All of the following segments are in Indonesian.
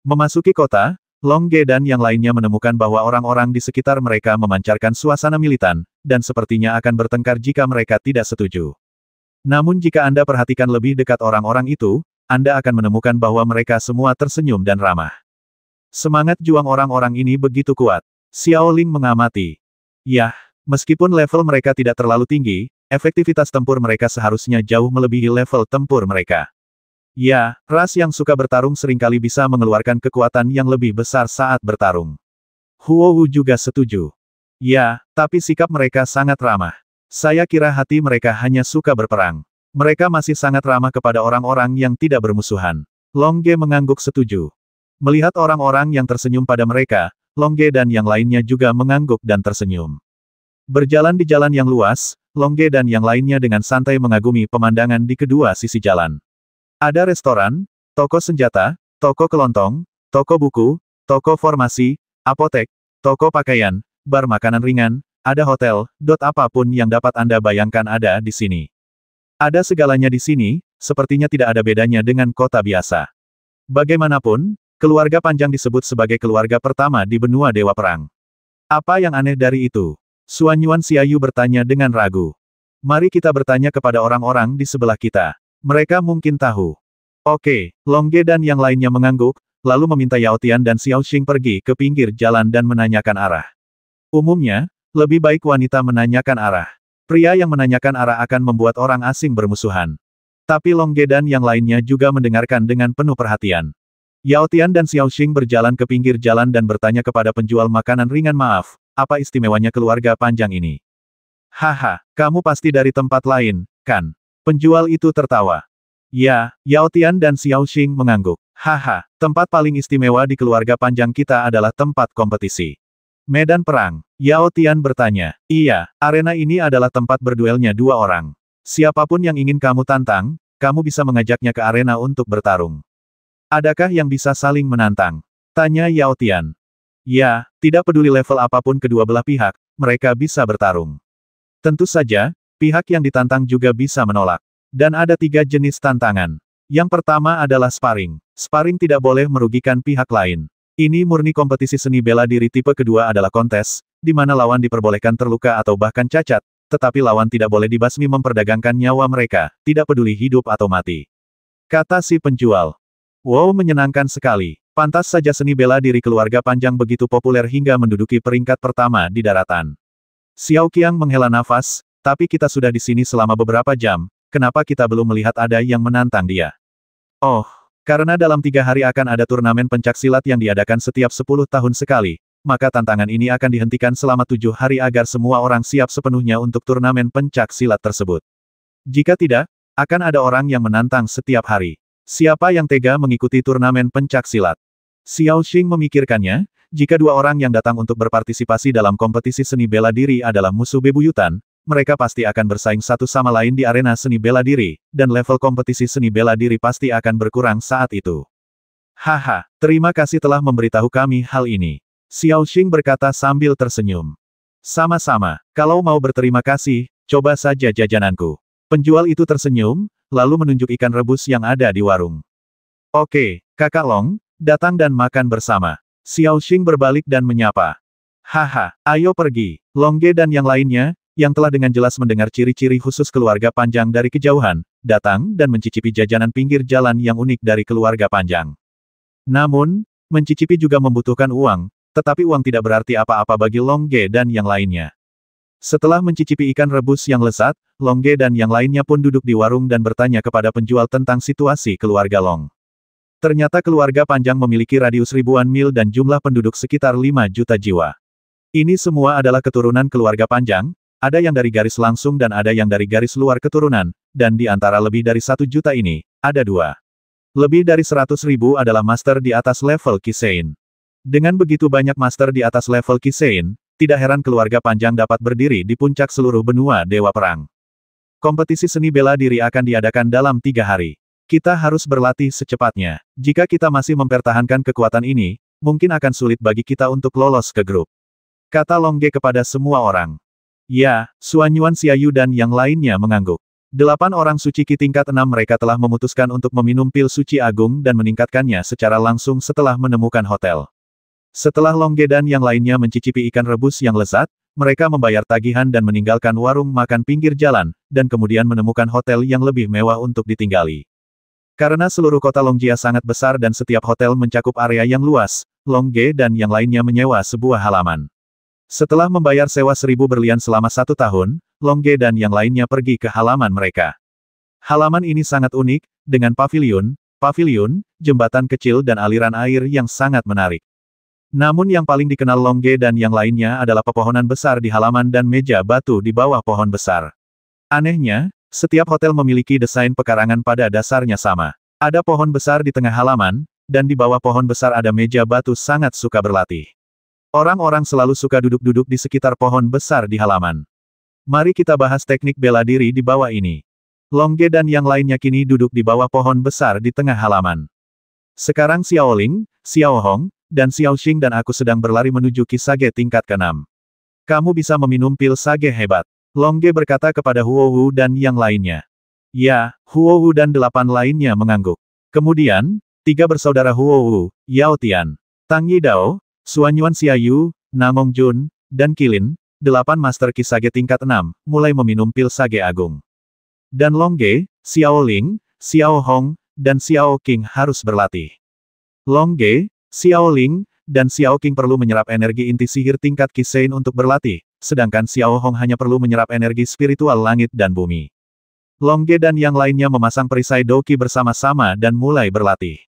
Memasuki kota, Long Ge dan yang lainnya menemukan bahwa orang-orang di sekitar mereka memancarkan suasana militan, dan sepertinya akan bertengkar jika mereka tidak setuju. Namun jika Anda perhatikan lebih dekat orang-orang itu, Anda akan menemukan bahwa mereka semua tersenyum dan ramah. Semangat juang orang-orang ini begitu kuat. Xiao Ling mengamati. Yah, meskipun level mereka tidak terlalu tinggi, efektivitas tempur mereka seharusnya jauh melebihi level tempur mereka. Ya, ras yang suka bertarung seringkali bisa mengeluarkan kekuatan yang lebih besar saat bertarung. Huo Wu juga setuju. Ya, tapi sikap mereka sangat ramah. Saya kira hati mereka hanya suka berperang. Mereka masih sangat ramah kepada orang-orang yang tidak bermusuhan. Long Ge mengangguk setuju. Melihat orang-orang yang tersenyum pada mereka, Long Ge dan yang lainnya juga mengangguk dan tersenyum. Berjalan di jalan yang luas, Long Ge dan yang lainnya dengan santai mengagumi pemandangan di kedua sisi jalan. Ada restoran, toko senjata, toko kelontong, toko buku, toko formasi, apotek, toko pakaian, bar makanan ringan, ada hotel, apapun yang dapat Anda bayangkan ada di sini. Ada segalanya di sini, sepertinya tidak ada bedanya dengan kota biasa. Bagaimanapun, keluarga Panjang disebut sebagai keluarga pertama di benua Dewa Perang. Apa yang aneh dari itu? Xuan Yuan Xiaoyu bertanya dengan ragu. Mari kita bertanya kepada orang-orang di sebelah kita. Mereka mungkin tahu. Oke, Long Ge dan yang lainnya mengangguk, lalu meminta Yao Tian dan Xiao Xing pergi ke pinggir jalan dan menanyakan arah. Umumnya, lebih baik wanita menanyakan arah. Pria yang menanyakan arah akan membuat orang asing bermusuhan. Tapi Long Ge dan yang lainnya juga mendengarkan dengan penuh perhatian. Yao Tian dan Xiao Xing berjalan ke pinggir jalan dan bertanya kepada penjual makanan ringan, maaf, apa istimewanya keluarga Panjang ini? Haha, kamu pasti dari tempat lain, kan? Penjual itu tertawa. Ya, Yao Tian dan Xiao Xing mengangguk. Haha, tempat paling istimewa di keluarga Panjang kita adalah tempat kompetisi. Medan perang. Yao Tian bertanya. Iya, arena ini adalah tempat berduelnya dua orang. Siapapun yang ingin kamu tantang, kamu bisa mengajaknya ke arena untuk bertarung. Adakah yang bisa saling menantang? Tanya Yao Tian. Ya, tidak peduli level apapun kedua belah pihak, mereka bisa bertarung. Tentu saja, pihak yang ditantang juga bisa menolak. Dan ada 3 jenis tantangan. Yang pertama adalah sparring. Sparring tidak boleh merugikan pihak lain. Ini murni kompetisi seni bela diri. Tipe kedua adalah kontes, di mana lawan diperbolehkan terluka atau bahkan cacat, tetapi lawan tidak boleh dibasmi memperdagangkan nyawa mereka, tidak peduli hidup atau mati. Kata si penjual. Wow, menyenangkan sekali. Pantas saja seni bela diri keluarga Panjang begitu populer hingga menduduki peringkat pertama di daratan. Xiao Qiang menghela nafas. Tapi kita sudah di sini selama beberapa jam, kenapa kita belum melihat ada yang menantang dia? Oh, karena dalam 3 hari akan ada turnamen pencaksilat yang diadakan setiap 10 tahun sekali, maka tantangan ini akan dihentikan selama 7 hari agar semua orang siap sepenuhnya untuk turnamen pencaksilat tersebut. Jika tidak, akan ada orang yang menantang setiap hari. Siapa yang tega mengikuti turnamen pencaksilat? Xiao Xing memikirkannya, jika 2 orang yang datang untuk berpartisipasi dalam kompetisi seni bela diri adalah musuh bebuyutan, mereka pasti akan bersaing satu sama lain di arena seni bela diri, dan level kompetisi seni bela diri pasti akan berkurang saat itu. Haha, terima kasih telah memberitahu kami hal ini. Xiao Xing berkata sambil tersenyum. Sama-sama, kalau mau berterima kasih, coba saja jajananku. Penjual itu tersenyum, lalu menunjuk ikan rebus yang ada di warung. Oke, Kakak Long, datang dan makan bersama. Xiao Xing berbalik dan menyapa. Haha, ayo pergi. Long Ge dan yang lainnya, yang telah dengan jelas mendengar ciri-ciri khusus keluarga Panjang dari kejauhan, datang dan mencicipi jajanan pinggir jalan yang unik dari keluarga Panjang. Namun, mencicipi juga membutuhkan uang, tetapi uang tidak berarti apa-apa bagi Long Ge dan yang lainnya. Setelah mencicipi ikan rebus yang lezat, Long Ge dan yang lainnya pun duduk di warung dan bertanya kepada penjual tentang situasi keluarga Long. Ternyata keluarga Panjang memiliki radius ribuan mil dan jumlah penduduk sekitar 5 juta jiwa. Ini semua adalah keturunan keluarga Panjang, ada yang dari garis langsung dan ada yang dari garis luar keturunan, dan di antara lebih dari 1 juta ini, ada 2. Lebih dari 100.000 adalah master di atas level Kisein. Dengan begitu banyak master di atas level Kisein, tidak heran keluarga Panjang dapat berdiri di puncak seluruh benua Dewa Perang. Kompetisi seni bela diri akan diadakan dalam 3 hari. Kita harus berlatih secepatnya. Jika kita masih mempertahankan kekuatan ini, mungkin akan sulit bagi kita untuk lolos ke grup. Kata Long Ge kepada semua orang. Ya, Xuan Yuan Xiaoyu dan yang lainnya mengangguk. 8 orang suci Qi tingkat 6 mereka telah memutuskan untuk meminum pil suci agung dan meningkatkannya secara langsung setelah menemukan hotel. Setelah Longge dan yang lainnya mencicipi ikan rebus yang lezat, mereka membayar tagihan dan meninggalkan warung makan pinggir jalan, dan kemudian menemukan hotel yang lebih mewah untuk ditinggali. Karena seluruh kota Longjia sangat besar dan setiap hotel mencakup area yang luas, Longge dan yang lainnya menyewa sebuah halaman. Setelah membayar sewa 1000 berlian selama 1 tahun, Longge dan yang lainnya pergi ke halaman mereka. Halaman ini sangat unik, dengan paviliun, jembatan kecil dan aliran air yang sangat menarik. Namun yang paling dikenal Longge dan yang lainnya adalah pepohonan besar di halaman dan meja batu di bawah pohon besar. Anehnya, setiap hotel memiliki desain pekarangan pada dasarnya sama. Ada pohon besar di tengah halaman, dan di bawah pohon besar ada meja batu sangat suka berlatih. Orang-orang selalu suka duduk-duduk di sekitar pohon besar di halaman. Mari kita bahas teknik bela diri di bawah ini. Longge dan yang lainnya kini duduk di bawah pohon besar di tengah halaman. Sekarang Xiao Ling, Xiao Hong, dan Xiao Xing dan aku sedang berlari menuju Kisage tingkat ke-6. Kamu bisa meminum pil sage hebat. Longge berkata kepada Huo Wu dan yang lainnya. Ya, Huo Wu dan 8 lainnya mengangguk. Kemudian, 3 bersaudara Huo Wu, Yao Tian, Tang Yidao, Suanyuan Xiaoyu, Namong Jun, dan Qilin, 8 master Kisage tingkat 6, mulai meminum pil sage agung. Dan Longge, Xiao Ling, Xiao Hong, dan Xiao Qing harus berlatih. Longge, Xiao Ling, dan Xiao Qing perlu menyerap energi inti sihir tingkat Qi Sein untuk berlatih, sedangkan Xiao Hong hanya perlu menyerap energi spiritual langit dan bumi. Longge dan yang lainnya memasang perisai Doqi bersama-sama dan mulai berlatih.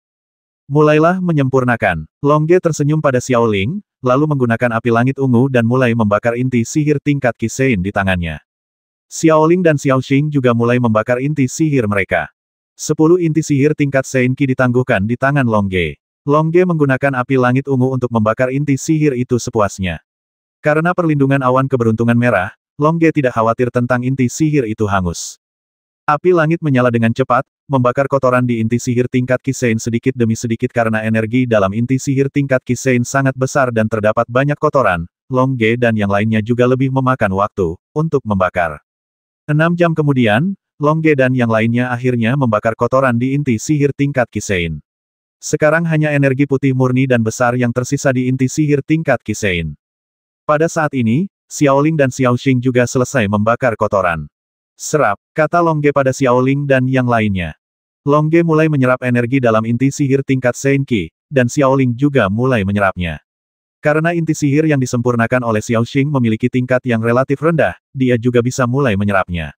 Mulailah menyempurnakan. Longge tersenyum pada Xiao Ling, lalu menggunakan api langit ungu dan mulai membakar inti sihir tingkat Qi Sein di tangannya. Xiao Ling dan Xiao Xing juga mulai membakar inti sihir mereka. 10 inti sihir tingkat Sein Qi ditangguhkan di tangan Longge. Longge menggunakan api langit ungu untuk membakar inti sihir itu sepuasnya. Karena perlindungan awan keberuntungan merah, Longge tidak khawatir tentang inti sihir itu hangus. Api langit menyala dengan cepat, membakar kotoran di inti sihir tingkat Qi Sein sedikit demi sedikit karena energi dalam inti sihir tingkat Qi Sein sangat besar dan terdapat banyak kotoran. Longge dan yang lainnya juga lebih memakan waktu untuk membakar. 6 jam kemudian, Longge dan yang lainnya akhirnya membakar kotoran di inti sihir tingkat Qi Sein. Sekarang hanya energi putih murni dan besar yang tersisa di inti sihir tingkat Qi Sein. Pada saat ini, Xiao Ling dan Xiao Xing juga selesai membakar kotoran. Serap, kata Longge pada Xiao Ling dan yang lainnya. Longge mulai menyerap energi dalam inti sihir tingkat Sein Qi, dan Xiao Ling juga mulai menyerapnya. Karena inti sihir yang disempurnakan oleh Xiao Xing memiliki tingkat yang relatif rendah, dia juga bisa mulai menyerapnya.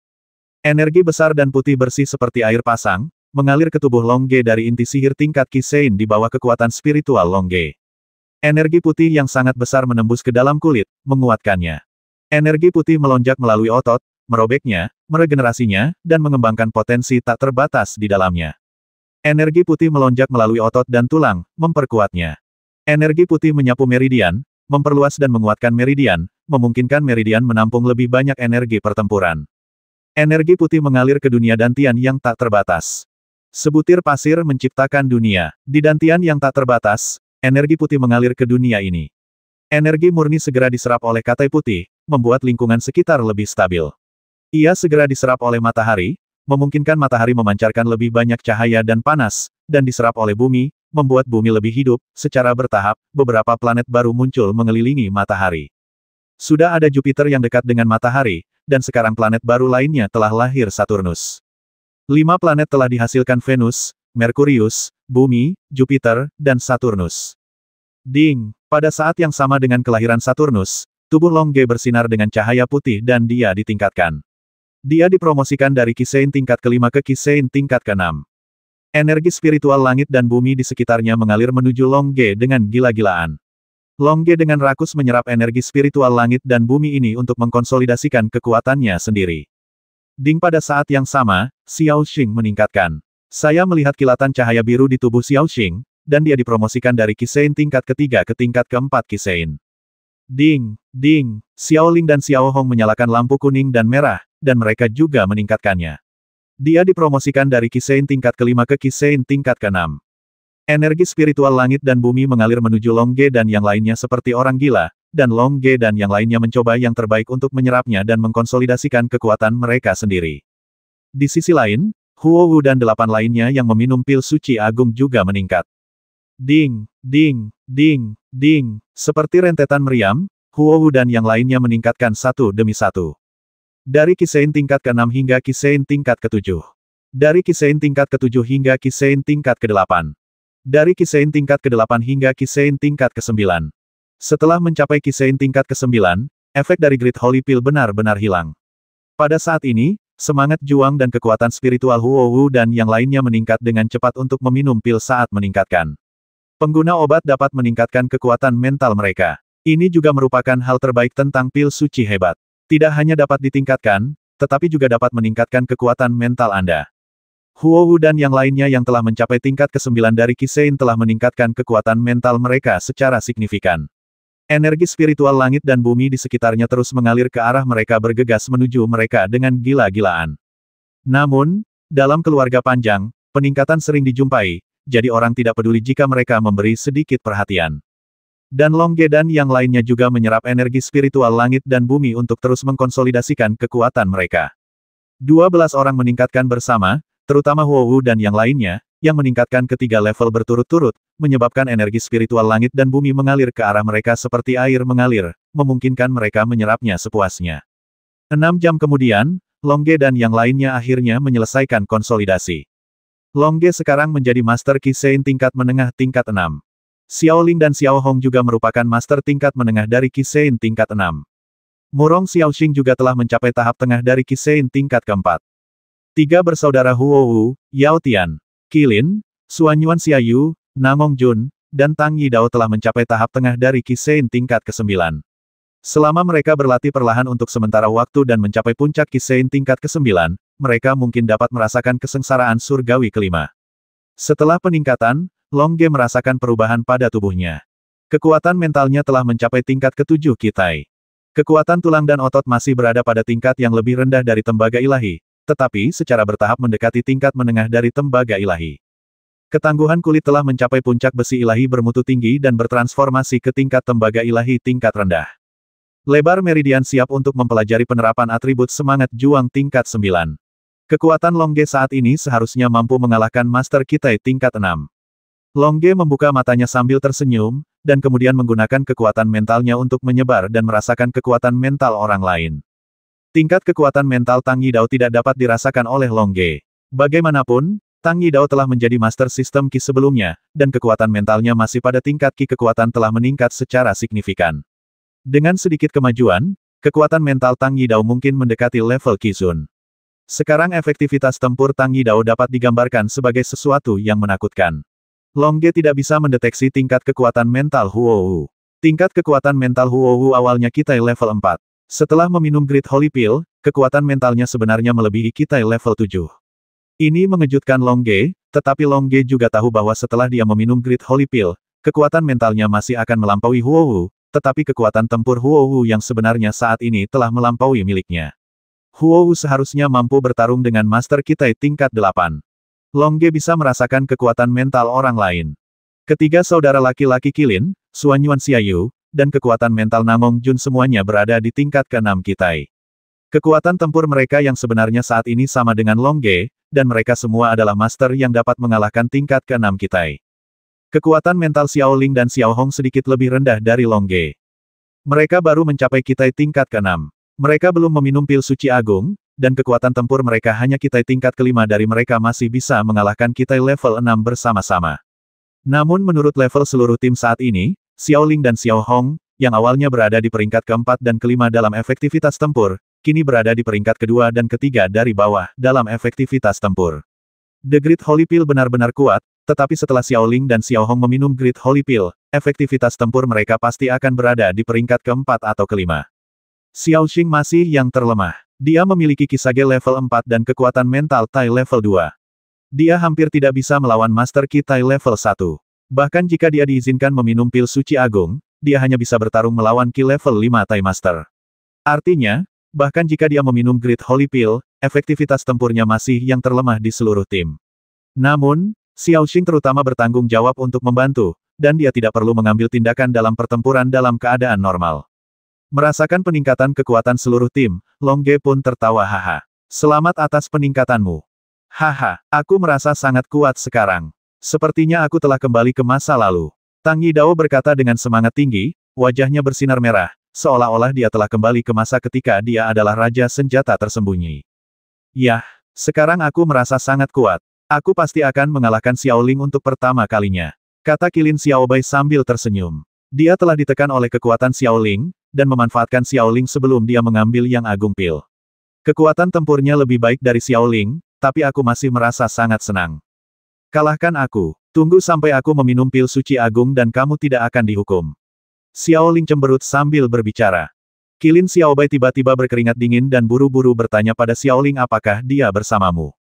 Energi besar dan putih bersih seperti air pasang, mengalir ke tubuh Longge dari inti sihir tingkat Qi Sein di bawah kekuatan spiritual Longge. Energi putih yang sangat besar menembus ke dalam kulit, menguatkannya. Energi putih melonjak melalui otot, merobeknya, meregenerasinya, dan mengembangkan potensi tak terbatas di dalamnya. Energi putih melonjak melalui otot dan tulang, memperkuatnya. Energi putih menyapu meridian, memperluas dan menguatkan meridian, memungkinkan meridian menampung lebih banyak energi pertempuran. Energi putih mengalir ke dunia dantian yang tak terbatas. Sebutir pasir menciptakan dunia. Di dantian yang tak terbatas, energi putih mengalir ke dunia ini. Energi murni segera diserap oleh katai putih, membuat lingkungan sekitar lebih stabil. Ia segera diserap oleh matahari, memungkinkan matahari memancarkan lebih banyak cahaya dan panas, dan diserap oleh bumi, membuat bumi lebih hidup. Secara bertahap, beberapa planet baru muncul mengelilingi matahari. Sudah ada Jupiter yang dekat dengan matahari, dan sekarang planet baru lainnya telah lahir Saturnus. 5 planet telah dihasilkan Venus, Merkurius, Bumi, Jupiter, dan Saturnus. Ding! Pada saat yang sama dengan kelahiran Saturnus, tubuh Longge bersinar dengan cahaya putih dan dia ditingkatkan. Dia dipromosikan dari Qi Sein tingkat ke-5 ke Qi Sein tingkat ke-6. Energi spiritual langit dan bumi di sekitarnya mengalir menuju Longge dengan gila-gilaan. Longge dengan rakus menyerap energi spiritual langit dan bumi ini untuk mengkonsolidasikan kekuatannya sendiri. Ding pada saat yang sama, Xiao Xing meningkatkan. Saya melihat kilatan cahaya biru di tubuh Xiao Xing, dan dia dipromosikan dari Qi Sein tingkat ke-3 ke tingkat ke-4 Qi Sein. Ding! Ding! Xiao Ling dan Xiao Hong menyalakan lampu kuning dan merah, dan mereka juga meningkatkannya. Dia dipromosikan dari Qi Sein tingkat ke-5 ke Qi Sein tingkat ke-6. Energi spiritual langit dan bumi mengalir menuju Longge dan yang lainnya seperti orang gila, dan Longge dan yang lainnya mencoba yang terbaik untuk menyerapnya dan mengkonsolidasikan kekuatan mereka sendiri. Di sisi lain, Huo Wu dan 8 lainnya yang meminum pil suci agung juga meningkat. Ding, ding, ding, ding. Seperti rentetan meriam, Huo Wu dan yang lainnya meningkatkan satu demi satu. Dari Kisein tingkat ke-6 hingga Kisein tingkat ke-7. Dari Kisein tingkat ke-7 hingga Kisein tingkat ke-8. Dari Kisein tingkat ke-8 hingga Kisein tingkat ke-9. Setelah mencapai Kisein tingkat ke-9, efek dari Great Holy Pill benar-benar hilang. Pada saat ini, semangat juang dan kekuatan spiritual Huo Wu dan yang lainnya meningkat dengan cepat untuk meminum pil saat meningkatkan. Pengguna obat dapat meningkatkan kekuatan mental mereka. Ini juga merupakan hal terbaik tentang pil suci hebat. Tidak hanya dapat ditingkatkan, tetapi juga dapat meningkatkan kekuatan mental Anda. Huo Wu dan yang lainnya yang telah mencapai tingkat ke-9 dari Kisein telah meningkatkan kekuatan mental mereka secara signifikan. Energi spiritual langit dan bumi di sekitarnya terus mengalir ke arah mereka bergegas menuju mereka dengan gila-gilaan. Namun, dalam keluarga panjang, peningkatan sering dijumpai, jadi orang tidak peduli jika mereka memberi sedikit perhatian. Dan Longge dan yang lainnya juga menyerap energi spiritual langit dan bumi untuk terus mengkonsolidasikan kekuatan mereka. 12 orang meningkatkan bersama, terutama Huo Wu dan yang lainnya, yang meningkatkan ketiga level berturut-turut, menyebabkan energi spiritual langit dan bumi mengalir ke arah mereka seperti air mengalir, memungkinkan mereka menyerapnya sepuasnya. 6 jam kemudian, Longge dan yang lainnya akhirnya menyelesaikan konsolidasi. Longge sekarang menjadi Master Kisein tingkat menengah tingkat 6. Xiao Ling dan Xiao Hong juga merupakan Master tingkat menengah dari Kisein tingkat 6. Murong Xiaoxing juga telah mencapai tahap tengah dari Kisein tingkat keempat. 3 bersaudara Huo Wu, Yao Tian, Qilin, Suanyuan Xiaoyu, Namong Jun, dan Tang Yidao telah mencapai tahap tengah dari Kisein tingkat ke-9. Selama mereka berlatih perlahan untuk sementara waktu dan mencapai puncak Kisein tingkat ke-9, mereka mungkin dapat merasakan kesengsaraan surgawi kelima. Setelah peningkatan, Longge merasakan perubahan pada tubuhnya. Kekuatan mentalnya telah mencapai tingkat ke-7 Kitai. Kekuatan tulang dan otot masih berada pada tingkat yang lebih rendah dari tembaga ilahi, tetapi secara bertahap mendekati tingkat menengah dari tembaga ilahi. Ketangguhan kulit telah mencapai puncak besi ilahi bermutu tinggi dan bertransformasi ke tingkat tembaga ilahi tingkat rendah. Lebar meridian siap untuk mempelajari penerapan atribut semangat juang tingkat 9. Kekuatan Longge saat ini seharusnya mampu mengalahkan Master Kitai tingkat 6. Longge membuka matanya sambil tersenyum, dan kemudian menggunakan kekuatan mentalnya untuk menyebar dan merasakan kekuatan mental orang lain. Tingkat kekuatan mental Tang Yidao tidak dapat dirasakan oleh Longge. Bagaimanapun, Tang Yidao telah menjadi Master Sistem Qi sebelumnya, dan kekuatan mentalnya masih pada tingkat Qi. Kekuatan telah meningkat secara signifikan. Dengan sedikit kemajuan, kekuatan mental Tang Yidao mungkin mendekati level Qizun. Sekarang efektivitas tempur Tang Yidao dapat digambarkan sebagai sesuatu yang menakutkan. Longge tidak bisa mendeteksi tingkat kekuatan mental Huo Wu. Tingkat kekuatan mental Huo Wu awalnya Kitai level 4. Setelah meminum Great Holy Pill, kekuatan mentalnya sebenarnya melebihi Kitai level 7. Ini mengejutkan Longge, tetapi Longge juga tahu bahwa setelah dia meminum Great Holy Pill, kekuatan mentalnya masih akan melampaui Huo Wu, tetapi kekuatan tempur Huo Wu yang sebenarnya saat ini telah melampaui miliknya. Huo Wu seharusnya mampu bertarung dengan Master Kitai tingkat 8. Longge bisa merasakan kekuatan mental orang lain. Ketiga saudara laki-laki Qilin, Suanyuan Xiaoyu, dan kekuatan mental Namong Jun semuanya berada di tingkat ke-6 Kitai. Kekuatan tempur mereka yang sebenarnya saat ini sama dengan Longge, dan mereka semua adalah master yang dapat mengalahkan tingkat ke-6 Kitai. Kekuatan mental Xiao Ling dan Xiao Hong sedikit lebih rendah dari Longge. Mereka baru mencapai Kitai tingkat ke-6. Mereka belum meminum pil suci agung, dan kekuatan tempur mereka hanya Kitai tingkat ke-5 dari mereka masih bisa mengalahkan Kitai level 6 bersama-sama. Namun menurut level seluruh tim saat ini, Xiao Ling dan Xiao Hong, yang awalnya berada di peringkat ke-4 dan ke-5 dalam efektivitas tempur, kini berada di peringkat kedua dan ketiga dari bawah dalam efektivitas tempur. The Great Holy Pill benar-benar kuat, tetapi setelah Xiao Ling dan Xiao Hong meminum Great Holy Pill, efektivitas tempur mereka pasti akan berada di peringkat ke-4 atau ke-5. Xiao Xing masih yang terlemah. Dia memiliki Kisage level 4 dan kekuatan mental Tai level 2. Dia hampir tidak bisa melawan Master Qi Tai level 1. Bahkan jika dia diizinkan meminum pil suci agung, dia hanya bisa bertarung melawan Qi level 5 Tai Master. Artinya, bahkan jika dia meminum Great Holy Pill, efektivitas tempurnya masih yang terlemah di seluruh tim. Namun, Xiao Xing terutama bertanggung jawab untuk membantu, dan dia tidak perlu mengambil tindakan dalam pertempuran dalam keadaan normal. Merasakan peningkatan kekuatan seluruh tim, Longge pun tertawa haha. Selamat atas peningkatanmu. Haha, aku merasa sangat kuat sekarang. Sepertinya aku telah kembali ke masa lalu. Tang Yidao berkata dengan semangat tinggi, wajahnya bersinar merah, seolah-olah dia telah kembali ke masa ketika dia adalah raja senjata tersembunyi. Yah, sekarang aku merasa sangat kuat. Aku pasti akan mengalahkan Xiao Ling untuk pertama kalinya. Kata Qilin Xiaobai sambil tersenyum. Dia telah ditekan oleh kekuatan Xiao Ling, dan memanfaatkan Xiao Ling sebelum dia mengambil Yang Agung Pil. Kekuatan tempurnya lebih baik dari Xiao Ling, tapi aku masih merasa sangat senang. Kalahkan aku. Tunggu sampai aku meminum pil suci agung dan kamu tidak akan dihukum. Xiao Ling cemberut sambil berbicara. Qilin Xiaobai tiba-tiba berkeringat dingin dan buru-buru bertanya pada Xiao Ling apakah dia bersamamu.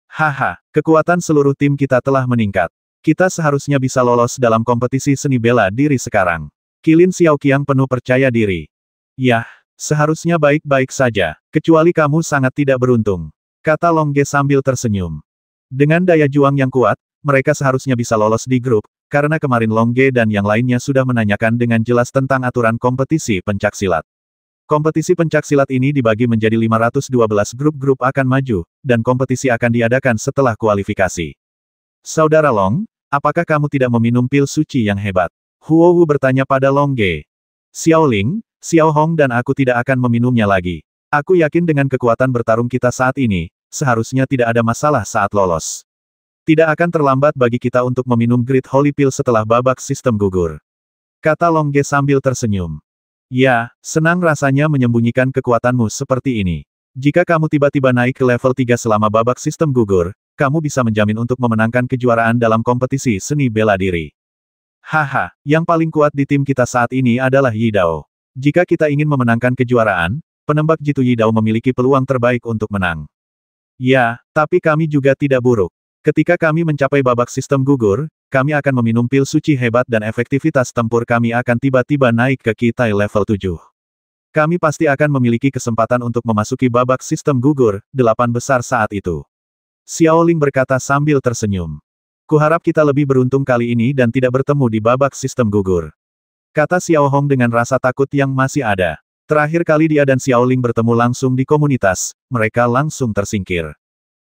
Haha, kekuatan seluruh tim kita telah meningkat. Kita seharusnya bisa lolos dalam kompetisi seni bela diri sekarang. Qilin Xiaoqiang penuh percaya diri. Yah, seharusnya baik-baik saja, kecuali kamu sangat tidak beruntung. Kata Longge sambil tersenyum. Dengan daya juang yang kuat, mereka seharusnya bisa lolos di grup, karena kemarin Longge dan yang lainnya sudah menanyakan dengan jelas tentang aturan kompetisi pencaksilat. Kompetisi pencaksilat ini dibagi menjadi 512 grup-grup akan maju, dan kompetisi akan diadakan setelah kualifikasi. Saudara Long, apakah kamu tidak meminum pil suci yang hebat? Huo Wu bertanya pada Longge. Xiao Ling, Xiao Hong dan aku tidak akan meminumnya lagi. Aku yakin dengan kekuatan bertarung kita saat ini, seharusnya tidak ada masalah saat lolos. Tidak akan terlambat bagi kita untuk meminum Great Holy Pill setelah babak sistem gugur. Kata Longge sambil tersenyum. Ya, senang rasanya menyembunyikan kekuatanmu seperti ini. Jika kamu tiba-tiba naik ke level 3 selama babak sistem gugur, kamu bisa menjamin untuk memenangkan kejuaraan dalam kompetisi seni bela diri. Haha, yang paling kuat di tim kita saat ini adalah Yidao. Jika kita ingin memenangkan kejuaraan, penembak jitu Yidao memiliki peluang terbaik untuk menang. Ya, tapi kami juga tidak buruk. Ketika kami mencapai babak sistem gugur, kami akan meminum pil suci hebat dan efektivitas tempur kami akan tiba-tiba naik ke Kitai level 7. Kami pasti akan memiliki kesempatan untuk memasuki babak sistem gugur, 8 besar saat itu. Xiao Ling berkata sambil tersenyum. Kuharap kita lebih beruntung kali ini dan tidak bertemu di babak sistem gugur. Kata Xiao Hong dengan rasa takut yang masih ada. Terakhir kali dia dan Xiao Ling bertemu langsung di komunitas, mereka langsung tersingkir.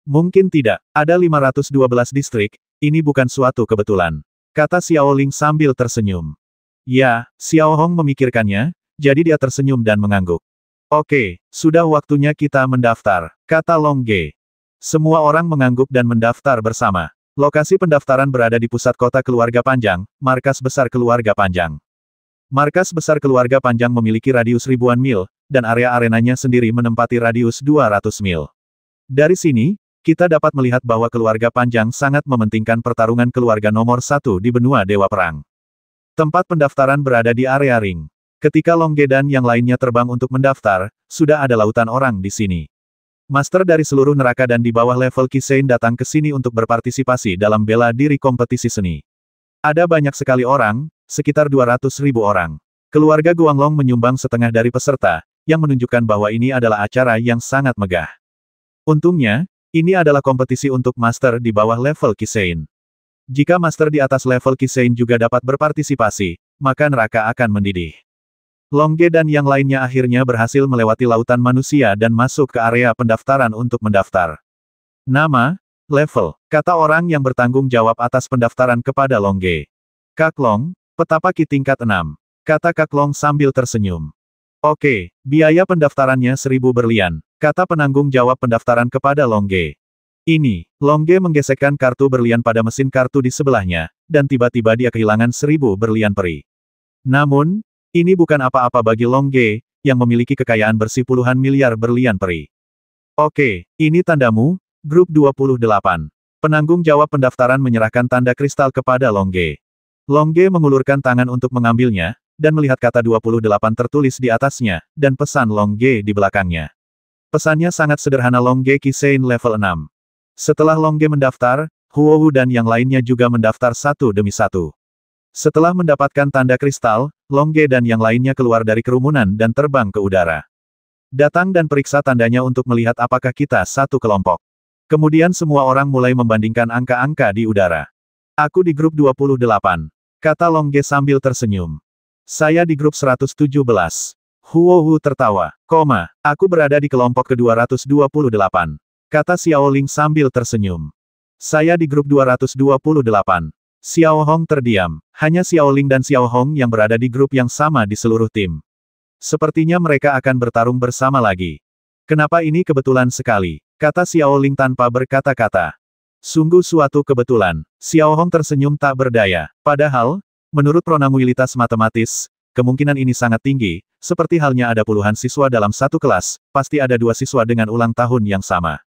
Mungkin tidak, ada 512 distrik, ini bukan suatu kebetulan. Kata Xiao Ling sambil tersenyum. Ya, Xiao Hong memikirkannya, jadi dia tersenyum dan mengangguk. Oke, sudah waktunya kita mendaftar, kata Longge. Semua orang mengangguk dan mendaftar bersama. Lokasi pendaftaran berada di pusat kota Keluarga Panjang, markas besar Keluarga Panjang. Markas besar Keluarga Panjang memiliki radius ribuan mil, dan area arenanya sendiri menempati radius 200 mil. Dari sini, kita dapat melihat bahwa Keluarga Panjang sangat mementingkan pertarungan keluarga nomor 1 di benua Dewa Perang. Tempat pendaftaran berada di area ring. Ketika Longge dan yang lainnya terbang untuk mendaftar, sudah ada lautan orang di sini. Master dari seluruh neraka dan di bawah level Kisein datang ke sini untuk berpartisipasi dalam bela diri kompetisi seni. Ada banyak sekali orang, sekitar 200.000 orang. Keluarga Guanglong menyumbang setengah dari peserta, yang menunjukkan bahwa ini adalah acara yang sangat megah. Untungnya, ini adalah kompetisi untuk master di bawah level Kisein. Jika master di atas level Kisein juga dapat berpartisipasi, maka neraka akan mendidih. Longge dan yang lainnya akhirnya berhasil melewati lautan manusia dan masuk ke area pendaftaran untuk mendaftar. Nama, level, kata orang yang bertanggung jawab atas pendaftaran kepada Longge. Kak Long, petapa Ki tingkat 6. Kata Kak Long sambil tersenyum. Oke, biaya pendaftarannya 1000 berlian, kata penanggung jawab pendaftaran kepada Longge. Ini, Longge menggesekkan kartu berlian pada mesin kartu di sebelahnya, dan tiba-tiba dia kehilangan 1000 berlian peri. Namun, ini bukan apa-apa bagi Longge, yang memiliki kekayaan bersih puluhan miliar berlian peri. Oke, ini tandamu, grup 28. Penanggung jawab pendaftaran menyerahkan tanda kristal kepada Longge. Longge mengulurkan tangan untuk mengambilnya, dan melihat kata 28 tertulis di atasnya, dan pesan Longge di belakangnya. Pesannya sangat sederhana Longge Kisein level 6. Setelah Longge mendaftar, Huo Wu dan yang lainnya juga mendaftar satu demi satu. Setelah mendapatkan tanda kristal, Longge dan yang lainnya keluar dari kerumunan dan terbang ke udara. Datang dan periksa tandanya untuk melihat apakah kita satu kelompok. Kemudian semua orang mulai membandingkan angka-angka di udara. Aku di grup 28. Kata Longge sambil tersenyum. Saya di grup 117. Huo tertawa. Aku berada di kelompok ke-228. Kata Xiao Ling sambil tersenyum. Saya di grup 228. Xiao Hong terdiam. Hanya Xiao Ling dan Xiao Hong yang berada di grup yang sama di seluruh tim. Sepertinya mereka akan bertarung bersama lagi. Kenapa ini kebetulan sekali? Kata Xiao Ling tanpa berkata-kata. Sungguh suatu kebetulan. Xiao Hong tersenyum tak berdaya. Padahal, menurut pronanguilitas matematis, kemungkinan ini sangat tinggi, seperti halnya ada puluhan siswa dalam satu kelas, pasti ada 2 siswa dengan ulang tahun yang sama.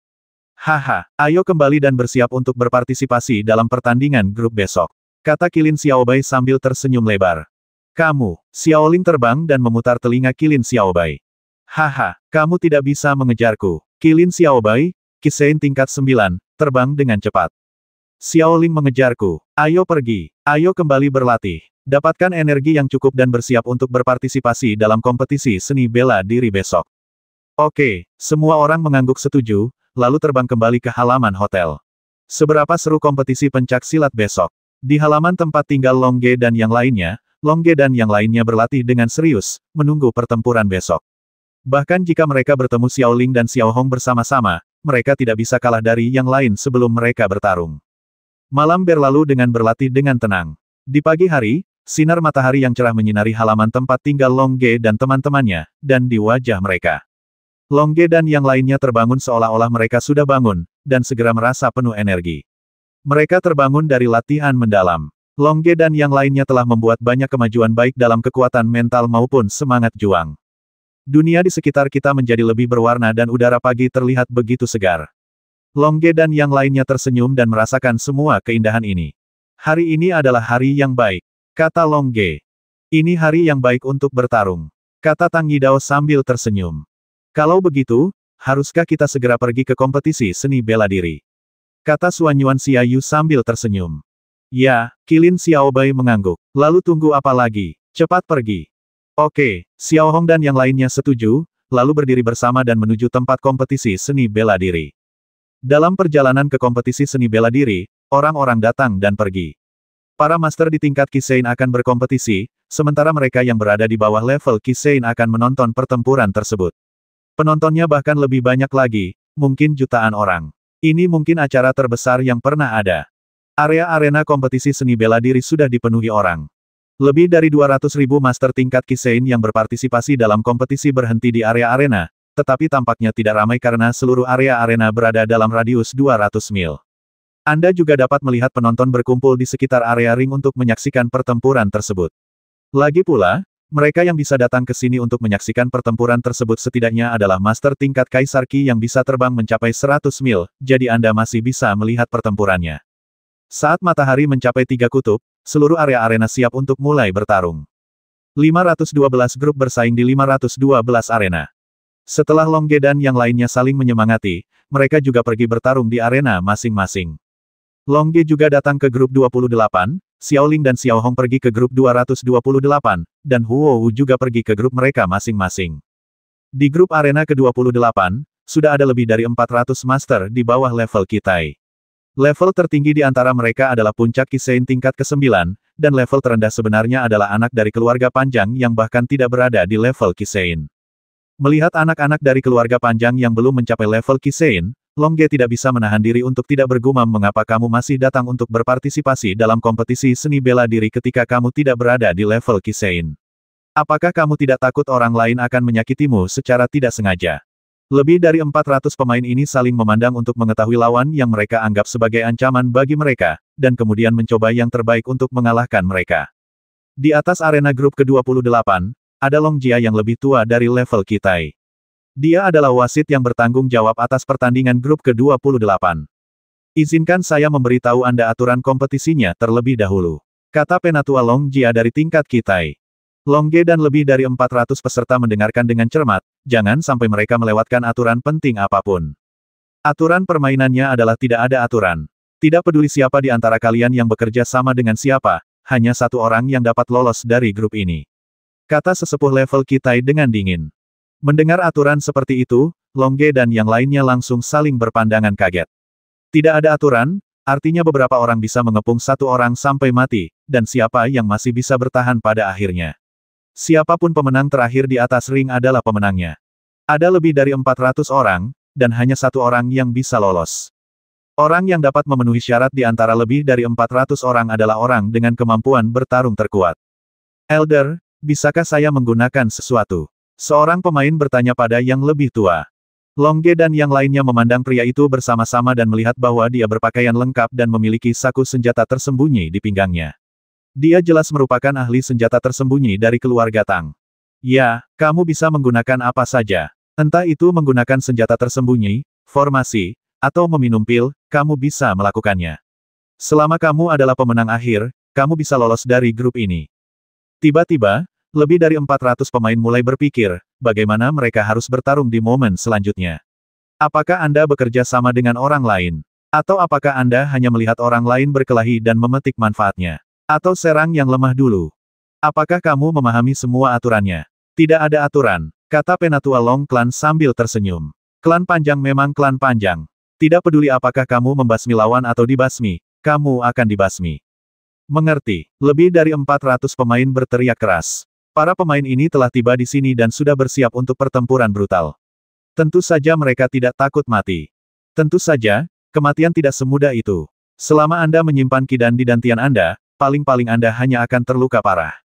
Haha, ayo kembali dan bersiap untuk berpartisipasi dalam pertandingan grup besok. Kata Qilin Xiaobai sambil tersenyum lebar. Kamu, Xiao Ling terbang dan memutar telinga Qilin Xiaobai. Haha, kamu tidak bisa mengejarku. Qilin Xiaobai, Kisein tingkat 9, terbang dengan cepat. Xiao Ling mengejarku. Ayo pergi. Ayo kembali berlatih. Dapatkan energi yang cukup dan bersiap untuk berpartisipasi dalam kompetisi seni bela diri besok. Oke, semua orang mengangguk setuju, lalu terbang kembali ke halaman hotel. Seberapa seru kompetisi pencak silat besok? Di halaman tempat tinggal Longge dan yang lainnya, Longge dan yang lainnya berlatih dengan serius, menunggu pertempuran besok. Bahkan jika mereka bertemu Xiao Ling dan Xiao Hong bersama-sama, mereka tidak bisa kalah dari yang lain sebelum mereka bertarung. Malam berlalu dengan berlatih dengan tenang. Di pagi hari, sinar matahari yang cerah menyinari halaman tempat tinggal Longge dan teman-temannya, dan di wajah mereka. Longge dan yang lainnya terbangun seolah-olah mereka sudah bangun, dan segera merasa penuh energi. Mereka terbangun dari latihan mendalam. Longge dan yang lainnya telah membuat banyak kemajuan baik dalam kekuatan mental maupun semangat juang. Dunia di sekitar kita menjadi lebih berwarna dan udara pagi terlihat begitu segar. Longge dan yang lainnya tersenyum dan merasakan semua keindahan ini. Hari ini adalah hari yang baik. Kata Longge. Ini hari yang baik untuk bertarung. Kata Tang Yidao sambil tersenyum. Kalau begitu, haruskah kita segera pergi ke kompetisi seni bela diri? Kata Suanyuan Xiaoyu sambil tersenyum. Ya, Qilin Xiaobai mengangguk. Lalu tunggu apa lagi? Cepat pergi. Oke, Xiao Hong dan yang lainnya setuju, lalu berdiri bersama dan menuju tempat kompetisi seni bela diri. Dalam perjalanan ke kompetisi seni bela diri, orang-orang datang dan pergi. Para master di tingkat Kisein akan berkompetisi, sementara mereka yang berada di bawah level Kisein akan menonton pertempuran tersebut. Penontonnya bahkan lebih banyak lagi, mungkin jutaan orang. Ini mungkin acara terbesar yang pernah ada. Area arena kompetisi seni bela diri sudah dipenuhi orang. Lebih dari 200.000 master tingkat Kisein yang berpartisipasi dalam kompetisi berhenti di area arena, tetapi tampaknya tidak ramai karena seluruh area arena berada dalam radius 200 mil. Anda juga dapat melihat penonton berkumpul di sekitar area ring untuk menyaksikan pertempuran tersebut. Lagi pula, mereka yang bisa datang ke sini untuk menyaksikan pertempuran tersebut setidaknya adalah master tingkat Kaisar Qi yang bisa terbang mencapai 100 mil, jadi Anda masih bisa melihat pertempurannya. Saat matahari mencapai 3 kutub, seluruh area arena siap untuk mulai bertarung. 512 grup bersaing di 512 arena. Setelah Longge dan yang lainnya saling menyemangati, mereka juga pergi bertarung di arena masing-masing. Longge juga datang ke grup 28, Xiao Ling dan Xiao Hong pergi ke grup 228, dan Huo juga pergi ke grup mereka masing-masing. Di grup arena ke-28, sudah ada lebih dari 400 master di bawah level Kitai. Level tertinggi di antara mereka adalah puncak Kisein tingkat ke-9, dan level terendah sebenarnya adalah anak dari keluarga panjang yang bahkan tidak berada di level Kisein. Melihat anak-anak dari keluarga panjang yang belum mencapai level Kisein, Longge tidak bisa menahan diri untuk tidak bergumam mengapa kamu masih datang untuk berpartisipasi dalam kompetisi seni bela diri ketika kamu tidak berada di level Kisein. Apakah kamu tidak takut orang lain akan menyakitimu secara tidak sengaja? Lebih dari 400 pemain ini saling memandang untuk mengetahui lawan yang mereka anggap sebagai ancaman bagi mereka, dan kemudian mencoba yang terbaik untuk mengalahkan mereka. Di atas arena grup ke-28, ada Long Jia yang lebih tua dari level Kitai. Dia adalah wasit yang bertanggung jawab atas pertandingan grup ke-28. Izinkan saya memberitahu Anda aturan kompetisinya terlebih dahulu. Kata penatua Long Jia dari tingkat Kitai. Longge dan lebih dari 400 peserta mendengarkan dengan cermat, jangan sampai mereka melewatkan aturan penting apapun. Aturan permainannya adalah tidak ada aturan. Tidak peduli siapa di antara kalian yang bekerja sama dengan siapa, hanya satu orang yang dapat lolos dari grup ini. Kata sesepuh level Kitai dengan dingin. Mendengar aturan seperti itu, Longge dan yang lainnya langsung saling berpandangan kaget. Tidak ada aturan, artinya beberapa orang bisa mengepung satu orang sampai mati, dan siapa yang masih bisa bertahan pada akhirnya. Siapapun pemenang terakhir di atas ring adalah pemenangnya. Ada lebih dari 400 orang, dan hanya satu orang yang bisa lolos. Orang yang dapat memenuhi syarat di antara lebih dari 400 orang adalah orang dengan kemampuan bertarung terkuat. Elder, bisakah saya menggunakan sesuatu? Seorang pemain bertanya pada yang lebih tua. Longge dan yang lainnya memandang pria itu bersama-sama dan melihat bahwa dia berpakaian lengkap dan memiliki saku senjata tersembunyi di pinggangnya. Dia jelas merupakan ahli senjata tersembunyi dari keluarga Tang. Ya, kamu bisa menggunakan apa saja. Entah itu menggunakan senjata tersembunyi, formasi, atau meminum pil, kamu bisa melakukannya. Selama kamu adalah pemenang akhir, kamu bisa lolos dari grup ini. Tiba-tiba, lebih dari 400 pemain mulai berpikir, bagaimana mereka harus bertarung di momen selanjutnya. Apakah Anda bekerja sama dengan orang lain? Atau apakah Anda hanya melihat orang lain berkelahi dan memetik manfaatnya? Atau serang yang lemah dulu? Apakah kamu memahami semua aturannya? Tidak ada aturan, kata penatua Long Clan sambil tersenyum. Klan panjang memang klan panjang. Tidak peduli apakah kamu membasmi lawan atau dibasmi, kamu akan dibasmi. Mengerti, lebih dari 400 pemain berteriak keras. Para pemain ini telah tiba di sini dan sudah bersiap untuk pertempuran brutal. Tentu saja mereka tidak takut mati. Tentu saja, kematian tidak semudah itu. Selama Anda menyimpan ki dan di dantian Anda, paling-paling Anda hanya akan terluka parah.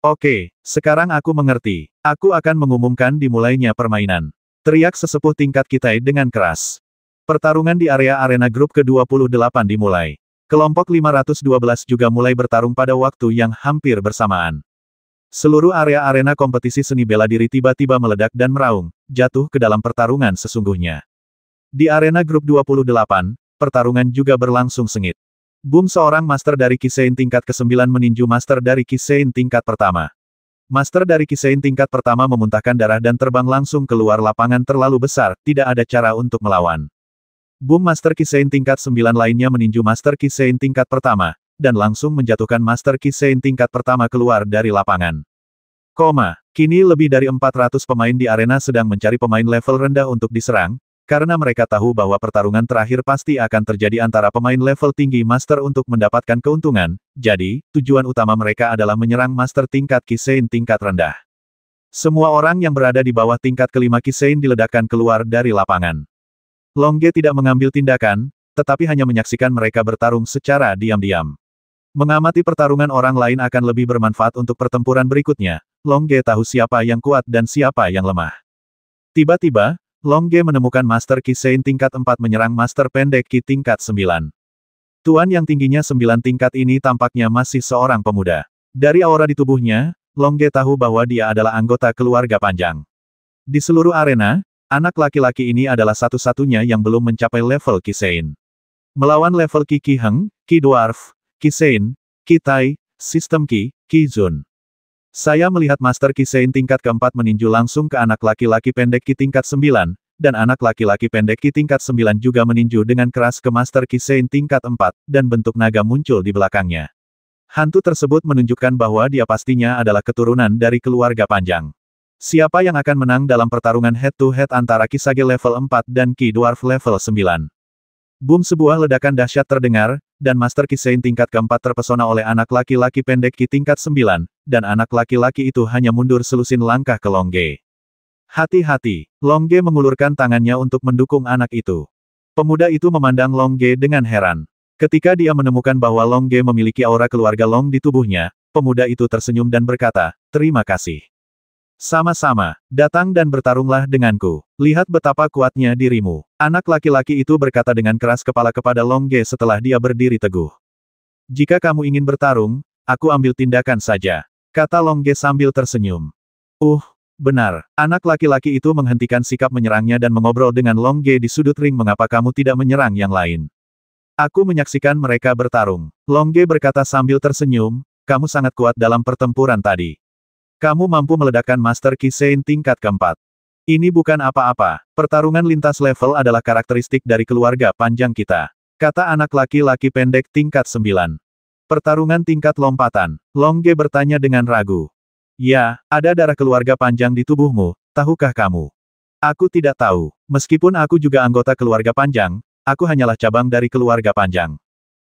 Oke, sekarang aku mengerti. Aku akan mengumumkan dimulainya permainan. Teriak sesepuh tingkat Kitai dengan keras. Pertarungan di area arena grup ke-28 dimulai. Kelompok 512 juga mulai bertarung pada waktu yang hampir bersamaan. Seluruh area arena kompetisi seni bela diri tiba-tiba meledak dan meraung, jatuh ke dalam pertarungan sesungguhnya. Di arena grup 28, pertarungan juga berlangsung sengit. Boom, seorang master dari Kisein tingkat ke-9 meninju master dari Kisein tingkat pertama. Master dari Kisein tingkat pertama memuntahkan darah dan terbang langsung keluar lapangan terlalu besar, tidak ada cara untuk melawan. Boom, master Kisein tingkat 9 lainnya meninju master Kisein tingkat pertama, dan langsung menjatuhkan master Kisein tingkat pertama keluar dari lapangan. Kini lebih dari 400 pemain di arena sedang mencari pemain level rendah untuk diserang, karena mereka tahu bahwa pertarungan terakhir pasti akan terjadi antara pemain level tinggi master untuk mendapatkan keuntungan, jadi, tujuan utama mereka adalah menyerang master tingkat Kisein tingkat rendah. Semua orang yang berada di bawah tingkat kelima Kisein diledakkan keluar dari lapangan. Longge tidak mengambil tindakan, tetapi hanya menyaksikan mereka bertarung secara diam-diam. Mengamati pertarungan orang lain akan lebih bermanfaat untuk pertempuran berikutnya. Longge tahu siapa yang kuat dan siapa yang lemah. Tiba-tiba, Longge menemukan Master Kisein tingkat 4 menyerang Master Pendek Ki tingkat 9. Tuan yang tingginya 9 tingkat ini tampaknya masih seorang pemuda. Dari aura di tubuhnya, Longge tahu bahwa dia adalah anggota keluarga panjang. Di seluruh arena, anak laki-laki ini adalah satu-satunya yang belum mencapai level Kisein. Melawan level Ki Ki Heng, Ki Dwarf, Kisein, Ki Tai, Sistem Ki, Ki Zun. Saya melihat Master Kisein tingkat keempat meninju langsung ke anak laki-laki pendek Ki tingkat 9, dan anak laki-laki pendek Ki tingkat 9 juga meninju dengan keras ke Master Kisein tingkat 4, dan bentuk naga muncul di belakangnya. Hantu tersebut menunjukkan bahwa dia pastinya adalah keturunan dari keluarga panjang. Siapa yang akan menang dalam pertarungan head-to-head antara Kisage level 4 dan Ki Dwarf level 9? Boom, sebuah ledakan dahsyat terdengar, dan Master Kisein tingkat keempat terpesona oleh anak laki-laki pendek Ki tingkat 9, dan anak laki-laki itu hanya mundur selusin langkah ke Longge. Hati-hati, Longge mengulurkan tangannya untuk mendukung anak itu. Pemuda itu memandang Longge dengan heran. Ketika dia menemukan bahwa Longge memiliki aura keluarga Long di tubuhnya, pemuda itu tersenyum dan berkata, "Terima kasih. Sama-sama, datang dan bertarunglah denganku. Lihat betapa kuatnya dirimu." Anak laki-laki itu berkata dengan keras kepala kepada Longge setelah dia berdiri teguh. "Jika kamu ingin bertarung, aku ambil tindakan saja," kata Longge sambil tersenyum. Benar." Anak laki-laki itu menghentikan sikap menyerangnya dan mengobrol dengan Longge di sudut ring. "Mengapa kamu tidak menyerang yang lain? Aku menyaksikan mereka bertarung." Longge berkata sambil tersenyum, "Kamu sangat kuat dalam pertempuran tadi. Kamu mampu meledakkan Master Kisein tingkat keempat. Ini bukan apa-apa. Pertarungan lintas level adalah karakteristik dari keluarga panjang kita," kata anak laki-laki pendek tingkat 9. "Pertarungan tingkat lompatan?" Longge bertanya dengan ragu. "Ya, ada darah keluarga panjang di tubuhmu, tahukah kamu?" "Aku tidak tahu. Meskipun aku juga anggota keluarga panjang, aku hanyalah cabang dari keluarga panjang.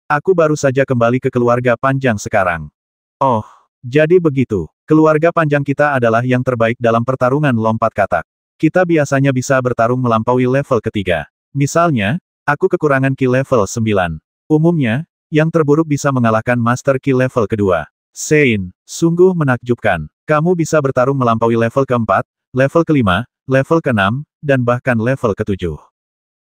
Aku baru saja kembali ke keluarga panjang sekarang." "Oh, Jadi begitu, keluarga panjang kita adalah yang terbaik dalam pertarungan lompat katak. Kita biasanya bisa bertarung melampaui level ketiga. Misalnya, aku kekurangan ki level 9. Umumnya, yang terburuk bisa mengalahkan Master Ki level kedua. Sein, sungguh menakjubkan. Kamu bisa bertarung melampaui level keempat, level kelima, level keenam, dan bahkan level ketujuh.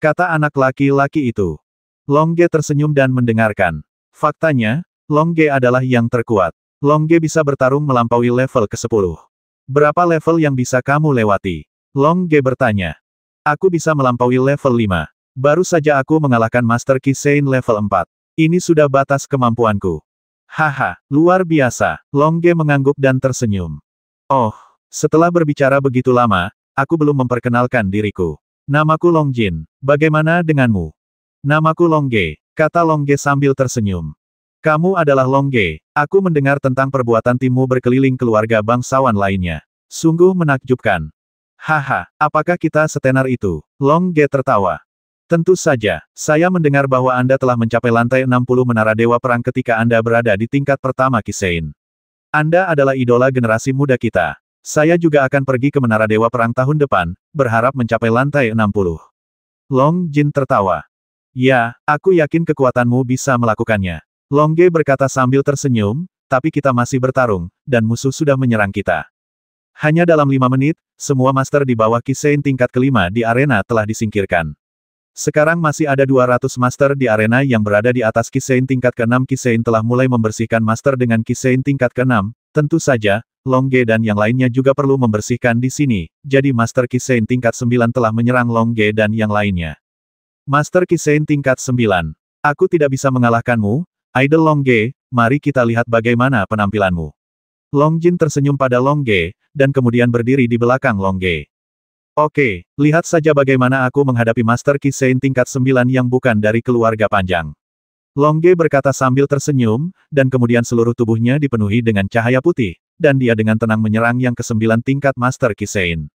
Kata anak laki-laki itu. Long Ge tersenyum dan mendengarkan. Faktanya, Long Ge adalah yang terkuat. Long Ge bisa bertarung melampaui level ke-10. Berapa level yang bisa kamu lewati? Long Ge bertanya. Aku bisa melampaui level 5. Baru saja aku mengalahkan Master Ki Sein level 4. Ini sudah batas kemampuanku. Haha, luar biasa. Long Ge mengangguk dan tersenyum. Oh, setelah berbicara begitu lama, aku belum memperkenalkan diriku. Namaku Long Jin. Bagaimana denganmu? Namaku Long Ge, kata Long Ge sambil tersenyum. Kamu adalah Long Ge. Aku mendengar tentang perbuatan timmu berkeliling keluarga bangsawan lainnya. Sungguh menakjubkan. Haha, apakah kita setenar itu? Long Ge tertawa. Tentu saja, saya mendengar bahwa Anda telah mencapai lantai 60 Menara Dewa Perang ketika Anda berada di tingkat pertama Ki Sein. Anda adalah idola generasi muda kita. Saya juga akan pergi ke Menara Dewa Perang tahun depan, berharap mencapai lantai 60. Long Jin tertawa. Ya, aku yakin kekuatanmu bisa melakukannya. Long Ge berkata sambil tersenyum, tapi kita masih bertarung, dan musuh sudah menyerang kita. Hanya dalam 5 menit, semua master di bawah Ki Sein tingkat kelima di arena telah disingkirkan. Sekarang masih ada 200 master di arena yang berada di atas Ki Sein tingkat ke-6. Ki Sein telah mulai membersihkan master dengan Ki Sein tingkat ke-6. Tentu saja, Long Ge dan yang lainnya juga perlu membersihkan di sini, jadi Master Ki Sein tingkat 9 telah menyerang Long Ge dan yang lainnya. Master Ki Sein tingkat 9. Aku tidak bisa mengalahkanmu, Idol Long Ge, mari kita lihat bagaimana penampilanmu. Long Jin tersenyum pada Long Ge, dan kemudian berdiri di belakang Long Ge. Oke, lihat saja bagaimana aku menghadapi Master Ki Sein tingkat 9 yang bukan dari keluarga panjang. Long Ge berkata sambil tersenyum, dan kemudian seluruh tubuhnya dipenuhi dengan cahaya putih, dan dia dengan tenang menyerang yang ke-9 tingkat Master Ki Sein.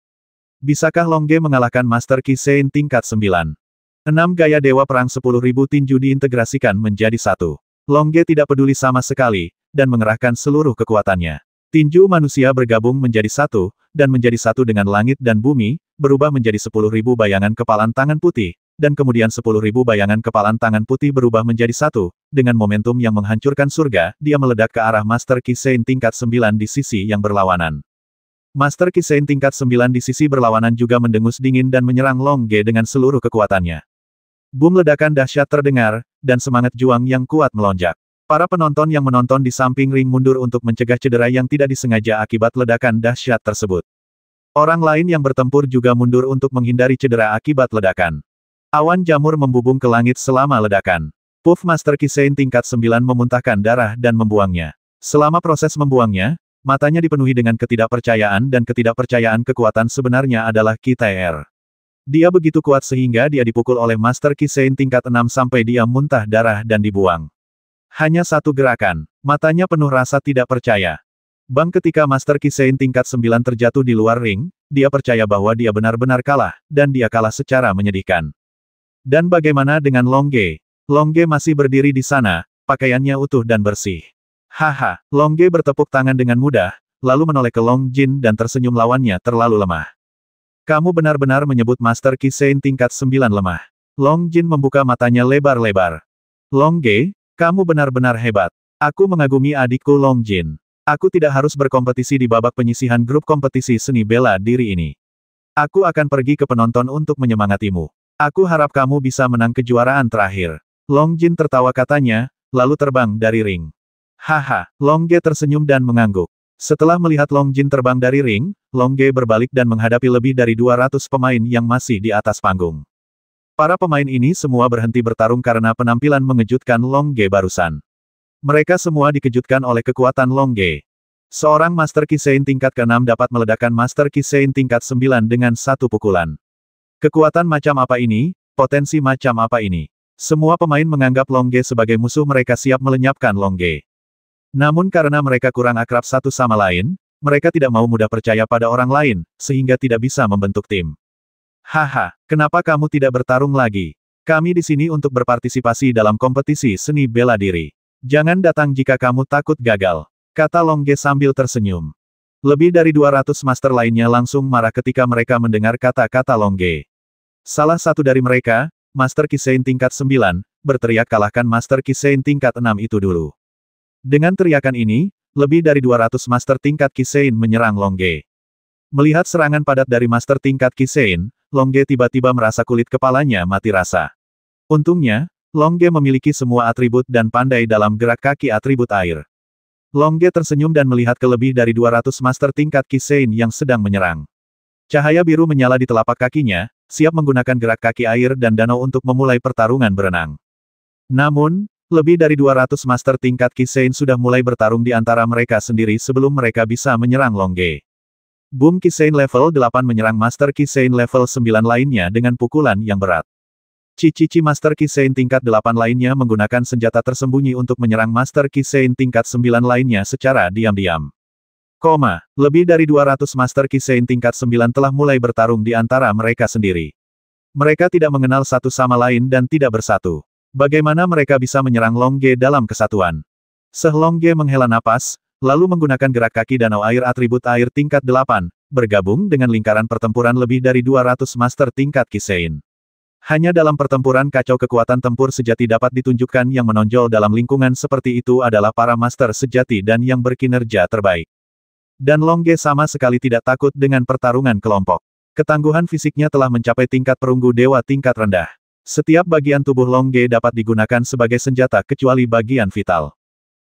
Bisakah Long Ge mengalahkan Master Ki Sein tingkat 9? 6 gaya Dewa Perang 10.000 tinju diintegrasikan menjadi satu. Long Ge tidak peduli sama sekali, dan mengerahkan seluruh kekuatannya. Tinju manusia bergabung menjadi satu, dan menjadi satu dengan langit dan bumi, berubah menjadi 10.000 bayangan kepalan tangan putih, dan kemudian 10.000 bayangan kepalan tangan putih berubah menjadi satu. Dengan momentum yang menghancurkan surga, dia meledak ke arah Master Ki Sein tingkat 9 di sisi yang berlawanan. Master Ki Sein tingkat 9 di sisi berlawanan juga mendengus dingin dan menyerang Long Ge dengan seluruh kekuatannya. Boom ledakan dahsyat terdengar, dan semangat juang yang kuat melonjak. Para penonton yang menonton di samping ring mundur untuk mencegah cedera yang tidak disengaja akibat ledakan dahsyat tersebut. Orang lain yang bertempur juga mundur untuk menghindari cedera akibat ledakan. Awan jamur membubung ke langit selama ledakan. Puff Master Ki Sein tingkat 9 memuntahkan darah dan membuangnya. Selama proses membuangnya, matanya dipenuhi dengan ketidakpercayaan dan ketidakpercayaan kekuatan sebenarnya adalah Ki TR. Dia begitu kuat sehingga dia dipukul oleh Master Ki Sein tingkat 6 sampai dia muntah darah dan dibuang. Hanya satu gerakan, matanya penuh rasa tidak percaya. Bang ketika Master Ki Sein tingkat 9 terjatuh di luar ring, dia percaya bahwa dia benar-benar kalah, dan dia kalah secara menyedihkan. Dan bagaimana dengan Long Ge? Long Ge masih berdiri di sana, pakaiannya utuh dan bersih. Haha, Long Ge bertepuk tangan dengan mudah, lalu menoleh ke Long Jin dan tersenyum lawannya terlalu lemah. Kamu benar-benar menyebut Master Ki Sein tingkat 9 lemah. Long Jin membuka matanya lebar-lebar. Long Ge, kamu benar-benar hebat. Aku mengagumi adikku Long Jin. Aku tidak harus berkompetisi di babak penyisihan grup kompetisi seni bela diri ini. Aku akan pergi ke penonton untuk menyemangatimu. Aku harap kamu bisa menang kejuaraan terakhir. Long Jin tertawa katanya, lalu terbang dari ring. Haha, Long Ge tersenyum dan mengangguk. Setelah melihat Long Jin terbang dari ring, Long Ge berbalik dan menghadapi lebih dari 200 pemain yang masih di atas panggung. Para pemain ini semua berhenti bertarung karena penampilan mengejutkan Long Ge barusan. Mereka semua dikejutkan oleh kekuatan Long Ge. Seorang Master Ki Sein tingkat ke-6 dapat meledakkan Master Ki Sein tingkat 9 dengan satu pukulan. Kekuatan macam apa ini? Potensi macam apa ini? Semua pemain menganggap Long Ge sebagai musuh, mereka siap melenyapkan Long Ge. Namun karena mereka kurang akrab satu sama lain, mereka tidak mau mudah percaya pada orang lain, sehingga tidak bisa membentuk tim. Haha, kenapa kamu tidak bertarung lagi? Kami di sini untuk berpartisipasi dalam kompetisi seni bela diri. Jangan datang jika kamu takut gagal. kata Long Ge sambil tersenyum. Lebih dari 200 master lainnya langsung marah ketika mereka mendengar kata-kata Long Ge. Salah satu dari mereka, Master Kisein tingkat 9, berteriak kalahkan Master Kisein tingkat 6 itu dulu. Dengan teriakan ini, lebih dari 200 master tingkat Kisein menyerang Long Ge. Melihat serangan padat dari master tingkat Kisein, Long Ge tiba-tiba merasa kulit kepalanya mati rasa. Untungnya, Long Ge memiliki semua atribut dan pandai dalam gerak kaki atribut air. Long Ge tersenyum dan melihat ke lebih dari 200 master tingkat Kisein yang sedang menyerang. Cahaya biru menyala di telapak kakinya, siap menggunakan gerak kaki air dan danau untuk memulai pertarungan berenang. Namun, lebih dari 200 master tingkat Kisein sudah mulai bertarung di antara mereka sendiri sebelum mereka bisa menyerang Long Ge. Boom Kisein level 8 menyerang Master Kisein level 9 lainnya dengan pukulan yang berat. Cici Master Kisein tingkat 8 lainnya menggunakan senjata tersembunyi untuk menyerang Master Kisein tingkat 9 lainnya secara diam-diam. Lebih dari 200 Master Kisein tingkat 9 telah mulai bertarung di antara mereka sendiri. Mereka tidak mengenal satu sama lain dan tidak bersatu. Bagaimana mereka bisa menyerang Long Ge dalam kesatuan? Long Ge menghela napas, lalu menggunakan gerak kaki danau air atribut air tingkat 8, bergabung dengan lingkaran pertempuran lebih dari 200 master tingkat Kisein. Hanya dalam pertempuran kacau kekuatan tempur sejati dapat ditunjukkan yang menonjol dalam lingkungan seperti itu adalah para master sejati dan yang berkinerja terbaik. Dan Long Ge sama sekali tidak takut dengan pertarungan kelompok. Ketangguhan fisiknya telah mencapai tingkat perunggu dewa tingkat rendah. Setiap bagian tubuh Long Ge dapat digunakan sebagai senjata kecuali bagian vital.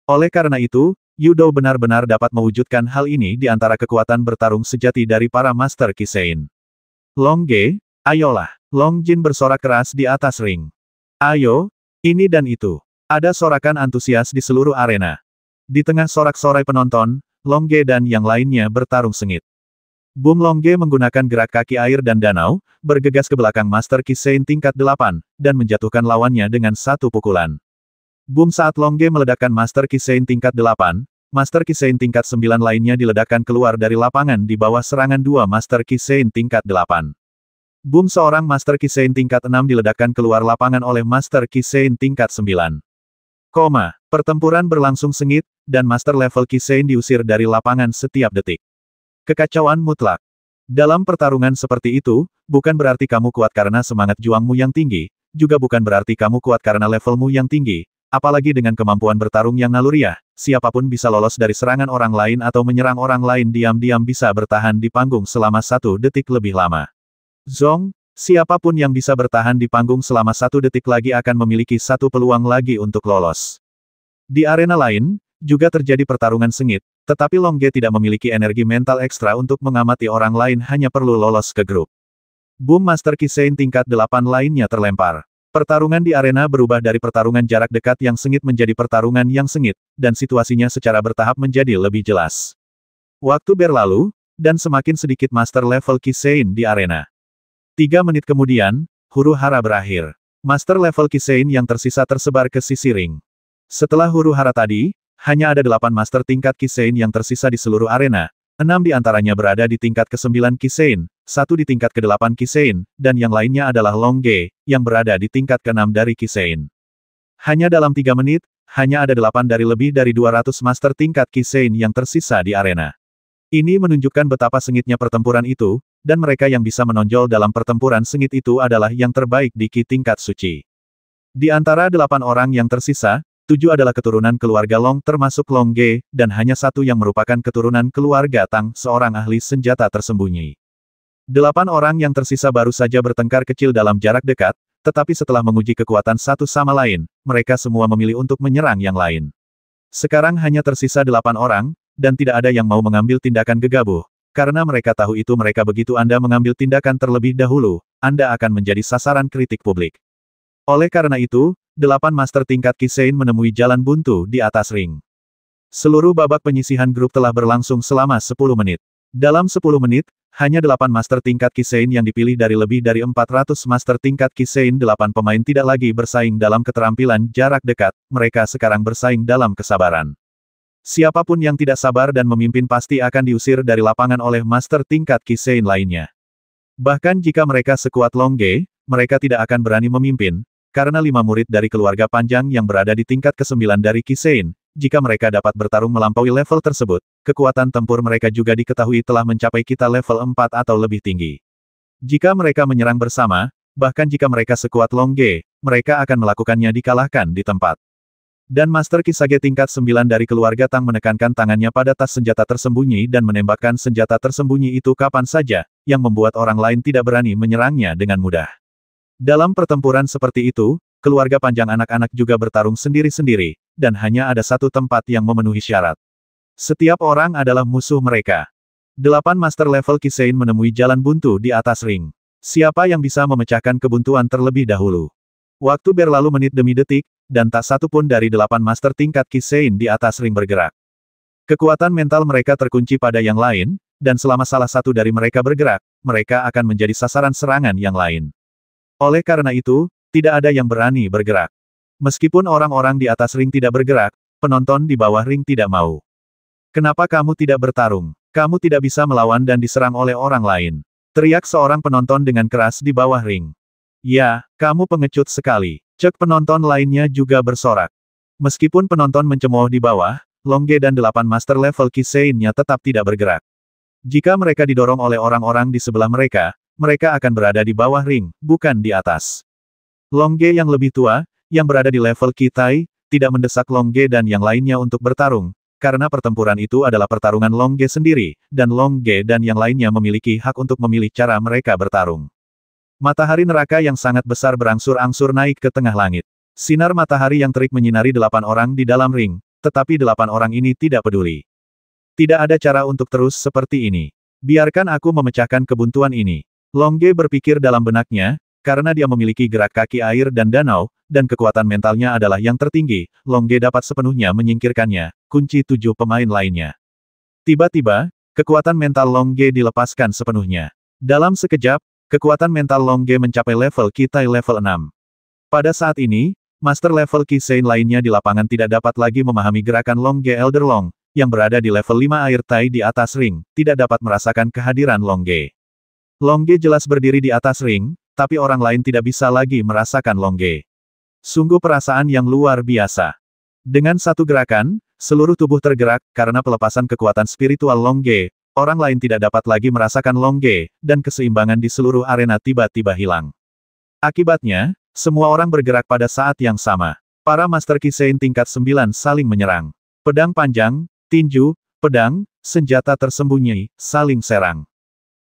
Oleh karena itu, Yu Dou benar-benar dapat mewujudkan hal ini di antara kekuatan bertarung sejati dari para Master Kisein. Long Ge, ayolah. Long Jin bersorak keras di atas ring. Ayo, ini dan itu. Ada sorakan antusias di seluruh arena. Di tengah sorak-sorai penonton, Long Ge dan yang lainnya bertarung sengit. Boom Long Ge menggunakan gerak kaki air dan danau, bergegas ke belakang Master Kisein tingkat 8, dan menjatuhkan lawannya dengan satu pukulan. Boom saat Long Ge meledakkan Master Kisein tingkat 8, Master Kisein tingkat 9 lainnya diledakkan keluar dari lapangan di bawah serangan dua Master Kisein tingkat 8. Boom seorang Master Kisein tingkat 6 diledakkan keluar lapangan oleh Master Kisein tingkat 9. Pertempuran berlangsung sengit, dan Master level Kisein diusir dari lapangan setiap detik. Kekacauan mutlak. Dalam pertarungan seperti itu, bukan berarti kamu kuat karena semangat juangmu yang tinggi, juga bukan berarti kamu kuat karena levelmu yang tinggi, apalagi dengan kemampuan bertarung yang naluriah, siapapun bisa lolos dari serangan orang lain atau menyerang orang lain diam-diam bisa bertahan di panggung selama 1 detik lebih lama. Zong, siapapun yang bisa bertahan di panggung selama 1 detik lagi akan memiliki satu peluang lagi untuk lolos. Di arena lain, juga terjadi pertarungan sengit, tetapi Long Ge tidak memiliki energi mental ekstra untuk mengamati orang lain hanya perlu lolos ke grup. Boom Master Kisein tingkat 8 lainnya terlempar. Pertarungan di arena berubah dari pertarungan jarak dekat yang sengit menjadi pertarungan yang sengit, dan situasinya secara bertahap menjadi lebih jelas. Waktu berlalu, dan semakin sedikit Master level Kisein di arena. 3 menit kemudian, huru-hara berakhir. Master level Kisein yang tersisa tersebar ke sisi ring. Setelah huru-hara tadi, hanya ada 8 master tingkat Kisein yang tersisa di seluruh arena, 6 di antaranya berada di tingkat ke-9 Kisein, 1 di tingkat ke-8 Kisein, dan yang lainnya adalah Long Ge, yang berada di tingkat ke-6 dari Kisein. Hanya dalam 3 menit, hanya ada 8 dari lebih dari 200 master tingkat Kisein yang tersisa di arena. Ini menunjukkan betapa sengitnya pertempuran itu, dan mereka yang bisa menonjol dalam pertempuran sengit itu adalah yang terbaik di Ki tingkat suci. Di antara 8 orang yang tersisa, 7 adalah keturunan keluarga Long termasuk Long Ge, dan hanya 1 yang merupakan keturunan keluarga Tang, seorang ahli senjata tersembunyi. 8 orang yang tersisa baru saja bertengkar kecil dalam jarak dekat, tetapi setelah menguji kekuatan satu sama lain, mereka semua memilih untuk menyerang yang lain. Sekarang hanya tersisa 8 orang, dan tidak ada yang mau mengambil tindakan gegabah, karena mereka tahu itu mereka begitu Anda mengambil tindakan terlebih dahulu, Anda akan menjadi sasaran kritik publik. Oleh karena itu, 8 master tingkat Kisein menemui jalan buntu di atas ring. Seluruh babak penyisihan grup telah berlangsung selama 10 menit. Dalam 10 menit, hanya 8 master tingkat Kisein yang dipilih dari lebih dari 400 master tingkat Kisein. 8 pemain tidak lagi bersaing dalam keterampilan jarak dekat, mereka sekarang bersaing dalam kesabaran. Siapapun yang tidak sabar dan memimpin pasti akan diusir dari lapangan oleh master tingkat Kisein lainnya. Bahkan jika mereka sekuat Long Ge, mereka tidak akan berani memimpin, karena 5 murid dari keluarga panjang yang berada di tingkat ke-9 dari Kisein, jika mereka dapat bertarung melampaui level tersebut, kekuatan tempur mereka juga diketahui telah mencapai kita level 4 atau lebih tinggi. Jika mereka menyerang bersama, bahkan jika mereka sekuat Longge, mereka akan melakukannya dikalahkan di tempat. Dan Master Kisage tingkat 9 dari keluarga Tang menekankan tangannya pada tas senjata tersembunyi dan menembakkan senjata tersembunyi itu kapan saja, yang membuat orang lain tidak berani menyerangnya dengan mudah. Dalam pertempuran seperti itu, keluarga panjang anak-anak juga bertarung sendiri-sendiri, dan hanya ada satu tempat yang memenuhi syarat. Setiap orang adalah musuh mereka. 8 Master level Kisein menemui jalan buntu di atas ring. Siapa yang bisa memecahkan kebuntuan terlebih dahulu? Waktu berlalu menit demi detik, dan tak satu pun dari 8 master tingkat Kisein di atas ring bergerak. Kekuatan mental mereka terkunci pada yang lain, dan selama salah satu dari mereka bergerak, mereka akan menjadi sasaran serangan yang lain. Oleh karena itu, tidak ada yang berani bergerak. Meskipun orang-orang di atas ring tidak bergerak, penonton di bawah ring tidak mau. Kenapa kamu tidak bertarung? Kamu tidak bisa melawan dan diserang oleh orang lain. Teriak seorang penonton dengan keras di bawah ring. Ya, kamu pengecut sekali. Cek penonton lainnya juga bersorak. Meskipun penonton mencemooh di bawah, Longge dan 8 master level Kisein-nya tetap tidak bergerak. Jika mereka didorong oleh orang-orang di sebelah mereka, mereka akan berada di bawah ring, bukan di atas. Longge yang lebih tua, yang berada di level Kitai, tidak mendesak Longge dan yang lainnya untuk bertarung, karena pertempuran itu adalah pertarungan Longge sendiri, dan Longge dan yang lainnya memiliki hak untuk memilih cara mereka bertarung. Matahari neraka yang sangat besar berangsur-angsur naik ke tengah langit. Sinar matahari yang terik menyinari 8 orang di dalam ring, tetapi 8 orang ini tidak peduli. Tidak ada cara untuk terus seperti ini. Biarkan aku memecahkan kebuntuan ini. Longge berpikir dalam benaknya, karena dia memiliki gerak kaki air dan danau, dan kekuatan mentalnya adalah yang tertinggi, Longge dapat sepenuhnya menyingkirkannya, kunci 7 pemain lainnya. Tiba-tiba, kekuatan mental Longge dilepaskan sepenuhnya. Dalam sekejap, kekuatan mental Longge mencapai level Kitai level 6. Pada saat ini, master level Kisein lainnya di lapangan tidak dapat lagi memahami gerakan Longge Elder Long, yang berada di level 5 air Tai di atas ring, tidak dapat merasakan kehadiran Longge. Longge jelas berdiri di atas ring, tapi orang lain tidak bisa lagi merasakan Longge. Sungguh perasaan yang luar biasa. Dengan satu gerakan, seluruh tubuh tergerak, karena pelepasan kekuatan spiritual Longge. Orang lain tidak dapat lagi merasakan Longge, dan keseimbangan di seluruh arena tiba-tiba hilang. Akibatnya, semua orang bergerak pada saat yang sama. Para Master Kisein tingkat 9 saling menyerang. Pedang panjang, tinju, pedang, senjata tersembunyi, saling serang.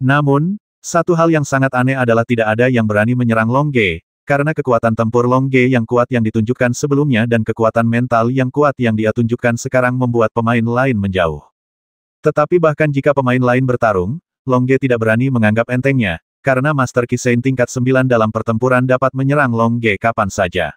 Namun, satu hal yang sangat aneh adalah tidak ada yang berani menyerang Longge, karena kekuatan tempur Longge yang kuat yang ditunjukkan sebelumnya dan kekuatan mental yang kuat yang dia tunjukkan sekarang membuat pemain lain menjauh. Tetapi bahkan jika pemain lain bertarung, Longge tidak berani menganggap entengnya, karena Master Kisein tingkat 9 dalam pertempuran dapat menyerang Longge kapan saja.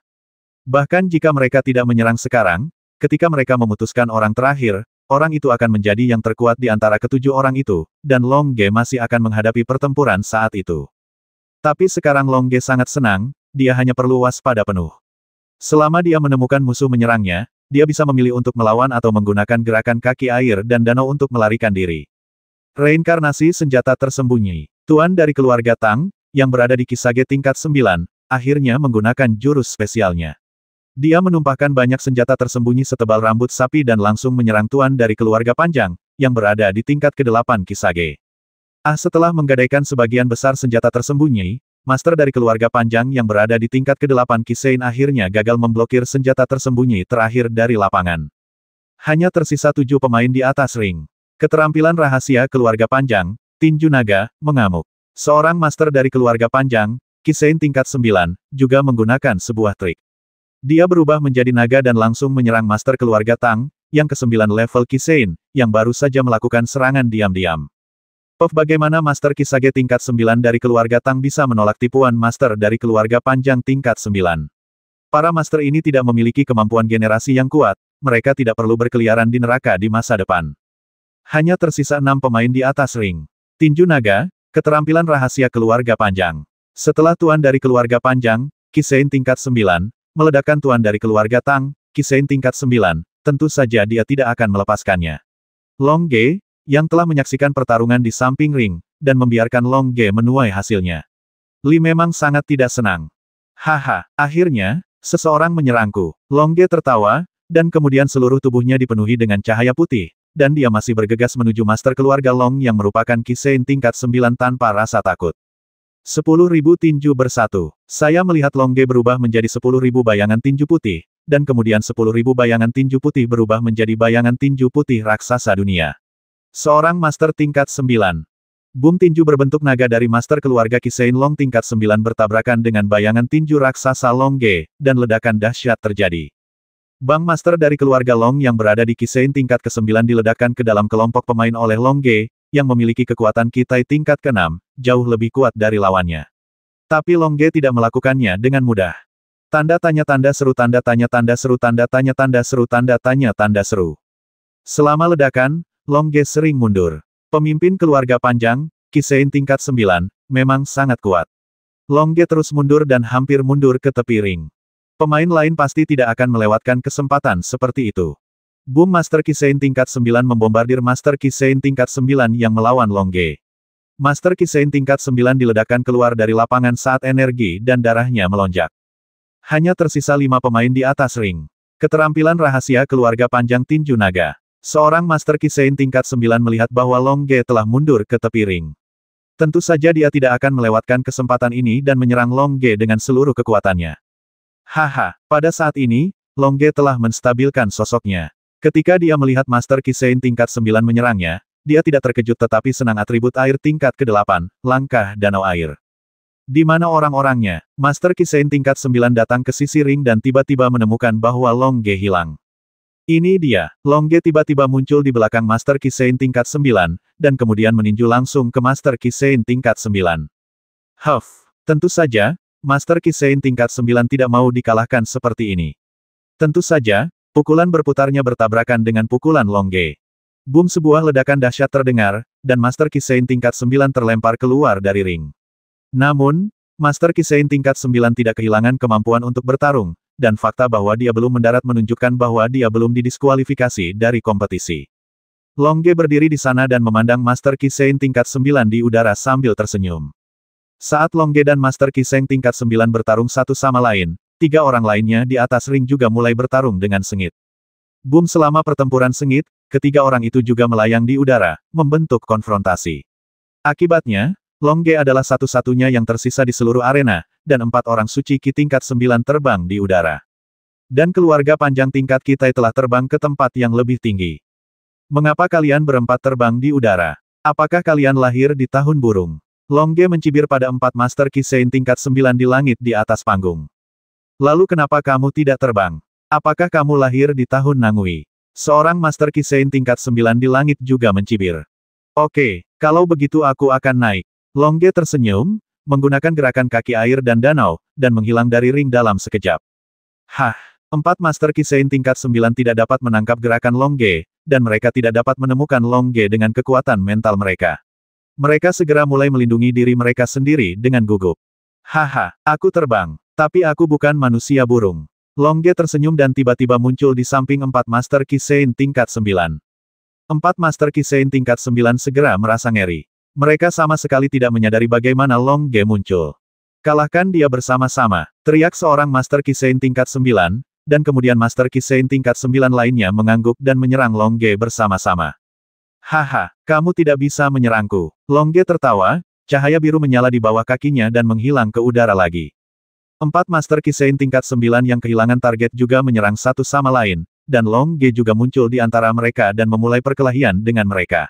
Bahkan jika mereka tidak menyerang sekarang, ketika mereka memutuskan orang terakhir, orang itu akan menjadi yang terkuat di antara ketujuh orang itu, dan Longge masih akan menghadapi pertempuran saat itu. Tapi sekarang Longge sangat senang, dia hanya perlu waspada penuh. Selama dia menemukan musuh menyerangnya, dia bisa memilih untuk melawan atau menggunakan gerakan kaki air dan danau untuk melarikan diri. Reinkarnasi senjata tersembunyi. Tuan dari keluarga Tang, yang berada di Kisage tingkat 9, akhirnya menggunakan jurus spesialnya. Dia menumpahkan banyak senjata tersembunyi setebal rambut sapi dan langsung menyerang tuan dari keluarga panjang, yang berada di tingkat ke-8 Kisage. Setelah menggadaikan sebagian besar senjata tersembunyi, Master dari keluarga panjang yang berada di tingkat ke-8 Kisein akhirnya gagal memblokir senjata tersembunyi terakhir dari lapangan. Hanya tersisa 7 pemain di atas ring. Keterampilan rahasia keluarga panjang, tinju naga, mengamuk. Seorang master dari keluarga panjang, Kisein tingkat 9, juga menggunakan sebuah trik. Dia berubah menjadi naga dan langsung menyerang master keluarga Tang, yang ke-9 level Kisein, yang baru saja melakukan serangan diam-diam. Bagaimana Master Kisage tingkat 9 dari keluarga Tang bisa menolak tipuan Master dari keluarga panjang tingkat 9? Para Master ini tidak memiliki kemampuan generasi yang kuat, mereka tidak perlu berkeliaran di neraka di masa depan. Hanya tersisa 6 pemain di atas ring. Tinju naga, keterampilan rahasia keluarga panjang. Setelah tuan dari keluarga panjang, Kisein tingkat 9, meledakkan tuan dari keluarga Tang, Kisein tingkat 9, tentu saja dia tidak akan melepaskannya. Longge, yang telah menyaksikan pertarungan di samping ring, dan membiarkan Longge menuai hasilnya. Li memang sangat tidak senang. Haha, akhirnya, seseorang menyerangku. Longge tertawa, dan kemudian seluruh tubuhnya dipenuhi dengan cahaya putih, dan dia masih bergegas menuju master keluarga Long yang merupakan Kisein tingkat 9 tanpa rasa takut. 10.000 tinju bersatu. Saya melihat Longge berubah menjadi 10.000 bayangan tinju putih, dan kemudian 10.000 bayangan tinju putih berubah menjadi bayangan tinju putih raksasa dunia. Seorang master tingkat 9. Boom tinju berbentuk naga dari master keluarga Kisein Long tingkat 9 bertabrakan dengan bayangan tinju raksasa Longge, dan ledakan dahsyat terjadi. Bang master dari keluarga Long yang berada di Kisein tingkat ke-9 diledakkan ke dalam kelompok pemain oleh Longge, yang memiliki kekuatan Kitai tingkat ke-6, jauh lebih kuat dari lawannya. Tapi Longge tidak melakukannya dengan mudah. Tanda tanya tanda seru tanda tanya tanda seru tanda tanya tanda seru tanda tanya tanda seru. Selama ledakan, Longge sering mundur. Pemimpin keluarga panjang, Kisein tingkat 9, memang sangat kuat. Longge terus mundur dan hampir mundur ke tepi ring. Pemain lain pasti tidak akan melewatkan kesempatan seperti itu. Boom Master Kisein tingkat 9 membombardir Master Kisein tingkat 9 yang melawan Longge. Master Kisein tingkat 9 diledakkan keluar dari lapangan saat energi dan darahnya melonjak. Hanya tersisa 5 pemain di atas ring. Keterampilan rahasia keluarga panjang tinju naga. Seorang Master Kisein tingkat 9 melihat bahwa Longge telah mundur ke tepi ring. Tentu saja dia tidak akan melewatkan kesempatan ini dan menyerang Longge dengan seluruh kekuatannya. Haha, pada saat ini, Longge telah menstabilkan sosoknya. Ketika dia melihat Master Kisein tingkat 9 menyerangnya, dia tidak terkejut tetapi senang atribut air tingkat ke-8, langkah danau air. Di mana orang-orangnya? Master Kisein tingkat 9 datang ke sisi ring dan tiba-tiba menemukan bahwa Longge hilang. Ini dia, Longge tiba-tiba muncul di belakang Master Kisein tingkat 9, dan kemudian meninju langsung ke Master Kisein tingkat 9. Tentu saja, Master Kisein tingkat 9 tidak mau dikalahkan seperti ini. Tentu saja, pukulan berputarnya bertabrakan dengan pukulan Longge. Boom, sebuah ledakan dahsyat terdengar, dan Master Kisein tingkat 9 terlempar keluar dari ring. Namun, Master Kisein tingkat 9 tidak kehilangan kemampuan untuk bertarung, dan fakta bahwa dia belum mendarat menunjukkan bahwa dia belum didiskualifikasi dari kompetisi. Longge berdiri di sana dan memandang Master Kisein tingkat 9 di udara sambil tersenyum. Saat Longge dan Master Kisein tingkat 9 bertarung satu sama lain, 3 orang lainnya di atas ring juga mulai bertarung dengan sengit. Boom, selama pertempuran sengit, ketiga orang itu juga melayang di udara, membentuk konfrontasi. Akibatnya, Longge adalah satu-satunya yang tersisa di seluruh arena, dan 4 orang suci Ki tingkat 9 terbang di udara. Dan keluarga panjang tingkat Kitai telah terbang ke tempat yang lebih tinggi. Mengapa kalian berempat terbang di udara? Apakah kalian lahir di tahun burung? Longge mencibir pada 4 Master Kisein tingkat 9 di langit di atas panggung. Lalu kenapa kamu tidak terbang? Apakah kamu lahir di tahun Nangui? Seorang Master Kisein tingkat 9 di langit juga mencibir. Oke, kalau begitu aku akan naik. Longge tersenyum, menggunakan gerakan kaki air dan danau, dan menghilang dari ring dalam sekejap. 4 Master Kisein tingkat 9 tidak dapat menangkap gerakan Longge, dan mereka tidak dapat menemukan Longge dengan kekuatan mental mereka. Mereka segera mulai melindungi diri mereka sendiri dengan gugup. Aku terbang, tapi aku bukan manusia burung. Longge tersenyum dan tiba-tiba muncul di samping 4 Master Kisein tingkat 9. 4 Master Kisein tingkat 9 segera merasa ngeri. Mereka sama sekali tidak menyadari bagaimana Longge muncul. Kalahkan dia bersama-sama, teriak seorang Master Kisein tingkat 9, dan kemudian Master Kisein tingkat 9 lainnya mengangguk dan menyerang Longge bersama-sama. Kamu tidak bisa menyerangku. Longge tertawa, cahaya biru menyala di bawah kakinya dan menghilang ke udara lagi. 4 Master Kisein tingkat 9 yang kehilangan target juga menyerang satu sama lain, dan Longge juga muncul di antara mereka dan memulai perkelahian dengan mereka.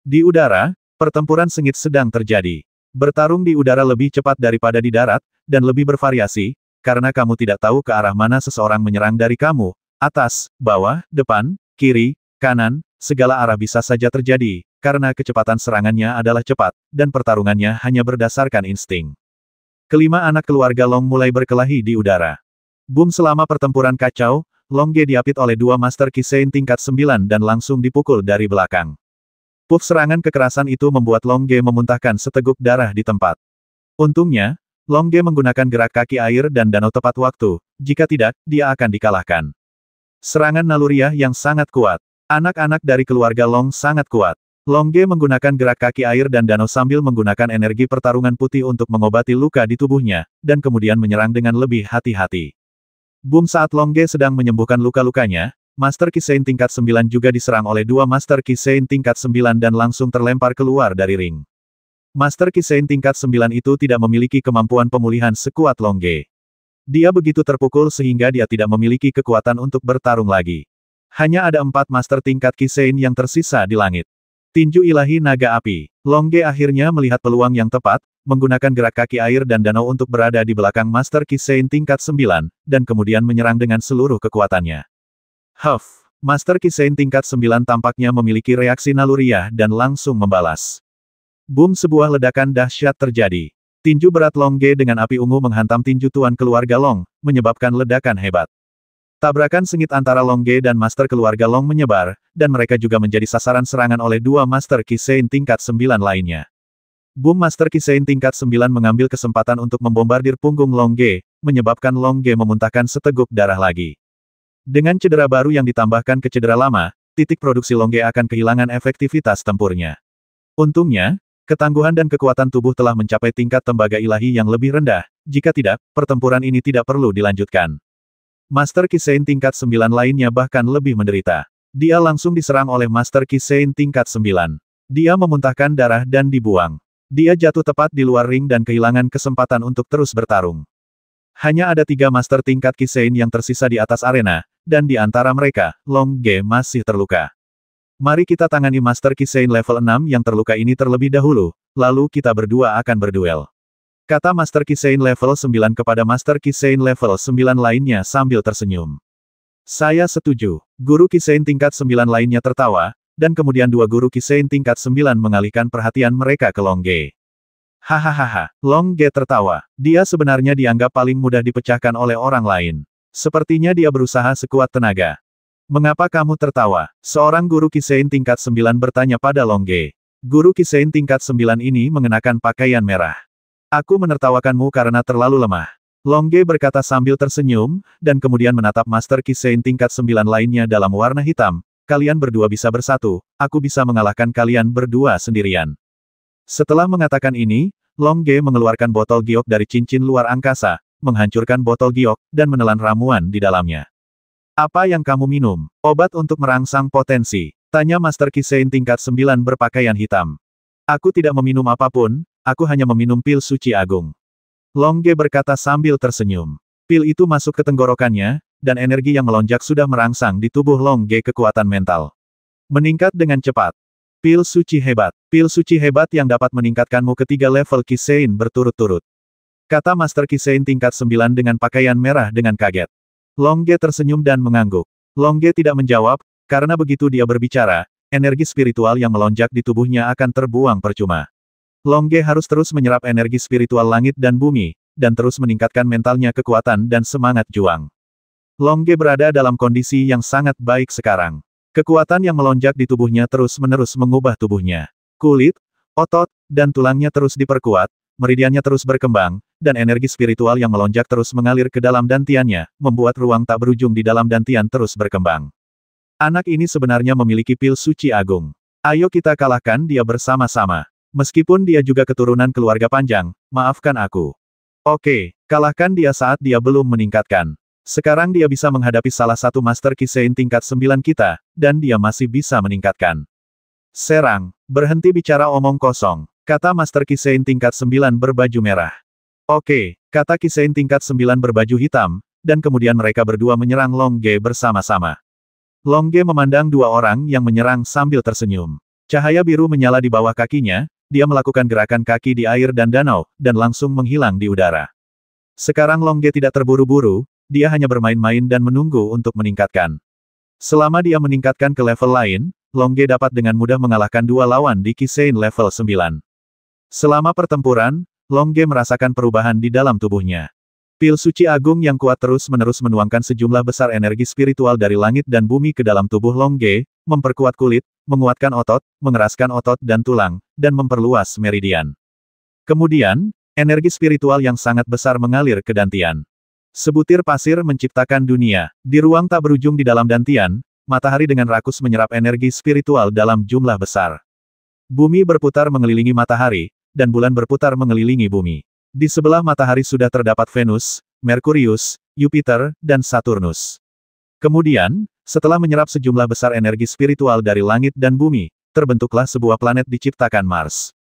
Di udara, pertempuran sengit sedang terjadi. Bertarung di udara lebih cepat daripada di darat, dan lebih bervariasi, karena kamu tidak tahu ke arah mana seseorang menyerang dari kamu, atas, bawah, depan, kiri, kanan, segala arah bisa saja terjadi, karena kecepatan serangannya adalah cepat, dan pertarungannya hanya berdasarkan insting. Kelima anak keluarga Long mulai berkelahi di udara. Boom, selama pertempuran kacau, Longge diapit oleh 2 Master Kisein tingkat 9 dan langsung dipukul dari belakang. Puff, serangan kekerasan itu membuat Longge memuntahkan seteguk darah di tempat. Untungnya, Longge menggunakan gerak kaki air dan danau tepat waktu, jika tidak, dia akan dikalahkan. Serangan naluriah yang sangat kuat. Anak-anak dari keluarga Long sangat kuat. Longge menggunakan gerak kaki air dan danau sambil menggunakan energi pertarungan putih untuk mengobati luka di tubuhnya, dan kemudian menyerang dengan lebih hati-hati. Boom, saat Long Ge sedang menyembuhkan luka-lukanya, Master Kisein tingkat 9 juga diserang oleh dua Master Kisein tingkat 9 dan langsung terlempar keluar dari ring. Master Kisein tingkat 9 itu tidak memiliki kemampuan pemulihan sekuat Long Ge. Dia begitu terpukul sehingga dia tidak memiliki kekuatan untuk bertarung lagi. Hanya ada 4 Master tingkat Kisein yang tersisa di langit. Tinju ilahi naga api. Long Ge akhirnya melihat peluang yang tepat, menggunakan gerak kaki air dan danau untuk berada di belakang Master Kisein tingkat 9, dan kemudian menyerang dengan seluruh kekuatannya. Huff! Master Kisein tingkat 9 tampaknya memiliki reaksi naluriah dan langsung membalas. Boom, sebuah ledakan dahsyat terjadi. Tinju berat Long Ge dengan api ungu menghantam tinju tuan keluarga Long, menyebabkan ledakan hebat. Tabrakan sengit antara Long Ge dan Master keluarga Long menyebar, dan mereka juga menjadi sasaran serangan oleh dua Master Kisein tingkat 9 lainnya. Boom, Master Kisein tingkat 9 mengambil kesempatan untuk membombardir punggung Long Ge, menyebabkan Long Ge memuntahkan seteguk darah lagi. Dengan cedera baru yang ditambahkan ke cedera lama, titik produksi Long Ge akan kehilangan efektivitas tempurnya. Untungnya, ketangguhan dan kekuatan tubuh telah mencapai tingkat tembaga ilahi yang lebih rendah, jika tidak, pertempuran ini tidak perlu dilanjutkan. Master Kisein tingkat 9 lainnya bahkan lebih menderita. Dia langsung diserang oleh Master Kisein tingkat 9. Dia memuntahkan darah dan dibuang. Dia jatuh tepat di luar ring dan kehilangan kesempatan untuk terus bertarung. Hanya ada 3 Master tingkat Kisein yang tersisa di atas arena, dan di antara mereka, Long Ge masih terluka. Mari kita tangani Master Kisein level 6 yang terluka ini terlebih dahulu, lalu kita berdua akan berduel. Kata Master Kisein level 9 kepada Master Kisein level 9 lainnya sambil tersenyum. Saya setuju. Guru Kisein tingkat 9 lainnya tertawa, dan kemudian 2 guru Kisein tingkat 9 mengalihkan perhatian mereka ke Long Ge. Hahaha, Long Ge tertawa. Dia sebenarnya dianggap paling mudah dipecahkan oleh orang lain. Sepertinya dia berusaha sekuat tenaga. Mengapa kamu tertawa? Seorang guru Kisein tingkat 9 bertanya pada Long Ge. Guru Kisein tingkat 9 ini mengenakan pakaian merah. Aku menertawakanmu karena terlalu lemah. Long Ge berkata sambil tersenyum, dan kemudian menatap Master Kisein tingkat 9 lainnya dalam warna hitam. Kalian berdua bisa bersatu, aku bisa mengalahkan kalian berdua sendirian. Setelah mengatakan ini, Long Ge mengeluarkan botol giok dari cincin luar angkasa, menghancurkan botol giok, dan menelan ramuan di dalamnya. Apa yang kamu minum? Obat untuk merangsang potensi, tanya Master Kisein tingkat 9 berpakaian hitam. Aku tidak meminum apapun, aku hanya meminum pil suci agung. Long Ge berkata sambil tersenyum. Pil itu masuk ke tenggorokannya, dan energi yang melonjak sudah merangsang di tubuh Long Ge kekuatan mental. Meningkat dengan cepat. Pil suci hebat yang dapat meningkatkanmu ke 3 level Kisein berturut-turut. Kata Master Kisein tingkat 9 dengan pakaian merah dengan kaget. Long Ge tersenyum dan mengangguk. Long Ge tidak menjawab, karena begitu dia berbicara, energi spiritual yang melonjak di tubuhnya akan terbuang percuma. Long Ge harus terus menyerap energi spiritual langit dan bumi, dan terus meningkatkan mentalnya kekuatan dan semangat juang. Long Ge berada dalam kondisi yang sangat baik sekarang. Kekuatan yang melonjak di tubuhnya terus-menerus mengubah tubuhnya. Kulit, otot, dan tulangnya terus diperkuat, meridiannya terus berkembang, dan energi spiritual yang melonjak terus mengalir ke dalam dantiannya, membuat ruang tak berujung di dalam dantian terus berkembang. Anak ini sebenarnya memiliki pil suci agung. Ayo kita kalahkan dia bersama-sama. Meskipun dia juga keturunan keluarga panjang, maafkan aku. Oke, kalahkan dia saat dia belum meningkatkan. Sekarang dia bisa menghadapi salah satu Master Kisein tingkat 9 kita, dan dia masih bisa meningkatkan. Serang, berhenti bicara omong kosong, kata Master Kisein tingkat 9 berbaju merah. Oke, kata Kisein tingkat 9 berbaju hitam, dan kemudian mereka berdua menyerang Long Ge bersama-sama. Long Ge memandang 2 orang yang menyerang sambil tersenyum. Cahaya biru menyala di bawah kakinya, dia melakukan gerakan kaki di air dan danau, dan langsung menghilang di udara. Sekarang Long Ge tidak terburu-buru, dia hanya bermain-main dan menunggu untuk meningkatkan. Selama dia meningkatkan ke level lain, Long Ge dapat dengan mudah mengalahkan 2 lawan di Kisein level 9. Selama pertempuran, Long Ge merasakan perubahan di dalam tubuhnya. Pil suci agung yang kuat terus-menerus menuangkan sejumlah besar energi spiritual dari langit dan bumi ke dalam tubuh Long Ge, memperkuat kulit, menguatkan otot, mengeraskan otot dan tulang, dan memperluas meridian. Kemudian, energi spiritual yang sangat besar mengalir ke dantian. Sebutir pasir menciptakan dunia. Di ruang tak berujung di dalam dantian, matahari dengan rakus menyerap energi spiritual dalam jumlah besar. Bumi berputar mengelilingi matahari, dan bulan berputar mengelilingi bumi. Di sebelah matahari sudah terdapat Venus, Merkurius, Jupiter, dan Saturnus. Kemudian, setelah menyerap sejumlah besar energi spiritual dari langit dan bumi, terbentuklah sebuah planet diciptakan Mars.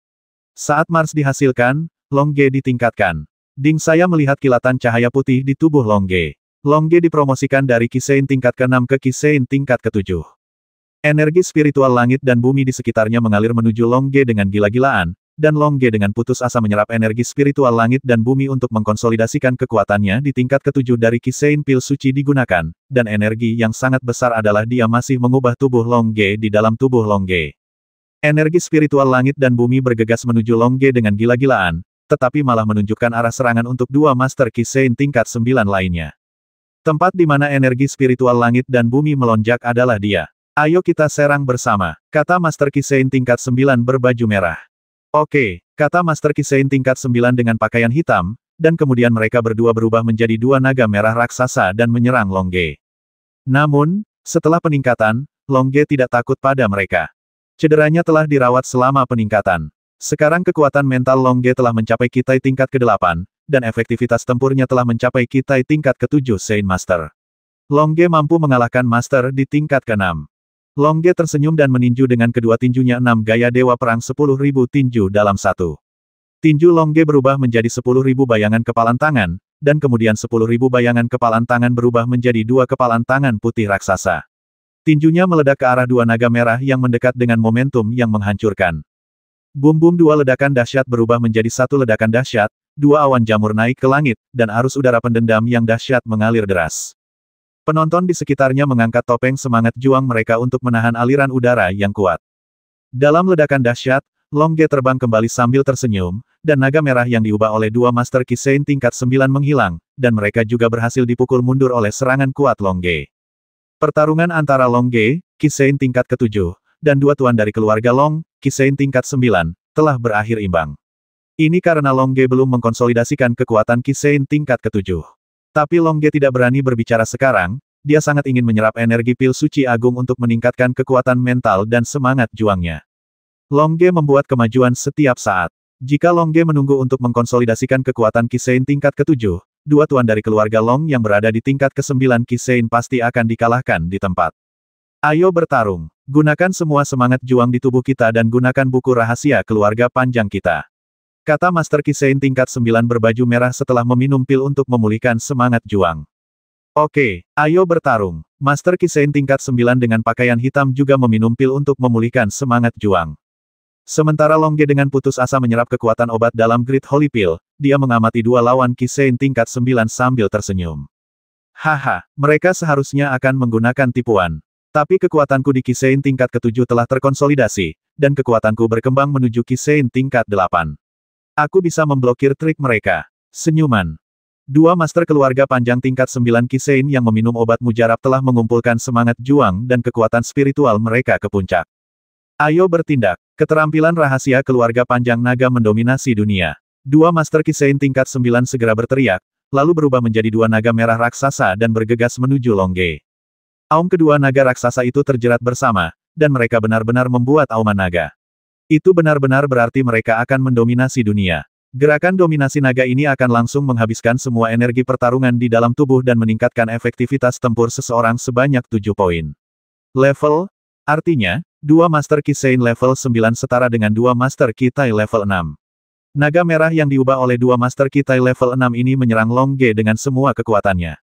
Saat Mars dihasilkan, Longge ditingkatkan. Ding saya melihat kilatan cahaya putih di tubuh Longge. Longge dipromosikan dari Kisein tingkat ke-6 ke Kisein tingkat ke-7. Energi spiritual langit dan bumi di sekitarnya mengalir menuju Longge dengan gila-gilaan, dan Longge dengan putus asa menyerap energi spiritual langit dan bumi untuk mengkonsolidasikan kekuatannya di tingkat ke-7 dari Kisein pil suci digunakan, dan energi yang sangat besar adalah dia masih mengubah tubuh Longge di dalam tubuh Longge. Energi spiritual langit dan bumi bergegas menuju Longge dengan gila-gilaan, tetapi malah menunjukkan arah serangan untuk dua Master Kisein tingkat 9 lainnya. Tempat di mana energi spiritual langit dan bumi melonjak adalah dia. Ayo kita serang bersama, kata Master Kisein tingkat 9 berbaju merah. Oke, kata Master Kisein tingkat 9 dengan pakaian hitam, dan kemudian mereka berdua berubah menjadi dua naga merah raksasa dan menyerang Longge. Namun, setelah peningkatan, Longge tidak takut pada mereka. Cederanya telah dirawat selama peningkatan. Sekarang kekuatan mental Longge telah mencapai Kitai tingkat ke-8, dan efektivitas tempurnya telah mencapai Kitai tingkat ke-7 Saint Master. Longge mampu mengalahkan Master di tingkat ke-6. Longge tersenyum dan meninju dengan kedua tinjunya 6 gaya dewa perang 10.000 tinju dalam satu. Tinju Longge berubah menjadi 10.000 bayangan kepalan tangan, dan kemudian 10.000 bayangan kepalan tangan berubah menjadi dua kepalan tangan putih raksasa. Tinjunya meledak ke arah dua naga merah yang mendekat dengan momentum yang menghancurkan. Bum-bum dua ledakan dahsyat berubah menjadi satu ledakan dahsyat, dua awan jamur naik ke langit, dan arus udara pendendam yang dahsyat mengalir deras. Penonton di sekitarnya mengangkat topeng semangat juang mereka untuk menahan aliran udara yang kuat. Dalam ledakan dahsyat, Longge terbang kembali sambil tersenyum, dan naga merah yang diubah oleh dua Master Kisein tingkat 9 menghilang, dan mereka juga berhasil dipukul mundur oleh serangan kuat Longge. Pertarungan antara Longge, Kisein tingkat ke-7, dan dua tuan dari keluarga Long, Kisein tingkat 9, telah berakhir imbang. Ini karena Longge belum mengkonsolidasikan kekuatan Kisein tingkat ke-7. Tapi Longge tidak berani berbicara sekarang, dia sangat ingin menyerap energi pil suci agung untuk meningkatkan kekuatan mental dan semangat juangnya. Longge membuat kemajuan setiap saat. Jika Longge menunggu untuk mengkonsolidasikan kekuatan Kisein tingkat ke-7, dua tuan dari keluarga Long yang berada di tingkat ke-9 Kisein pasti akan dikalahkan di tempat. Ayo bertarung. Gunakan semua semangat juang di tubuh kita dan gunakan buku rahasia keluarga panjang kita. Kata Master Kisein tingkat 9 berbaju merah setelah meminum pil untuk memulihkan semangat juang. Oke, ayo bertarung. Master Kisein tingkat 9 dengan pakaian hitam juga meminum pil untuk memulihkan semangat juang. Sementara Longge dengan putus asa menyerap kekuatan obat dalam Great Holy Pill, dia mengamati dua lawan Kisein tingkat 9 sambil tersenyum. Haha, mereka seharusnya akan menggunakan tipuan. Tapi kekuatanku di Kisein tingkat ke-7 telah terkonsolidasi, dan kekuatanku berkembang menuju Kisein tingkat 8. Aku bisa memblokir trik mereka. Senyuman. Dua master keluarga panjang tingkat 9 Kisein yang meminum obat mujarab telah mengumpulkan semangat juang dan kekuatan spiritual mereka ke puncak. Ayo bertindak. Keterampilan rahasia keluarga panjang naga mendominasi dunia. Dua master Kisein tingkat 9 segera berteriak, lalu berubah menjadi dua naga merah raksasa dan bergegas menuju Longge. Aum kedua naga raksasa itu terjerat bersama, dan mereka benar-benar membuat auman naga. Itu benar-benar berarti mereka akan mendominasi dunia. Gerakan dominasi naga ini akan langsung menghabiskan semua energi pertarungan di dalam tubuh dan meningkatkan efektivitas tempur seseorang sebanyak 7 poin. Level, artinya, dua Master Kisein level 9 setara dengan dua Master Kitai level 6. Naga merah yang diubah oleh dua Master Kitai level 6 ini menyerang Longge dengan semua kekuatannya.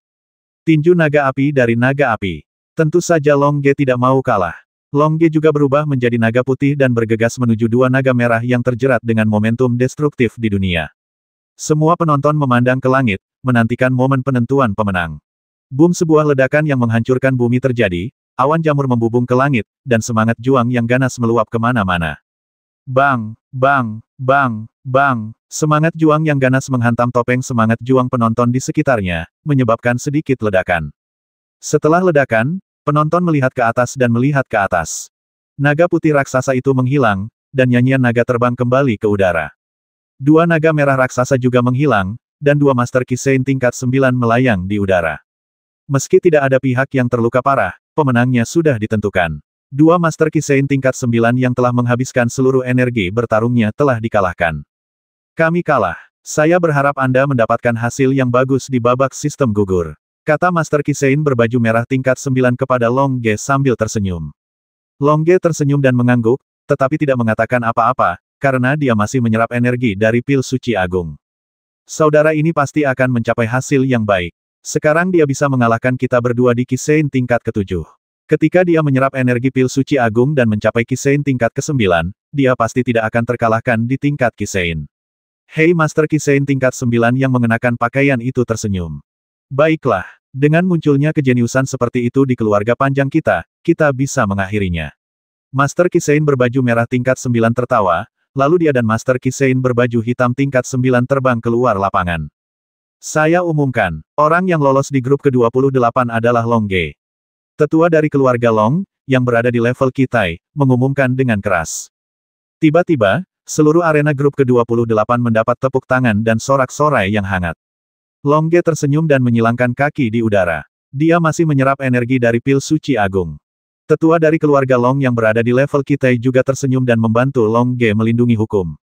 Tinju naga api dari naga api. Tentu saja Longge tidak mau kalah. Longge juga berubah menjadi naga putih dan bergegas menuju dua naga merah yang terjerat dengan momentum destruktif di dunia. Semua penonton memandang ke langit, menantikan momen penentuan pemenang. Boom, sebuah ledakan yang menghancurkan bumi terjadi, awan jamur membubung ke langit, dan semangat juang yang ganas meluap kemana-mana. Bang, bang, bang, bang, semangat juang yang ganas menghantam topeng semangat juang penonton di sekitarnya, menyebabkan sedikit ledakan. Setelah ledakan, penonton melihat ke atas dan melihat ke atas. Naga putih raksasa itu menghilang, dan nyanyian naga terbang kembali ke udara. Dua naga merah raksasa juga menghilang, dan dua Master Kisein tingkat 9 melayang di udara. Meski tidak ada pihak yang terluka parah, pemenangnya sudah ditentukan. Dua Master Kisein tingkat 9 yang telah menghabiskan seluruh energi bertarungnya telah dikalahkan. Kami kalah. Saya berharap Anda mendapatkan hasil yang bagus di babak sistem gugur. Kata Master Kisein berbaju merah tingkat 9 kepada Long Ge sambil tersenyum. Long Ge tersenyum dan mengangguk, tetapi tidak mengatakan apa-apa, karena dia masih menyerap energi dari pil suci agung. Saudara ini pasti akan mencapai hasil yang baik. Sekarang dia bisa mengalahkan kita berdua di Kisein tingkat ke-7. Ketika dia menyerap energi pil suci agung dan mencapai Kisein tingkat ke-9, dia pasti tidak akan terkalahkan di tingkat Kisein. Hei Master Kisein tingkat 9 yang mengenakan pakaian itu tersenyum. Baiklah, dengan munculnya kejeniusan seperti itu di keluarga panjang kita, kita bisa mengakhirinya. Master Kisein berbaju merah tingkat 9 tertawa, lalu dia dan Master Kisein berbaju hitam tingkat 9 terbang keluar lapangan. Saya umumkan, orang yang lolos di grup ke-28 adalah Long Ge. Tetua dari keluarga Long, yang berada di level Kitai, mengumumkan dengan keras. Tiba-tiba, seluruh arena grup ke-28 mendapat tepuk tangan dan sorak-sorai yang hangat. Long Ge tersenyum dan menyilangkan kaki di udara. Dia masih menyerap energi dari pil suci agung. Tetua dari keluarga Long yang berada di level Kitai juga tersenyum dan membantu Long Ge melindungi hukum.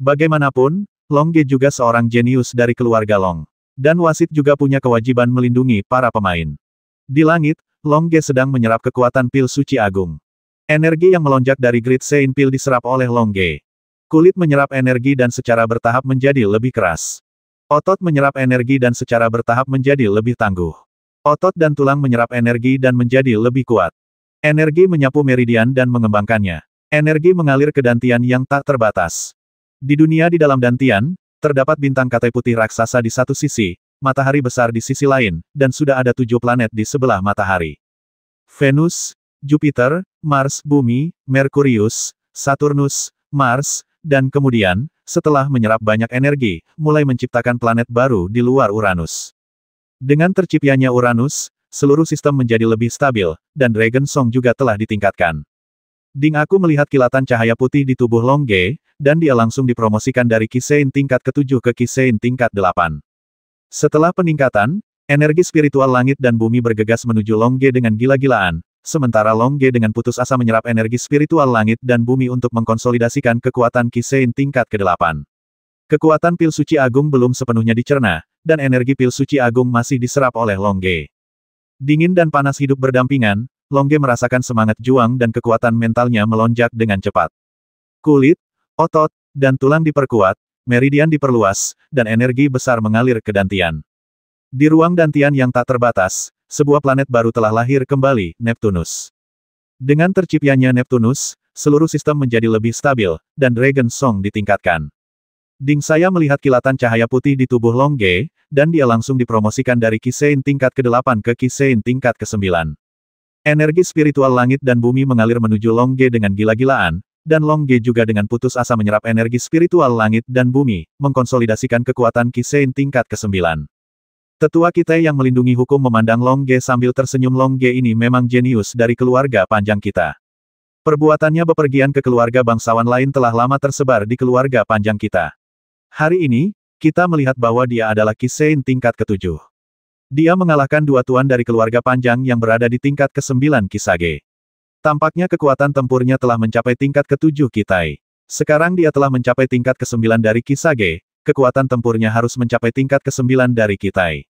Bagaimanapun, Long Ge juga seorang jenius dari keluarga Long. Dan wasit juga punya kewajiban melindungi para pemain. Di langit, Long Ge sedang menyerap kekuatan pil suci agung. Energi yang melonjak dari Great Sein Pil diserap oleh Long Ge. Kulit menyerap energi dan secara bertahap menjadi lebih keras. Otot menyerap energi dan secara bertahap menjadi lebih tangguh. Otot dan tulang menyerap energi dan menjadi lebih kuat. Energi menyapu meridian dan mengembangkannya. Energi mengalir ke dantian yang tak terbatas. Di dunia di dalam dantian, terdapat bintang katai putih raksasa di satu sisi, matahari besar di sisi lain, dan sudah ada 7 planet di sebelah matahari. Venus, Jupiter, Mars, Bumi, Merkurius, Saturnus, Mars, dan kemudian, setelah menyerap banyak energi, mulai menciptakan planet baru di luar Uranus. Dengan terciptanya Uranus, seluruh sistem menjadi lebih stabil, dan Dragon Song juga telah ditingkatkan. Ding aku melihat kilatan cahaya putih di tubuh Long Ge, dan dia langsung dipromosikan dari Kisein tingkat ke-7 ke Kisein tingkat 8. Setelah peningkatan, energi spiritual langit dan bumi bergegas menuju Long Ge dengan gila-gilaan, sementara Long Ge dengan putus asa menyerap energi spiritual langit dan bumi untuk mengkonsolidasikan kekuatan Kisein tingkat ke-8. Kekuatan pil suci agung belum sepenuhnya dicerna, dan energi pil suci agung masih diserap oleh Long Ge. Dingin dan panas hidup berdampingan, Long Ge merasakan semangat juang dan kekuatan mentalnya melonjak dengan cepat. Kulit, otot, dan tulang diperkuat, meridian diperluas, dan energi besar mengalir ke dantian. Di ruang dantian yang tak terbatas, sebuah planet baru telah lahir kembali, Neptunus. Dengan terciptanya Neptunus, seluruh sistem menjadi lebih stabil, dan Dragon Song ditingkatkan. Ding saya melihat kilatan cahaya putih di tubuh Long Ge, dan dia langsung dipromosikan dari Kisein tingkat ke-8 ke Kisein tingkat ke-9. Energi spiritual langit dan bumi mengalir menuju Long Ge dengan gila-gilaan, dan Long Ge juga dengan putus asa menyerap energi spiritual langit dan bumi, mengkonsolidasikan kekuatan Kisein tingkat ke-9. Tetua kita yang melindungi hukum memandang Long Ge sambil tersenyum. Long Ge ini memang jenius dari keluarga panjang kita. Perbuatannya bepergian ke keluarga bangsawan lain telah lama tersebar di keluarga panjang kita. Hari ini, kita melihat bahwa dia adalah Kisein tingkat ke-7. Dia mengalahkan 2 tuan dari keluarga panjang yang berada di tingkat ke-9 Kisage. Tampaknya kekuatan tempurnya telah mencapai tingkat ke-7 Kitai. Sekarang dia telah mencapai tingkat ke-9 dari Kisage, kekuatan tempurnya harus mencapai tingkat ke-9 dari Kitai.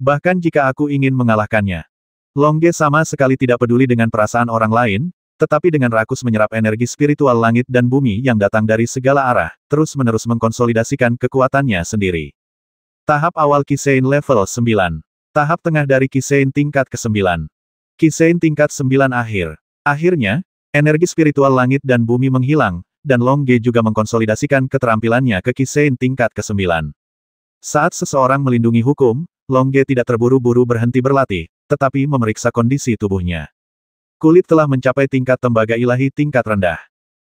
Bahkan jika aku ingin mengalahkannya. Long Ge sama sekali tidak peduli dengan perasaan orang lain, tetapi dengan rakus menyerap energi spiritual langit dan bumi yang datang dari segala arah, terus-menerus mengkonsolidasikan kekuatannya sendiri. Tahap awal Kisein level 9. Tahap tengah dari Kisein tingkat ke-9. Kisein tingkat 9 akhir. Akhirnya, energi spiritual langit dan bumi menghilang, dan Long Ge juga mengkonsolidasikan keterampilannya ke Kisein tingkat ke-9. Saat seseorang melindungi hukum, Long Ge tidak terburu-buru berhenti berlatih, tetapi memeriksa kondisi tubuhnya. Kulit telah mencapai tingkat tembaga ilahi tingkat rendah.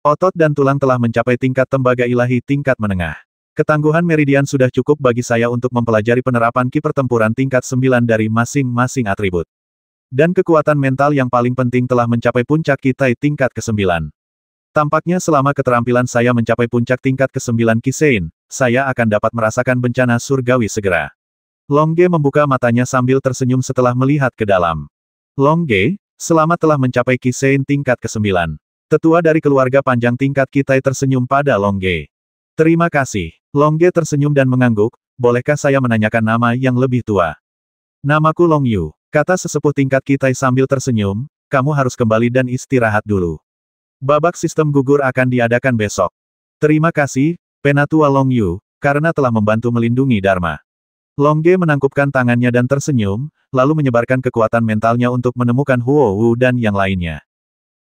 Otot dan tulang telah mencapai tingkat tembaga ilahi tingkat menengah. Ketangguhan meridian sudah cukup bagi saya untuk mempelajari penerapan ki pertempuran tingkat 9 dari masing-masing atribut. Dan kekuatan mental yang paling penting telah mencapai puncak Kitai tingkat ke-9. Tampaknya selama keterampilan saya mencapai puncak tingkat ke-9 Kisein, saya akan dapat merasakan bencana surgawi segera. Long Ge membuka matanya sambil tersenyum setelah melihat ke dalam. Long Ge, selamat telah mencapai Kisein tingkat ke-9. Tetua dari keluarga panjang tingkat Kitai tersenyum pada Long Ge. Terima kasih. Long Ge tersenyum dan mengangguk, bolehkah saya menanyakan nama yang lebih tua? Namaku Long Yu, kata sesepuh tingkat Kitai sambil tersenyum, kamu harus kembali dan istirahat dulu. Babak sistem gugur akan diadakan besok. Terima kasih, Penatua Long Yu, karena telah membantu melindungi Dharma. Long Ge menangkupkan tangannya dan tersenyum, lalu menyebarkan kekuatan mentalnya untuk menemukan Huo Wu dan yang lainnya.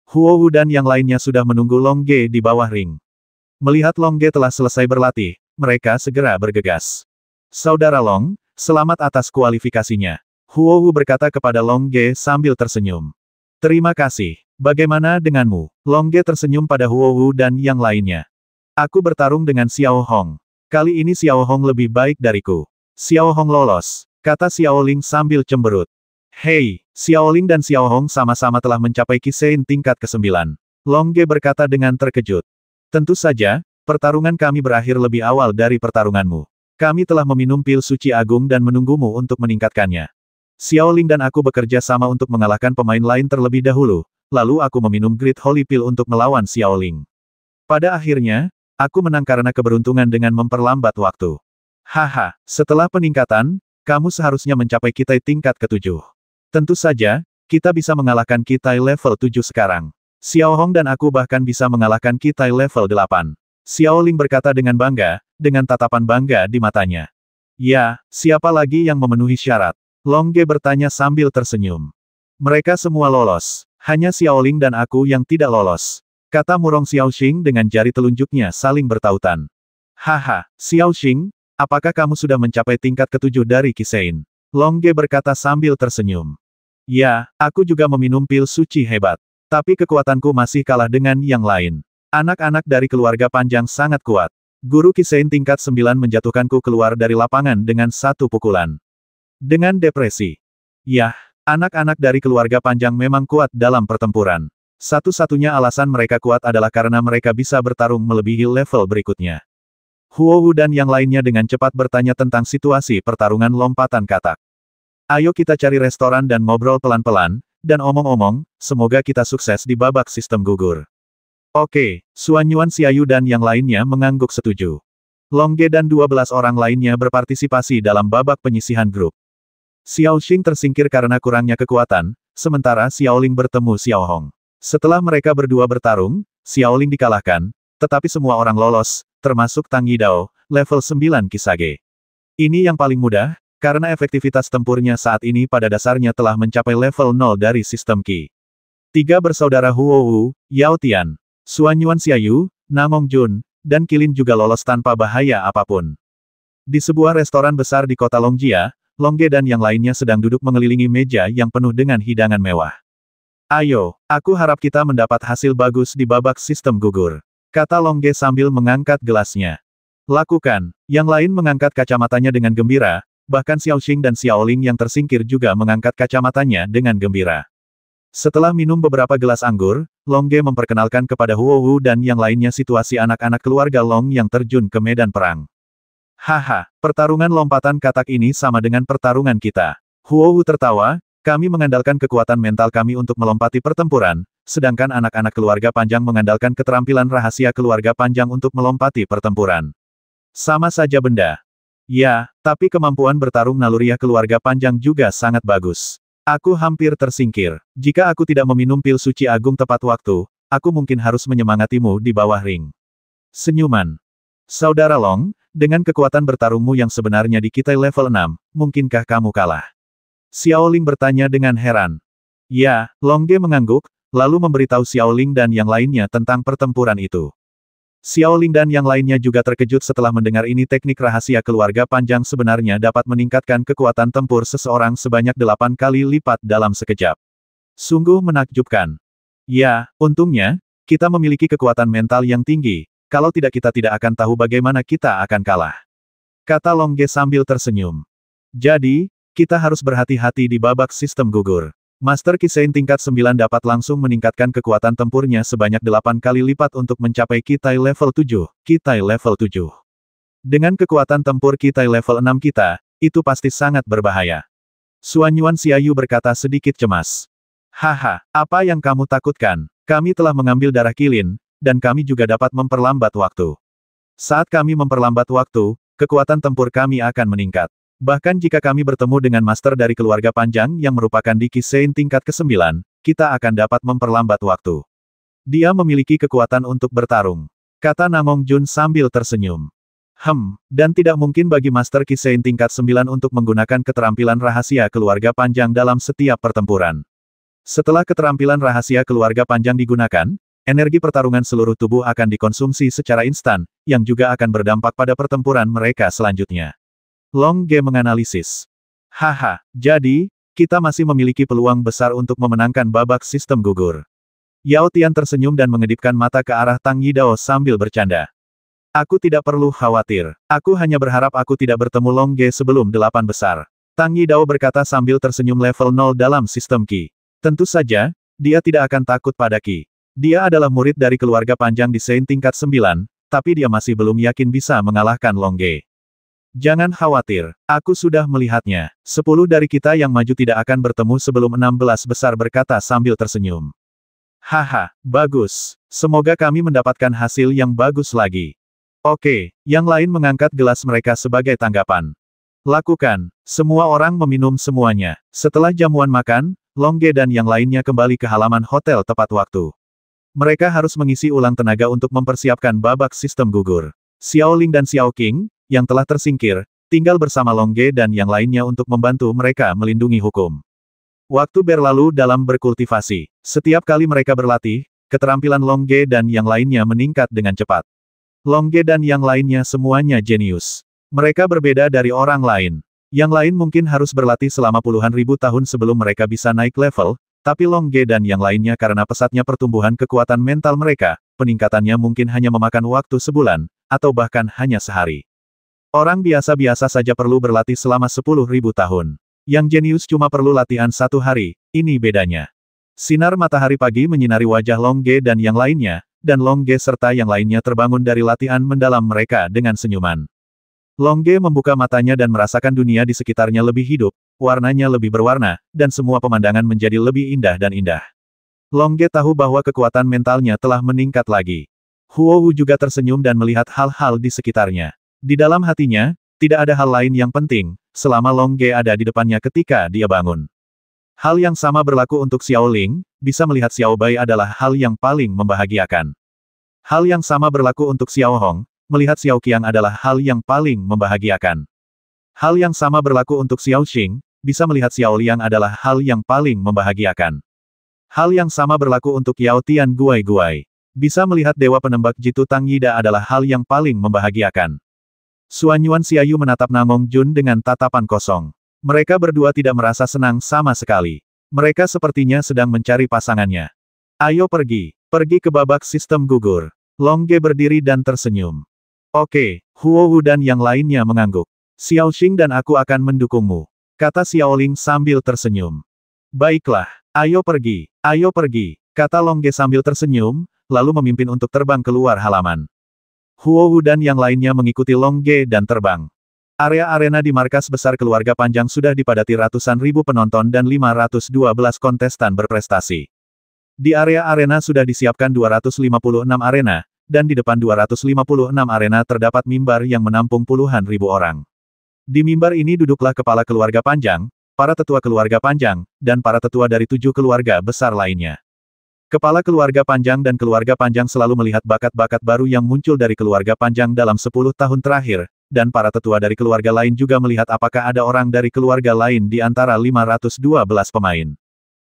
Huo Wu dan yang lainnya sudah menunggu Long Ge di bawah ring. Melihat Long Ge telah selesai berlatih, mereka segera bergegas. Saudara Long, selamat atas kualifikasinya. Huo Wu berkata kepada Long Ge sambil tersenyum. Terima kasih. Bagaimana denganmu? Long Ge tersenyum pada Huo Wu dan yang lainnya. Aku bertarung dengan Xiao Hong. Kali ini Xiao Hong lebih baik dariku. Xiao Hong lolos, kata Xiao Ling sambil cemberut. Hei, Xiao Ling dan Xiao Hong sama-sama telah mencapai Kisein tingkat ke-9. Long Ge berkata dengan terkejut. Tentu saja, pertarungan kami berakhir lebih awal dari pertarunganmu. Kami telah meminum pil suci agung dan menunggumu untuk meningkatkannya. Xiao Ling dan aku bekerja sama untuk mengalahkan pemain lain terlebih dahulu, lalu aku meminum Great Holy Pill untuk melawan Xiao Ling. Pada akhirnya, aku menang karena keberuntungan dengan memperlambat waktu. Haha, setelah peningkatan, kamu seharusnya mencapai Kitai tingkat ke-7. Tentu saja, kita bisa mengalahkan Kitai level 7 sekarang. Xiao Hong dan aku bahkan bisa mengalahkan Kitai level 8. Xiao Ling berkata dengan bangga, dengan tatapan bangga di matanya. Ya, siapa lagi yang memenuhi syarat? Long Ge bertanya sambil tersenyum. Mereka semua lolos. Hanya Xiao Ling dan aku yang tidak lolos. Kata Murong Xiaoxing dengan jari telunjuknya saling bertautan. Haha, Xiaoxing, apakah kamu sudah mencapai tingkat ke-7 dari Kisein? Long Ge berkata sambil tersenyum. Ya, aku juga meminum pil suci hebat. Tapi kekuatanku masih kalah dengan yang lain. Anak-anak dari keluarga panjang sangat kuat. Guru Kisein tingkat 9 menjatuhkanku keluar dari lapangan dengan satu pukulan. Dengan depresi. Yah, anak-anak dari keluarga panjang memang kuat dalam pertempuran. Satu-satunya alasan mereka kuat adalah karena mereka bisa bertarung melebihi level berikutnya. Huo Wu dan yang lainnya dengan cepat bertanya tentang situasi pertarungan lompatan katak. Ayo kita cari restoran dan ngobrol pelan-pelan, dan omong-omong, semoga kita sukses di babak sistem gugur. Oke, Xuan Yuan Xiaoyu dan yang lainnya mengangguk setuju. Long Ge dan 12 orang lainnya berpartisipasi dalam babak penyisihan grup. Xiao Xing tersingkir karena kurangnya kekuatan, sementara Xiao Ling bertemu Xiao Hong. Setelah mereka berdua bertarung, Xiao Ling dikalahkan, tetapi semua orang lolos, termasuk Tang Yidao, level 9 Kisage. Ini yang paling mudah, karena efektivitas tempurnya saat ini pada dasarnya telah mencapai level 0 dari sistem Qi. 3 bersaudara Huo Wu, Yao Tian, Xuan Yuan Xiaoyu, Namong Jun, dan Qilin juga lolos tanpa bahaya apapun. Di sebuah restoran besar di kota Longjia, Long Ge dan yang lainnya sedang duduk mengelilingi meja yang penuh dengan hidangan mewah. Ayo, aku harap kita mendapat hasil bagus di babak sistem gugur. Kata Long Ge sambil mengangkat gelasnya. Lakukan. Yang lain mengangkat kacamatanya dengan gembira, bahkan Xiao Xing dan Xiao Ling yang tersingkir juga mengangkat kacamatanya dengan gembira. Setelah minum beberapa gelas anggur, Long Ge memperkenalkan kepada Huo Wu dan yang lainnya situasi anak-anak keluarga Long yang terjun ke medan perang. Haha, pertarungan lompatan katak ini sama dengan pertarungan kita. Huo Wu tertawa, kami mengandalkan kekuatan mental kami untuk melompati pertempuran, sedangkan anak-anak keluarga panjang mengandalkan keterampilan rahasia keluarga panjang untuk melompati pertempuran. Sama saja benda. Ya, tapi kemampuan bertarung naluriah keluarga panjang juga sangat bagus. Aku hampir tersingkir. Jika aku tidak meminum pil suci agung tepat waktu, aku mungkin harus menyemangatimu di bawah ring. Senyuman. Saudara Long, dengan kekuatan bertarungmu yang sebenarnya di Kitai level 6, mungkinkah kamu kalah? Xiao Ling bertanya dengan heran. Ya, Long Ge mengangguk, lalu memberitahu Xiao Ling dan yang lainnya tentang pertempuran itu. Xiao Ling dan yang lainnya juga terkejut setelah mendengar ini teknik rahasia keluarga panjang sebenarnya dapat meningkatkan kekuatan tempur seseorang sebanyak 8 kali lipat dalam sekejap. Sungguh menakjubkan. Ya, untungnya, kita memiliki kekuatan mental yang tinggi, kalau tidak kita tidak akan tahu bagaimana kita akan kalah. Kata Long Ge sambil tersenyum. Jadi, kita harus berhati-hati di babak sistem gugur. Master Kisein tingkat 9 dapat langsung meningkatkan kekuatan tempurnya sebanyak 8 kali lipat untuk mencapai Kitai level 7, Kitai level 7. Dengan kekuatan tempur Kitai level 6 kita, itu pasti sangat berbahaya. Xuan Yuan Xiaoyu berkata sedikit cemas. Haha, apa yang kamu takutkan? Kami telah mengambil darah Qilin, dan kami juga dapat memperlambat waktu. Saat kami memperlambat waktu, kekuatan tempur kami akan meningkat. Bahkan jika kami bertemu dengan master dari keluarga panjang yang merupakan Diki Sein tingkat ke-9, kita akan dapat memperlambat waktu. Dia memiliki kekuatan untuk bertarung, kata Namong Jun sambil tersenyum. Dan tidak mungkin bagi Master Ki Sein tingkat 9 untuk menggunakan keterampilan rahasia keluarga panjang dalam setiap pertempuran. Setelah keterampilan rahasia keluarga panjang digunakan, energi pertarungan seluruh tubuh akan dikonsumsi secara instan, yang juga akan berdampak pada pertempuran mereka selanjutnya. Long Ge menganalisis. Jadi, kita masih memiliki peluang besar untuk memenangkan babak sistem gugur. Yao Tian tersenyum dan mengedipkan mata ke arah Tang Yidao sambil bercanda. Aku tidak perlu khawatir. Aku hanya berharap aku tidak bertemu Long Ge sebelum 8 besar. Tang Yidao berkata sambil tersenyum level 0 dalam sistem Qi. Tentu saja, dia tidak akan takut pada Qi. Dia adalah murid dari keluarga panjang di Sein tingkat 9, tapi dia masih belum yakin bisa mengalahkan Long Ge. Jangan khawatir, aku sudah melihatnya. 10 dari kita yang maju tidak akan bertemu sebelum 16 besar berkata sambil tersenyum. Bagus. Semoga kami mendapatkan hasil yang bagus lagi. Oke, yang lain mengangkat gelas mereka sebagai tanggapan. Lakukan. Semua orang meminum semuanya. Setelah jamuan makan, Long Ge dan yang lainnya kembali ke halaman hotel tepat waktu. Mereka harus mengisi ulang tenaga untuk mempersiapkan babak sistem gugur. Xiao Ling dan Xiao Qing, yang telah tersingkir, tinggal bersama Long Ge dan yang lainnya untuk membantu mereka melindungi hukum. Waktu berlalu dalam berkultivasi. Setiap kali mereka berlatih, keterampilan Long Ge dan yang lainnya meningkat dengan cepat. Long Ge dan yang lainnya semuanya jenius. Mereka berbeda dari orang lain. Yang lain mungkin harus berlatih selama puluhan ribu tahun sebelum mereka bisa naik level, tapi Long Ge dan yang lainnya karena pesatnya pertumbuhan kekuatan mental mereka, peningkatannya mungkin hanya memakan waktu sebulan, atau bahkan hanya sehari. Orang biasa-biasa saja perlu berlatih selama 10.000 tahun. Yang jenius cuma perlu latihan 1 hari, ini bedanya. Sinar matahari pagi menyinari wajah Long Ge dan yang lainnya, dan Long Ge serta yang lainnya terbangun dari latihan mendalam mereka dengan senyuman. Long Ge membuka matanya dan merasakan dunia di sekitarnya lebih hidup, warnanya lebih berwarna, dan semua pemandangan menjadi lebih indah dan indah. Long Ge tahu bahwa kekuatan mentalnya telah meningkat lagi. Huo Wu juga tersenyum dan melihat hal-hal di sekitarnya. Di dalam hatinya, tidak ada hal lain yang penting, selama Long Ge ada di depannya ketika dia bangun. Hal yang sama berlaku untuk Xiao Ling, bisa melihat Xiao Bai adalah hal yang paling membahagiakan. Hal yang sama berlaku untuk Xiao Hong, melihat Xiao Qiang adalah hal yang paling membahagiakan. Hal yang sama berlaku untuk Xiao Xing, bisa melihat Xiao Liang adalah hal yang paling membahagiakan. Hal yang sama berlaku untuk Yao Tian Guai Guai. Bisa melihat Dewa Penembak Jitu Tang Yida adalah hal yang paling membahagiakan. Suan Yuan Xiaoyu menatap Namong Jun dengan tatapan kosong. Mereka berdua tidak merasa senang sama sekali. Mereka sepertinya sedang mencari pasangannya. Ayo pergi. Pergi ke babak sistem gugur. Long Ge berdiri dan tersenyum. Oke, Huo Wu dan yang lainnya mengangguk. Xiao Xing dan aku akan mendukungmu, kata Xiao Ling sambil tersenyum. Baiklah, ayo pergi, kata Long Ge sambil tersenyum, lalu memimpin untuk terbang keluar halaman. Huo Wu dan yang lainnya mengikuti Long Ge dan terbang. Area arena di markas besar keluarga panjang sudah dipadati ratusan ribu penonton dan 512 kontestan berprestasi. Di area arena sudah disiapkan 256 arena, dan di depan 256 arena terdapat mimbar yang menampung puluhan ribu orang. Di mimbar ini duduklah kepala keluarga panjang, para tetua keluarga panjang, dan para tetua dari 7 keluarga besar lainnya. Kepala keluarga panjang dan keluarga panjang selalu melihat bakat-bakat baru yang muncul dari keluarga panjang dalam 10 tahun terakhir, dan para tetua dari keluarga lain juga melihat apakah ada orang dari keluarga lain di antara 512 pemain.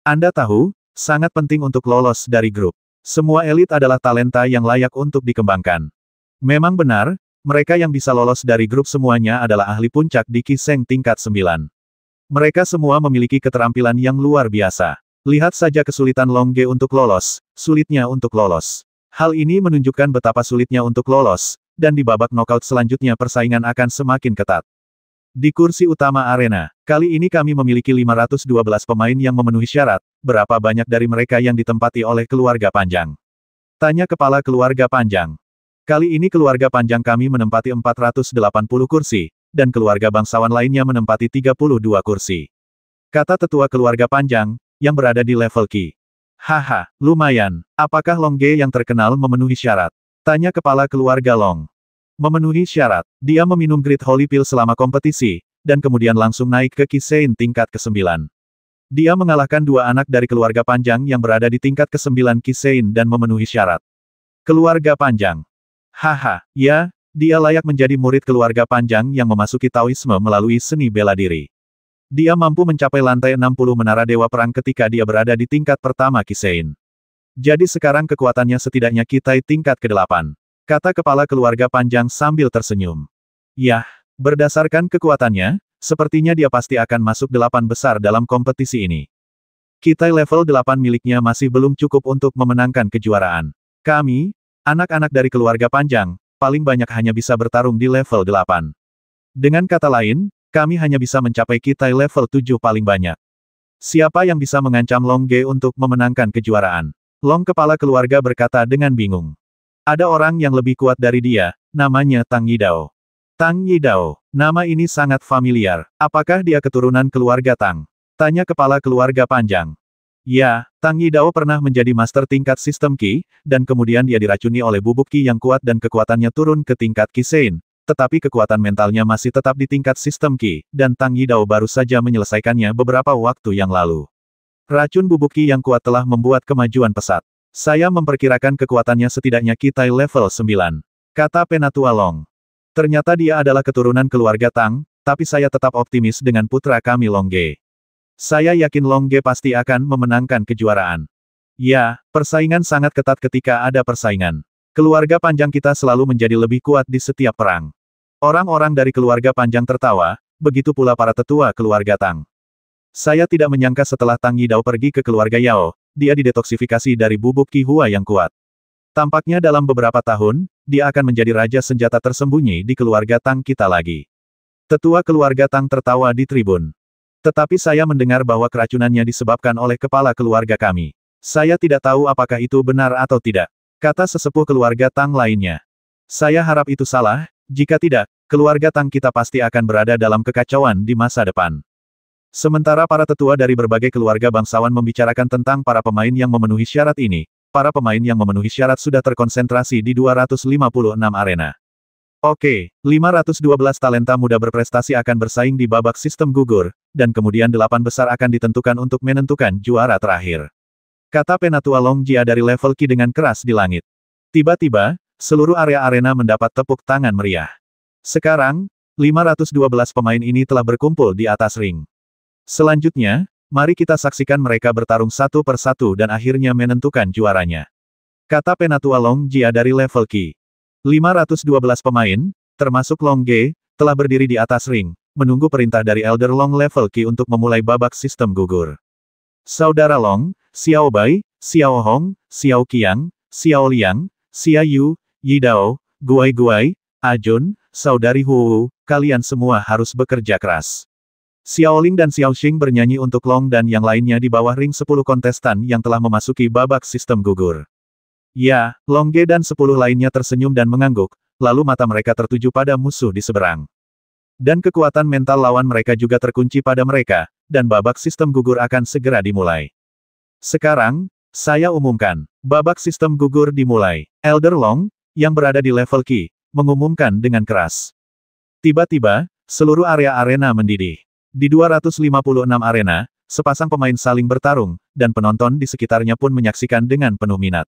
Anda tahu, sangat penting untuk lolos dari grup. Semua elit adalah talenta yang layak untuk dikembangkan. Memang benar, mereka yang bisa lolos dari grup semuanya adalah ahli puncak di Qi Seng tingkat 9. Mereka semua memiliki keterampilan yang luar biasa. Lihat saja kesulitan Long Ge untuk lolos, sulitnya untuk lolos. Hal ini menunjukkan betapa sulitnya untuk lolos, dan di babak knockout selanjutnya persaingan akan semakin ketat. Di kursi utama arena, kali ini kami memiliki 512 pemain yang memenuhi syarat, berapa banyak dari mereka yang ditempati oleh keluarga panjang? Tanya kepala keluarga panjang. Kali ini keluarga panjang kami menempati 480 kursi, dan keluarga bangsawan lainnya menempati 32 kursi. Kata tetua keluarga panjang, yang berada di level Qi. Lumayan. Apakah Long Ge yang terkenal memenuhi syarat? Tanya kepala keluarga Long. Memenuhi syarat. Dia meminum Great Holy Pill selama kompetisi, dan kemudian langsung naik ke Kisein tingkat ke-9. Dia mengalahkan dua anak dari keluarga panjang yang berada di tingkat ke-9 Kisein dan memenuhi syarat. Keluarga panjang. Haha, ya, dia layak menjadi murid keluarga panjang yang memasuki Taoisme melalui seni bela diri. Dia mampu mencapai lantai 60 Menara Dewa Perang ketika dia berada di tingkat pertama Kisein. Jadi sekarang kekuatannya setidaknya Kitai tingkat ke-8. Kata kepala keluarga panjang sambil tersenyum. Yah, berdasarkan kekuatannya, sepertinya dia pasti akan masuk 8 besar dalam kompetisi ini. Kitai level 8 miliknya masih belum cukup untuk memenangkan kejuaraan. Kami, anak-anak dari keluarga panjang, paling banyak hanya bisa bertarung di level 8. Dengan kata lain, kami hanya bisa mencapai Kitai level 7 paling banyak. Siapa yang bisa mengancam Long Ge untuk memenangkan kejuaraan? Long kepala keluarga berkata dengan bingung. Ada orang yang lebih kuat dari dia, namanya Tang Yidao. Tang Yidao, nama ini sangat familiar. Apakah dia keturunan keluarga Tang? Tanya kepala keluarga panjang. Ya, Tang Yidao pernah menjadi master tingkat sistem Qi, dan kemudian dia diracuni oleh bubuk Qi yang kuat dan kekuatannya turun ke tingkat Kisein. Tetapi kekuatan mentalnya masih tetap di tingkat sistem Qi, dan Tang Yidao baru saja menyelesaikannya beberapa waktu yang lalu. Racun bubuk Qi yang kuat telah membuat kemajuan pesat. Saya memperkirakan kekuatannya setidaknya Kitai level 9. Kata Penatua Long. Ternyata dia adalah keturunan keluarga Tang, tapi saya tetap optimis dengan putra kami Long Ge. Saya yakin Long Ge pasti akan memenangkan kejuaraan. Ya, persaingan sangat ketat ketika ada persaingan. Keluarga panjang kita selalu menjadi lebih kuat di setiap perang. Orang-orang dari keluarga panjang tertawa, begitu pula para tetua keluarga Tang. Saya tidak menyangka setelah Tang Yidao pergi ke keluarga Yao, dia didetoksifikasi dari bubuk Qi Hua yang kuat. Tampaknya dalam beberapa tahun, dia akan menjadi raja senjata tersembunyi di keluarga Tang kita lagi. Tetua keluarga Tang tertawa di tribun. Tetapi saya mendengar bahwa keracunannya disebabkan oleh kepala keluarga kami. Saya tidak tahu apakah itu benar atau tidak. Kata sesepuh keluarga Tang lainnya. Saya harap itu salah, jika tidak, keluarga Tang kita pasti akan berada dalam kekacauan di masa depan. Sementara para tetua dari berbagai keluarga bangsawan membicarakan tentang para pemain yang memenuhi syarat ini, para pemain yang memenuhi syarat sudah terkonsentrasi di 256 arena. Oke, 512 talenta muda berprestasi akan bersaing di babak sistem gugur, dan kemudian 8 besar akan ditentukan untuk menentukan juara terakhir. Kata Penatua Long Jia dari level Qi dengan keras di langit. Tiba-tiba, seluruh area arena mendapat tepuk tangan meriah. Sekarang, 512 pemain ini telah berkumpul di atas ring. Selanjutnya, mari kita saksikan mereka bertarung satu per satu dan akhirnya menentukan juaranya. Kata Penatua Long Jia dari level Qi. 512 pemain, termasuk Long Ge, telah berdiri di atas ring, menunggu perintah dari Elder Long level Qi untuk memulai babak sistem gugur. Saudara Long, Xiao Bai, Xiao Hong, Xiao Qiang, Xiao Liang, Xia Yu, Yidao, Guai Guai, Ajun, Saudari Hu, kalian semua harus bekerja keras. Xiaoling dan Xiaoxing bernyanyi untuk Long dan yang lainnya di bawah ring 10 kontestan yang telah memasuki babak sistem gugur. Ya, Long Ge dan 10 lainnya tersenyum dan mengangguk, lalu mata mereka tertuju pada musuh di seberang. Dan kekuatan mental lawan mereka juga terkunci pada mereka, dan babak sistem gugur akan segera dimulai. Sekarang, saya umumkan, babak sistem gugur dimulai. Elder Long, yang berada di level Qi, mengumumkan dengan keras. Tiba-tiba, seluruh area arena mendidih. Di 256 arena, sepasang pemain saling bertarung, dan penonton di sekitarnya pun menyaksikan dengan penuh minat.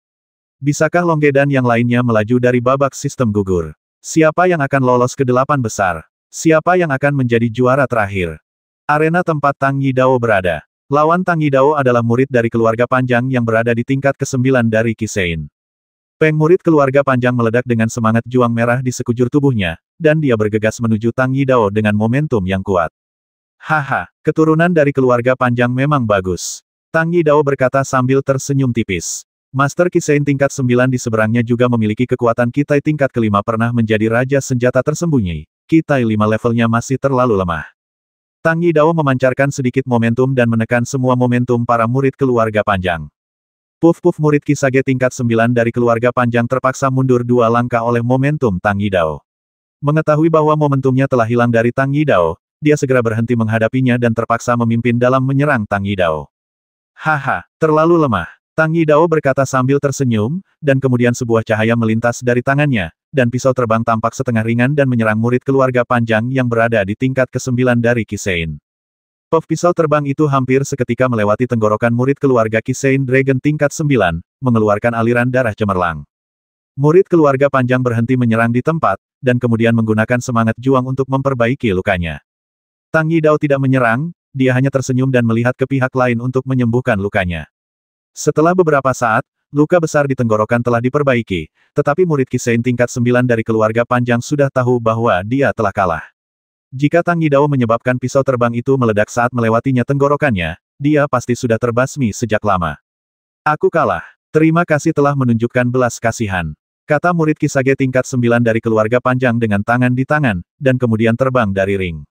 Bisakah Long Ge dan yang lainnya melaju dari babak sistem gugur? Siapa yang akan lolos ke 8 besar? Siapa yang akan menjadi juara terakhir? Arena tempat Tang Yidao berada. Lawan Tang Yidao adalah murid dari keluarga panjang yang berada di tingkat ke-9 dari Kisein. Peng murid keluarga panjang meledak dengan semangat juang merah di sekujur tubuhnya, dan dia bergegas menuju Tang Yidao dengan momentum yang kuat. Haha, keturunan dari keluarga panjang memang bagus. Tang Yidao berkata sambil tersenyum tipis. Master Kisein tingkat 9 di seberangnya juga memiliki kekuatan Kitai tingkat ke-5 pernah menjadi raja senjata tersembunyi. Kitai 5 levelnya masih terlalu lemah. Tang Yidao memancarkan sedikit momentum dan menekan semua momentum para murid keluarga panjang. Puf-puf murid Kisage tingkat 9 dari keluarga panjang terpaksa mundur 2 langkah oleh momentum Tang Yidao. Mengetahui bahwa momentumnya telah hilang dari Tang Yidao, dia segera berhenti menghadapinya dan terpaksa memimpin dalam menyerang Tang Yidao. Haha, terlalu lemah. Tang Yidao berkata sambil tersenyum, dan kemudian sebuah cahaya melintas dari tangannya, dan pisau terbang tampak setengah ringan dan menyerang murid keluarga panjang yang berada di tingkat ke-9 dari Kisein. Puff pisau terbang itu hampir seketika melewati tenggorokan murid keluarga Kisein Dragon tingkat 9, mengeluarkan aliran darah cemerlang. Murid keluarga panjang berhenti menyerang di tempat, dan kemudian menggunakan semangat juang untuk memperbaiki lukanya. Tang Yidao tidak menyerang, dia hanya tersenyum dan melihat ke pihak lain untuk menyembuhkan lukanya. Setelah beberapa saat, luka besar di tenggorokan telah diperbaiki, tetapi murid Kisein tingkat 9 dari keluarga panjang sudah tahu bahwa dia telah kalah. Jika Tang Yidao menyebabkan pisau terbang itu meledak saat melewatinya tenggorokannya, dia pasti sudah terbasmi sejak lama. Aku kalah. Terima kasih telah menunjukkan belas kasihan, kata murid Kisage tingkat 9 dari keluarga panjang dengan tangan di tangan, dan kemudian terbang dari ring.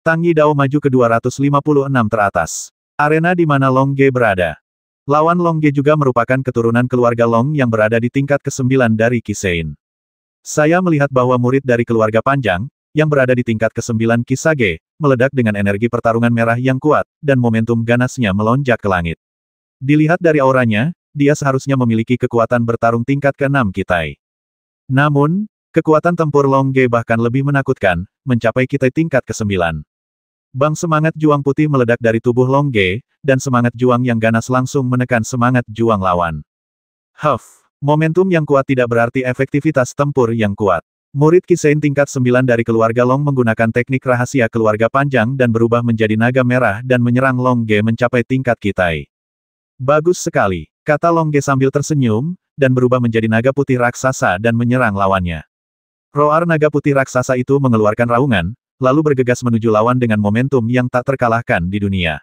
Tang Yidao maju ke 256 teratas. Arena di mana Long Ge berada. Lawan Long Ge juga merupakan keturunan keluarga Long yang berada di tingkat ke-9 dari Kisein. Saya melihat bahwa murid dari keluarga panjang, yang berada di tingkat ke-9 Kisage, meledak dengan energi pertarungan merah yang kuat, dan momentum ganasnya melonjak ke langit. Dilihat dari auranya, dia seharusnya memiliki kekuatan bertarung tingkat ke-6 Kitai. Namun, kekuatan tempur Long Ge bahkan lebih menakutkan, mencapai Kitai tingkat ke-9. Bang semangat juang putih meledak dari tubuh Long Ge, dan semangat juang yang ganas langsung menekan semangat juang lawan. Momentum yang kuat tidak berarti efektivitas tempur yang kuat. Murid Kisein tingkat 9 dari keluarga Long menggunakan teknik rahasia keluarga panjang dan berubah menjadi naga merah dan menyerang Long Ge mencapai tingkat Kitai. Bagus sekali, kata Long Ge sambil tersenyum, dan berubah menjadi naga putih raksasa dan menyerang lawannya. Roar naga putih raksasa itu mengeluarkan raungan, lalu bergegas menuju lawan dengan momentum yang tak terkalahkan di dunia.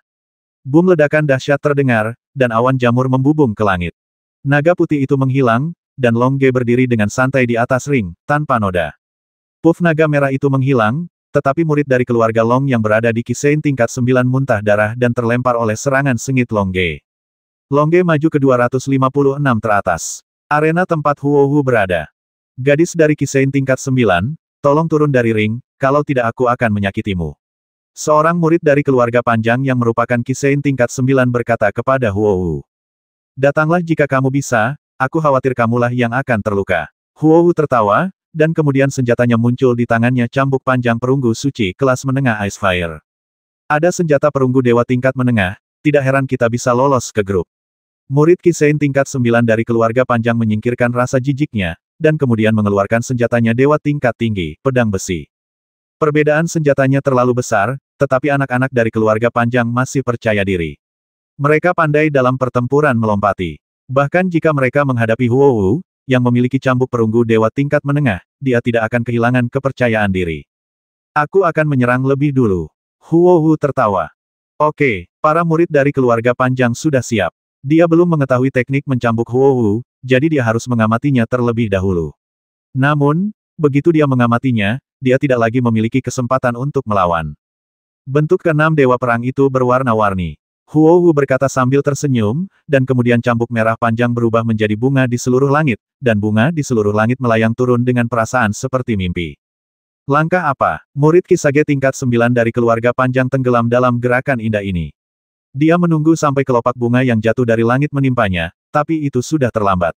Boom ledakan dahsyat terdengar, dan awan jamur membubung ke langit. Naga putih itu menghilang, dan Long Ge berdiri dengan santai di atas ring, tanpa noda. Puff naga merah itu menghilang, tetapi murid dari keluarga Long yang berada di Kisein tingkat 9 muntah darah dan terlempar oleh serangan sengit Long Ge. Long Ge maju ke 256 teratas. Arena tempat Huo Hu berada. Gadis dari Kisein tingkat 9, tolong turun dari ring, kalau tidak aku akan menyakitimu. Seorang murid dari keluarga panjang yang merupakan Kisein tingkat 9 berkata kepada Huo Hu. Datanglah jika kamu bisa, aku khawatir kamulah yang akan terluka. Huo Hu tertawa, dan kemudian senjatanya muncul di tangannya cambuk panjang perunggu suci kelas menengah Ice Fire. Ada senjata perunggu dewa tingkat menengah, tidak heran kita bisa lolos ke grup. Murid Kisein tingkat 9 dari keluarga panjang menyingkirkan rasa jijiknya, dan kemudian mengeluarkan senjatanya dewa tingkat tinggi, pedang besi. Perbedaan senjatanya terlalu besar, tetapi anak-anak dari keluarga panjang masih percaya diri. Mereka pandai dalam pertempuran melompati. Bahkan jika mereka menghadapi Huo Hu, yang memiliki cambuk perunggu dewa tingkat menengah, dia tidak akan kehilangan kepercayaan diri. Aku akan menyerang lebih dulu. Huo Hu tertawa. Oke, para murid dari keluarga panjang sudah siap. Dia belum mengetahui teknik mencambuk Huo Hu, jadi dia harus mengamatinya terlebih dahulu. Namun, begitu dia mengamatinya, dia tidak lagi memiliki kesempatan untuk melawan. Bentuk ke-6 dewa perang itu berwarna-warni. Huo Hu berkata sambil tersenyum, dan kemudian cambuk merah panjang berubah menjadi bunga di seluruh langit, dan bunga di seluruh langit melayang turun dengan perasaan seperti mimpi. Langkah apa? Murid Kisage tingkat 9 dari keluarga panjang tenggelam dalam gerakan indah ini. Dia menunggu sampai kelopak bunga yang jatuh dari langit menimpanya, tapi itu sudah terlambat.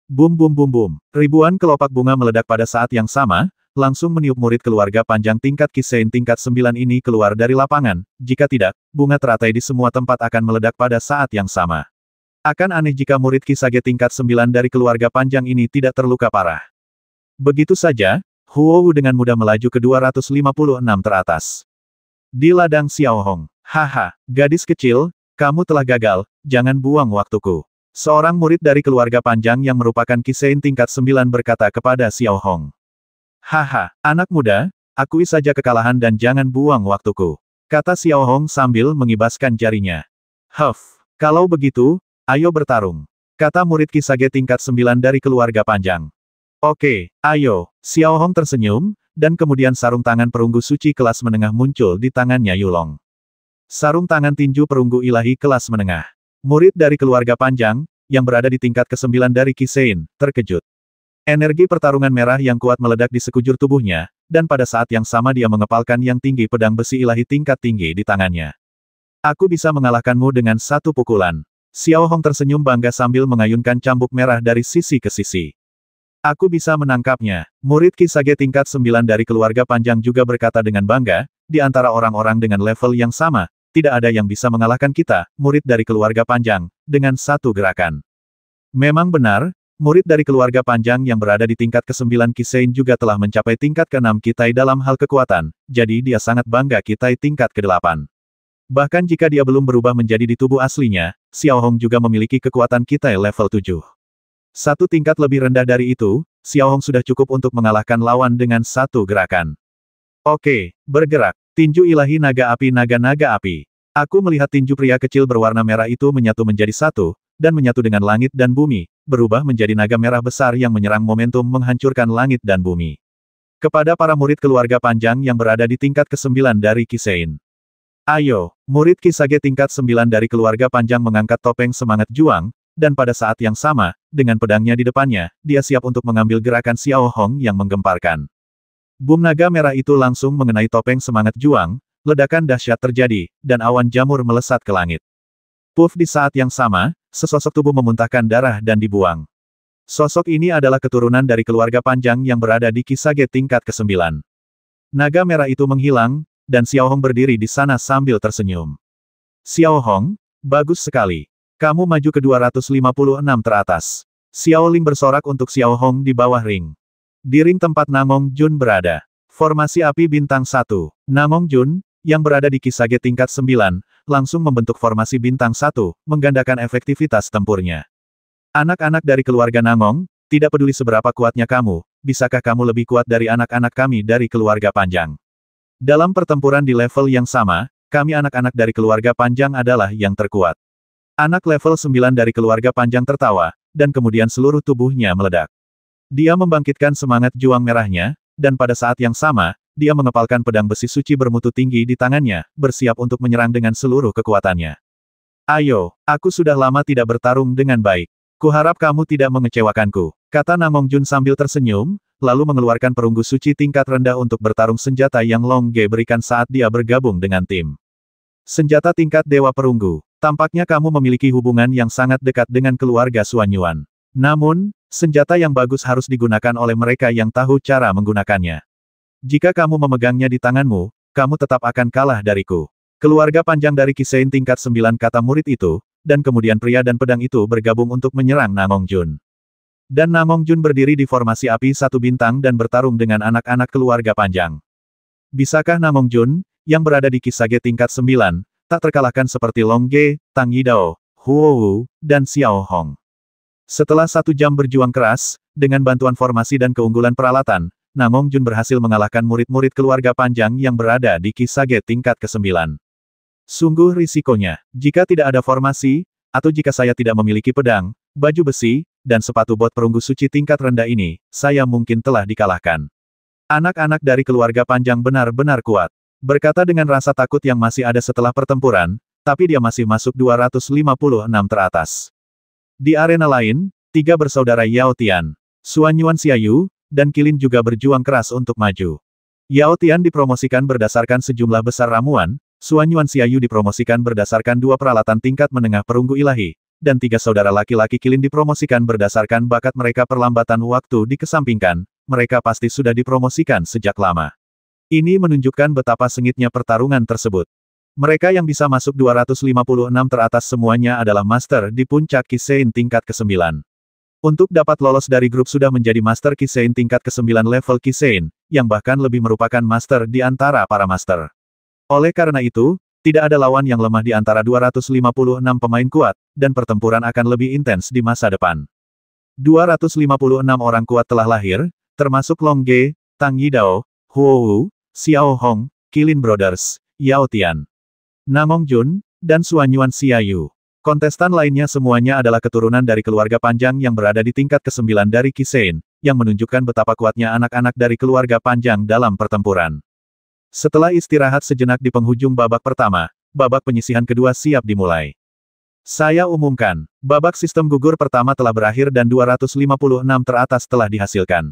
Bum bum bum bum. Ribuan kelopak bunga meledak pada saat yang sama, langsung meniup murid keluarga panjang tingkat Kisein tingkat 9 ini keluar dari lapangan, jika tidak, bunga teratai di semua tempat akan meledak pada saat yang sama. Akan aneh jika murid Kisage tingkat 9 dari keluarga panjang ini tidak terluka parah. Begitu saja, Huo Hu dengan mudah melaju ke 256 teratas. Di ladang Xiao Hong. Haha, gadis kecil, kamu telah gagal, jangan buang waktuku. Seorang murid dari keluarga panjang yang merupakan Kisein tingkat 9 berkata kepada Xiao Hong. Haha, anak muda, akui saja kekalahan dan jangan buang waktuku, kata Xiao Hong sambil mengibaskan jarinya. Kalau begitu, ayo bertarung, kata murid Kisage tingkat 9 dari keluarga panjang. Oke, ayo, Xiao Hong tersenyum, dan kemudian sarung tangan perunggu suci kelas menengah muncul di tangannya Yulong. Sarung tangan tinju perunggu ilahi kelas menengah. Murid dari keluarga panjang, yang berada di tingkat ke-9 dari Kisein, terkejut. Energi pertarungan merah yang kuat meledak di sekujur tubuhnya, dan pada saat yang sama dia mengepalkan yang tinggi pedang besi ilahi tingkat tinggi di tangannya. Aku bisa mengalahkanmu dengan satu pukulan. Xiao Hong tersenyum bangga sambil mengayunkan cambuk merah dari sisi ke sisi. Aku bisa menangkapnya. Murid Kisage tingkat 9 dari keluarga panjang juga berkata dengan bangga, di antara orang-orang dengan level yang sama, tidak ada yang bisa mengalahkan kita, murid dari keluarga panjang, dengan satu gerakan. Memang benar, murid dari keluarga panjang yang berada di tingkat ke-9 Kisein juga telah mencapai tingkat ke-6 Kitai dalam hal kekuatan, jadi dia sangat bangga Kitai tingkat ke-8. Bahkan jika dia belum berubah menjadi di tubuh aslinya, Xiao Hong juga memiliki kekuatan Kitai level 7. Satu tingkat lebih rendah dari itu, Xiao Hong sudah cukup untuk mengalahkan lawan dengan satu gerakan. Oke, bergerak. Tinju ilahi naga api naga-naga api. Aku melihat tinju pria kecil berwarna merah itu menyatu menjadi satu, dan menyatu dengan langit dan bumi, berubah menjadi naga merah besar yang menyerang momentum menghancurkan langit dan bumi. Kepada para murid keluarga panjang yang berada di tingkat ke-9 dari Kisein. Ayo, murid Kisage tingkat 9 dari keluarga panjang mengangkat topeng semangat juang, dan pada saat yang sama, dengan pedangnya di depannya, dia siap untuk mengambil gerakan Xiao Hong yang menggemparkan. Bum naga merah itu langsung mengenai topeng semangat juang, ledakan dahsyat terjadi, dan awan jamur melesat ke langit. Puff di saat yang sama, sesosok tubuh memuntahkan darah dan dibuang. Sosok ini adalah keturunan dari keluarga panjang yang berada di Kisage tingkat ke-9. Naga merah itu menghilang, dan Xiao Hong berdiri di sana sambil tersenyum. Xiao Hong, bagus sekali. Kamu maju ke 256 teratas. Xiao Ling bersorak untuk Xiao Hong di bawah ring. Di ring tempat Namong Jun berada. Formasi api bintang 1. Namong Jun, yang berada di Kisage tingkat 9, langsung membentuk formasi bintang 1, menggandakan efektivitas tempurnya. Anak-anak dari keluarga Namong, tidak peduli seberapa kuatnya kamu, bisakah kamu lebih kuat dari anak-anak kami dari keluarga panjang? Dalam pertempuran di level yang sama, kami anak-anak dari keluarga panjang adalah yang terkuat. Anak level 9 dari keluarga panjang tertawa, dan kemudian seluruh tubuhnya meledak. Dia membangkitkan semangat juang merahnya, dan pada saat yang sama, dia mengepalkan pedang besi suci bermutu tinggi di tangannya, bersiap untuk menyerang dengan seluruh kekuatannya. Ayo, aku sudah lama tidak bertarung dengan baik. Kuharap kamu tidak mengecewakanku, kata Namong Jun sambil tersenyum, lalu mengeluarkan perunggu suci tingkat rendah untuk bertarung senjata yang Long Ge berikan saat dia bergabung dengan tim. Senjata tingkat Dewa Perunggu. Tampaknya kamu memiliki hubungan yang sangat dekat dengan keluarga Suanyuan. Namun, senjata yang bagus harus digunakan oleh mereka yang tahu cara menggunakannya. Jika kamu memegangnya di tanganmu, kamu tetap akan kalah dariku. Keluarga panjang dari Kisein tingkat 9 kata murid itu, dan kemudian pria dan pedang itu bergabung untuk menyerang Namong Jun. Dan Namong Jun berdiri di formasi api 1 bintang dan bertarung dengan anak-anak keluarga panjang. Bisakah Namong Jun, yang berada di Kisage tingkat 9, tak terkalahkan seperti Long Ge, Tang Yidao, Huo Wu, dan Xiao Hong. Setelah 1 jam berjuang keras, dengan bantuan formasi dan keunggulan peralatan, Namong Jun berhasil mengalahkan murid-murid keluarga panjang yang berada di Kisage tingkat ke-9. Sungguh risikonya, jika tidak ada formasi, atau jika saya tidak memiliki pedang, baju besi, dan sepatu bot perunggu suci tingkat rendah ini, saya mungkin telah dikalahkan. Anak-anak dari keluarga panjang benar-benar kuat. Berkata dengan rasa takut yang masih ada setelah pertempuran, tapi dia masih masuk 256 teratas. Di arena lain, 3 bersaudara Yao Tian, Suanyuan Xiaoyu, dan Qilin juga berjuang keras untuk maju. Yao Tian dipromosikan berdasarkan sejumlah besar ramuan, Suanyuan Xiaoyu dipromosikan berdasarkan 2 peralatan tingkat menengah perunggu ilahi, dan 3 saudara laki-laki Qilin dipromosikan berdasarkan bakat mereka perlambatan waktu dikesampingkan, mereka pasti sudah dipromosikan sejak lama. Ini menunjukkan betapa sengitnya pertarungan tersebut. Mereka yang bisa masuk 256 teratas semuanya adalah master di puncak Kisein tingkat ke-9. Untuk dapat lolos dari grup sudah menjadi master Kisein tingkat ke-9 level Kisein, yang bahkan lebih merupakan master di antara para master. Oleh karena itu, tidak ada lawan yang lemah di antara 256 pemain kuat, dan pertempuran akan lebih intens di masa depan. 256 orang kuat telah lahir, termasuk Long Ge, Tang Yidao, Huo Wu, Xiao Hong, Qilin Brothers, Yao Tian, Namong Jun, dan Suanyuan Xiaoyu. Kontestan lainnya semuanya adalah keturunan dari keluarga panjang yang berada di tingkat ke-9 dari Kisein, yang menunjukkan betapa kuatnya anak-anak dari keluarga panjang dalam pertempuran. Setelah istirahat sejenak di penghujung babak pertama, babak penyisihan kedua siap dimulai. Saya umumkan, babak sistem gugur pertama telah berakhir dan 256 teratas telah dihasilkan.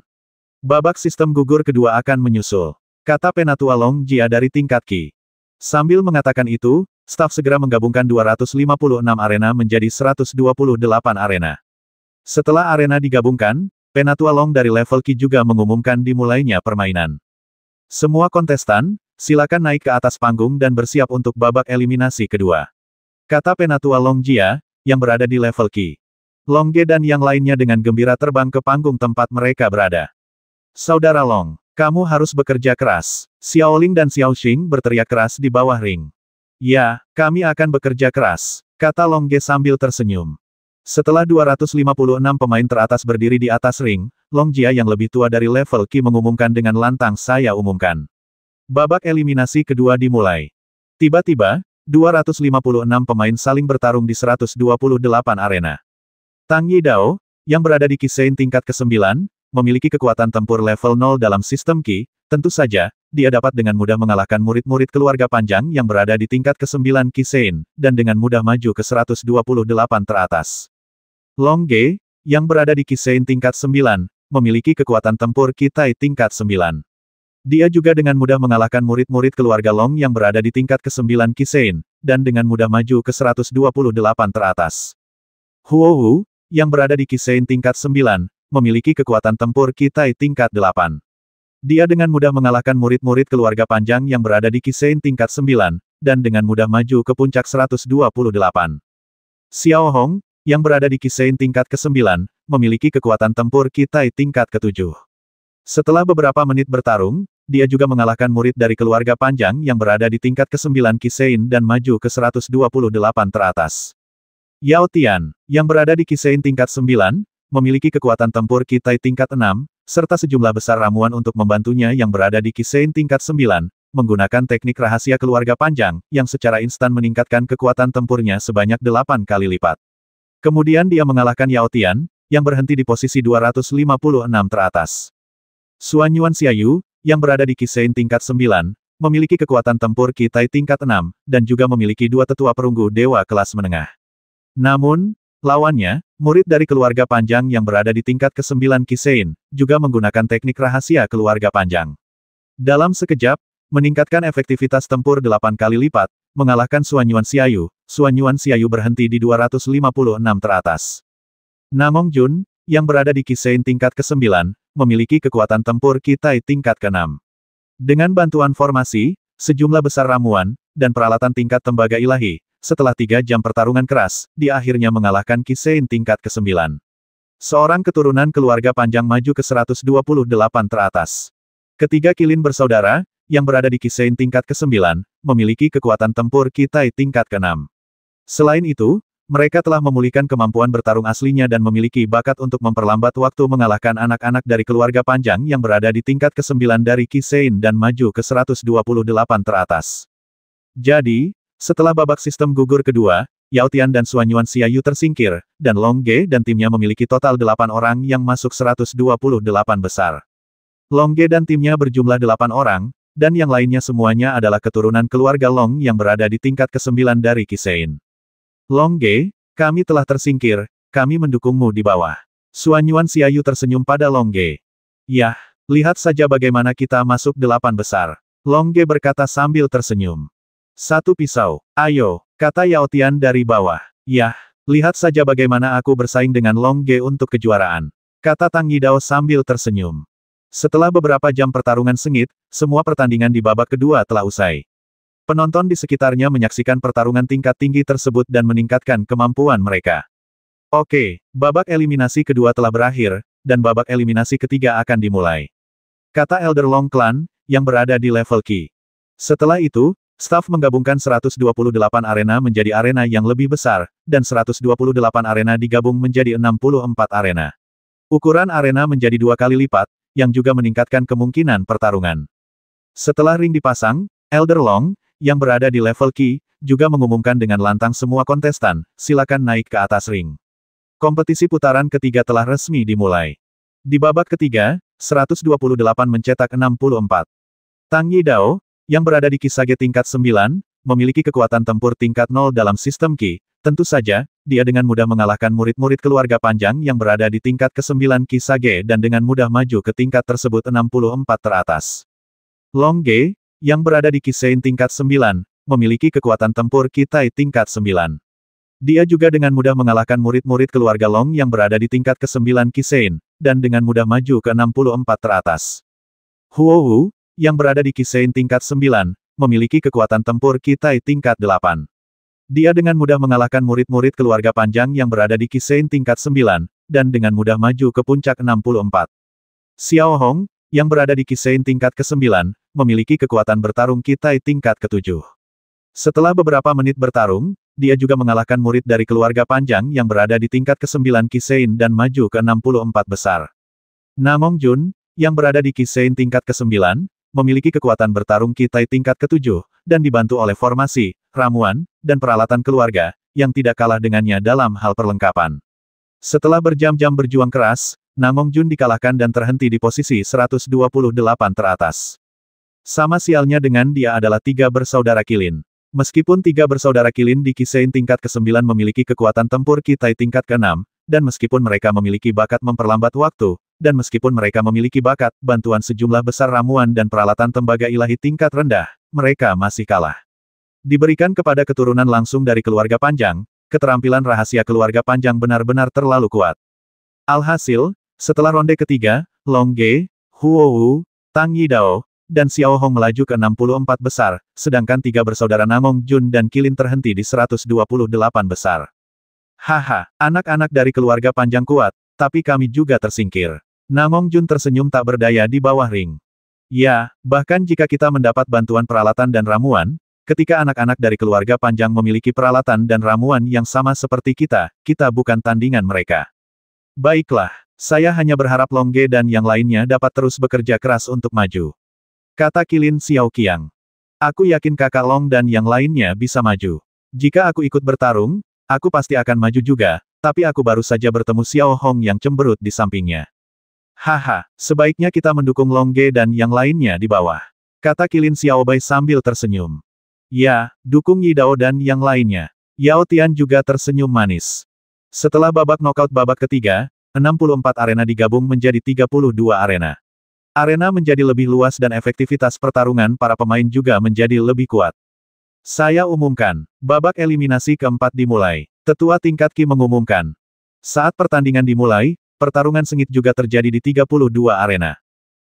Babak sistem gugur kedua akan menyusul, kata Penatua Long Jia dari tingkat Qi. Sambil mengatakan itu, staf segera menggabungkan 256 arena menjadi 128 arena. Setelah arena digabungkan, Penatua Long dari level Qi juga mengumumkan dimulainya permainan. Semua kontestan, silakan naik ke atas panggung dan bersiap untuk babak eliminasi kedua. Kata Penatua Long Jia, yang berada di level Qi. Long Ge dan yang lainnya dengan gembira terbang ke panggung tempat mereka berada. Saudara Long, kamu harus bekerja keras. Xiao Ling dan Xiao Xing berteriak keras di bawah ring. Ya, kami akan bekerja keras, kata Long Ge sambil tersenyum. Setelah 256 pemain teratas berdiri di atas ring, Long Jia yang lebih tua dari level Qi mengumumkan dengan lantang, saya umumkan. Babak eliminasi kedua dimulai. Tiba-tiba, 256 pemain saling bertarung di 128 arena. Tang Yidao, yang berada di Qi Sein tingkat ke-9, memiliki kekuatan tempur level 0 dalam sistem Qi, tentu saja, dia dapat dengan mudah mengalahkan murid-murid keluarga panjang yang berada di tingkat ke-9 Qi Sein, dan dengan mudah maju ke 128 teratas. Long Ge, yang berada di Qi Sein tingkat 9, memiliki kekuatan tempur Qi Tai tingkat 9. Dia juga dengan mudah mengalahkan murid-murid keluarga Long yang berada di tingkat ke-9 Qi Sein, dan dengan mudah maju ke 128 teratas. Huo Wu, yang berada di Qi Sein tingkat 9, memiliki kekuatan tempur Qi Tai tingkat 8. Dia dengan mudah mengalahkan murid-murid keluarga panjang yang berada di Qi Sein tingkat 9, dan dengan mudah maju ke puncak 128. Xiao Hong, yang berada di Qi Sein tingkat ke-9, memiliki kekuatan tempur Qi Tai tingkat ke-7. Setelah beberapa menit bertarung, dia juga mengalahkan murid dari keluarga panjang yang berada di tingkat ke-9 Qi Sein dan maju ke 128 teratas. Yao Tian, yang berada di Qi Sein tingkat 9, memiliki kekuatan tempur Qi Tai tingkat 6, serta sejumlah besar ramuan untuk membantunya yang berada di Qi Sein tingkat 9, menggunakan teknik rahasia keluarga panjang, yang secara instan meningkatkan kekuatan tempurnya sebanyak 8 kali lipat. Kemudian dia mengalahkan Yao Tian, yang berhenti di posisi 256 teratas. Xuan Yuan Xiaoyu, yang berada di Qi Sein tingkat 9, memiliki kekuatan tempur Qi Tai tingkat 6, dan juga memiliki dua tetua perunggu dewa kelas menengah. Namun, lawannya, murid dari keluarga panjang yang berada di tingkat ke-9 Qi Sein, juga menggunakan teknik rahasia keluarga panjang. Dalam sekejap, meningkatkan efektivitas tempur 8 kali lipat, mengalahkan Xuan Yuan Xiaoyu berhenti di 256 teratas. Namong Jun, yang berada di Qi Sein tingkat ke-9, memiliki kekuatan tempur Qi Tai tingkat ke-6. Dengan bantuan formasi, sejumlah besar ramuan, dan peralatan tingkat tembaga ilahi, setelah 3 jam pertarungan keras, dia akhirnya mengalahkan Qi Sein tingkat ke-9. Seorang keturunan keluarga panjang maju ke 128 teratas. Ketiga kilin bersaudara, yang berada di Qi Sein tingkat ke-9, memiliki kekuatan tempur Qi Tai tingkat ke-6. Selain itu, mereka telah memulihkan kemampuan bertarung aslinya dan memiliki bakat untuk memperlambat waktu mengalahkan anak-anak dari keluarga panjang yang berada di tingkat ke-9 dari Qi Sein dan maju ke 128 teratas. Jadi, setelah babak sistem gugur kedua, Yao Tian dan Xuan Yuan Xiaoyu tersingkir, dan Long Ge dan timnya memiliki total 8 orang yang masuk 128 besar. Long Ge dan timnya berjumlah 8 orang, dan yang lainnya semuanya adalah keturunan keluarga Long yang berada di tingkat ke-9 dari Qi Sein. Long Ge, kami telah tersingkir, kami mendukungmu di bawah. Xuan Yuan Xiaoyu tersenyum pada Long Ge. Yah, lihat saja bagaimana kita masuk 8 besar. Long Ge berkata sambil tersenyum. Satu pisau, ayo, kata Yao Tian dari bawah. Yah, lihat saja bagaimana aku bersaing dengan Long Ge untuk kejuaraan, kata Tang Yidao sambil tersenyum. Setelah beberapa jam pertarungan sengit, semua pertandingan di babak kedua telah usai. Penonton di sekitarnya menyaksikan pertarungan tingkat tinggi tersebut dan meningkatkan kemampuan mereka. Oke, babak eliminasi kedua telah berakhir, dan babak eliminasi ketiga akan dimulai, kata Elder Long Clan, yang berada di level Qi. Setelah itu, staf menggabungkan 128 arena menjadi arena yang lebih besar, dan 128 arena digabung menjadi 64 arena. Ukuran arena menjadi 2 kali lipat, yang juga meningkatkan kemungkinan pertarungan. Setelah ring dipasang, Elder Long, yang berada di level Qi, juga mengumumkan dengan lantang semua kontestan, silakan naik ke atas ring. Kompetisi putaran ketiga telah resmi dimulai. Di babak ketiga, 128 mencetak 64. Tang Yidao, yang berada di Kisage tingkat 9, memiliki kekuatan tempur tingkat 0 dalam sistem Qi. Tentu saja, dia dengan mudah mengalahkan murid-murid keluarga panjang yang berada di tingkat ke-9 Kisage dan dengan mudah maju ke tingkat tersebut 64 teratas. Long Ge, yang berada di Qi Sein tingkat 9, memiliki kekuatan tempur Kitai tingkat 9. Dia juga dengan mudah mengalahkan murid-murid keluarga Long yang berada di tingkat ke-9 Kisein, dan dengan mudah maju ke 64 teratas. Huo Wu, yang berada di Kisein tingkat 9, memiliki kekuatan tempur Kitai tingkat 8. Dia dengan mudah mengalahkan murid-murid keluarga Panjang yang berada di Kisein tingkat 9, dan dengan mudah maju ke puncak 64. Xiao Hong, yang berada di Kisein tingkat ke-9, memiliki kekuatan bertarung Kitai tingkat ke-7. Setelah beberapa menit bertarung, dia juga mengalahkan murid dari keluarga Panjang yang berada di tingkat ke-9 Kisein dan maju ke 64 besar. Namong Jun, yang berada di Kisein tingkat ke-9, memiliki kekuatan bertarung Kitai tingkat ke-7, dan dibantu oleh formasi, ramuan, dan peralatan keluarga, yang tidak kalah dengannya dalam hal perlengkapan. Setelah berjam-jam berjuang keras, Namong Jun dikalahkan dan terhenti di posisi 128 teratas. Sama sialnya dengan dia adalah 3 bersaudara Kilin. Meskipun 3 bersaudara Kilin di Kisein tingkat ke-9 memiliki kekuatan tempur Kitai tingkat ke-6, dan meskipun mereka memiliki bakat memperlambat waktu, dan meskipun mereka memiliki bakat bantuan sejumlah besar ramuan dan peralatan tembaga ilahi tingkat rendah, mereka masih kalah. Diberikan kepada keturunan langsung dari keluarga Panjang, keterampilan rahasia keluarga Panjang benar-benar terlalu kuat. Alhasil, setelah ronde ketiga, Long Ge, Huo Wu, Tang Yidao, dan Xiao Hong melaju ke 64 besar, sedangkan 3 bersaudara Namong Jun dan Kilin terhenti di 128 besar. Haha, anak-anak dari keluarga Panjang kuat, tapi kami juga tersingkir. Namong Jun tersenyum tak berdaya di bawah ring. Ya, bahkan jika kita mendapat bantuan peralatan dan ramuan, ketika anak-anak dari keluarga Panjang memiliki peralatan dan ramuan yang sama seperti kita bukan tandingan mereka. Baiklah, saya hanya berharap Long Ge dan yang lainnya dapat terus bekerja keras untuk maju. Kata Kilin Xiao Qiang. Aku yakin kakak Long dan yang lainnya bisa maju. Jika aku ikut bertarung, aku pasti akan maju juga, tapi aku baru saja bertemu Xiao Hong yang cemberut di sampingnya. Haha, sebaiknya kita mendukung Long Ge dan yang lainnya di bawah. Kata Kilin Xiao Bai sambil tersenyum. Ya, dukung Yidao dan yang lainnya. Yao Tian juga tersenyum manis. Setelah babak knockout babak ketiga, 64 arena digabung menjadi 32 arena. Arena menjadi lebih luas dan efektivitas pertarungan para pemain juga menjadi lebih kuat. Saya umumkan, babak eliminasi keempat dimulai. Tetua tingkat Qi mengumumkan. Saat pertandingan dimulai, pertarungan sengit juga terjadi di 32 arena.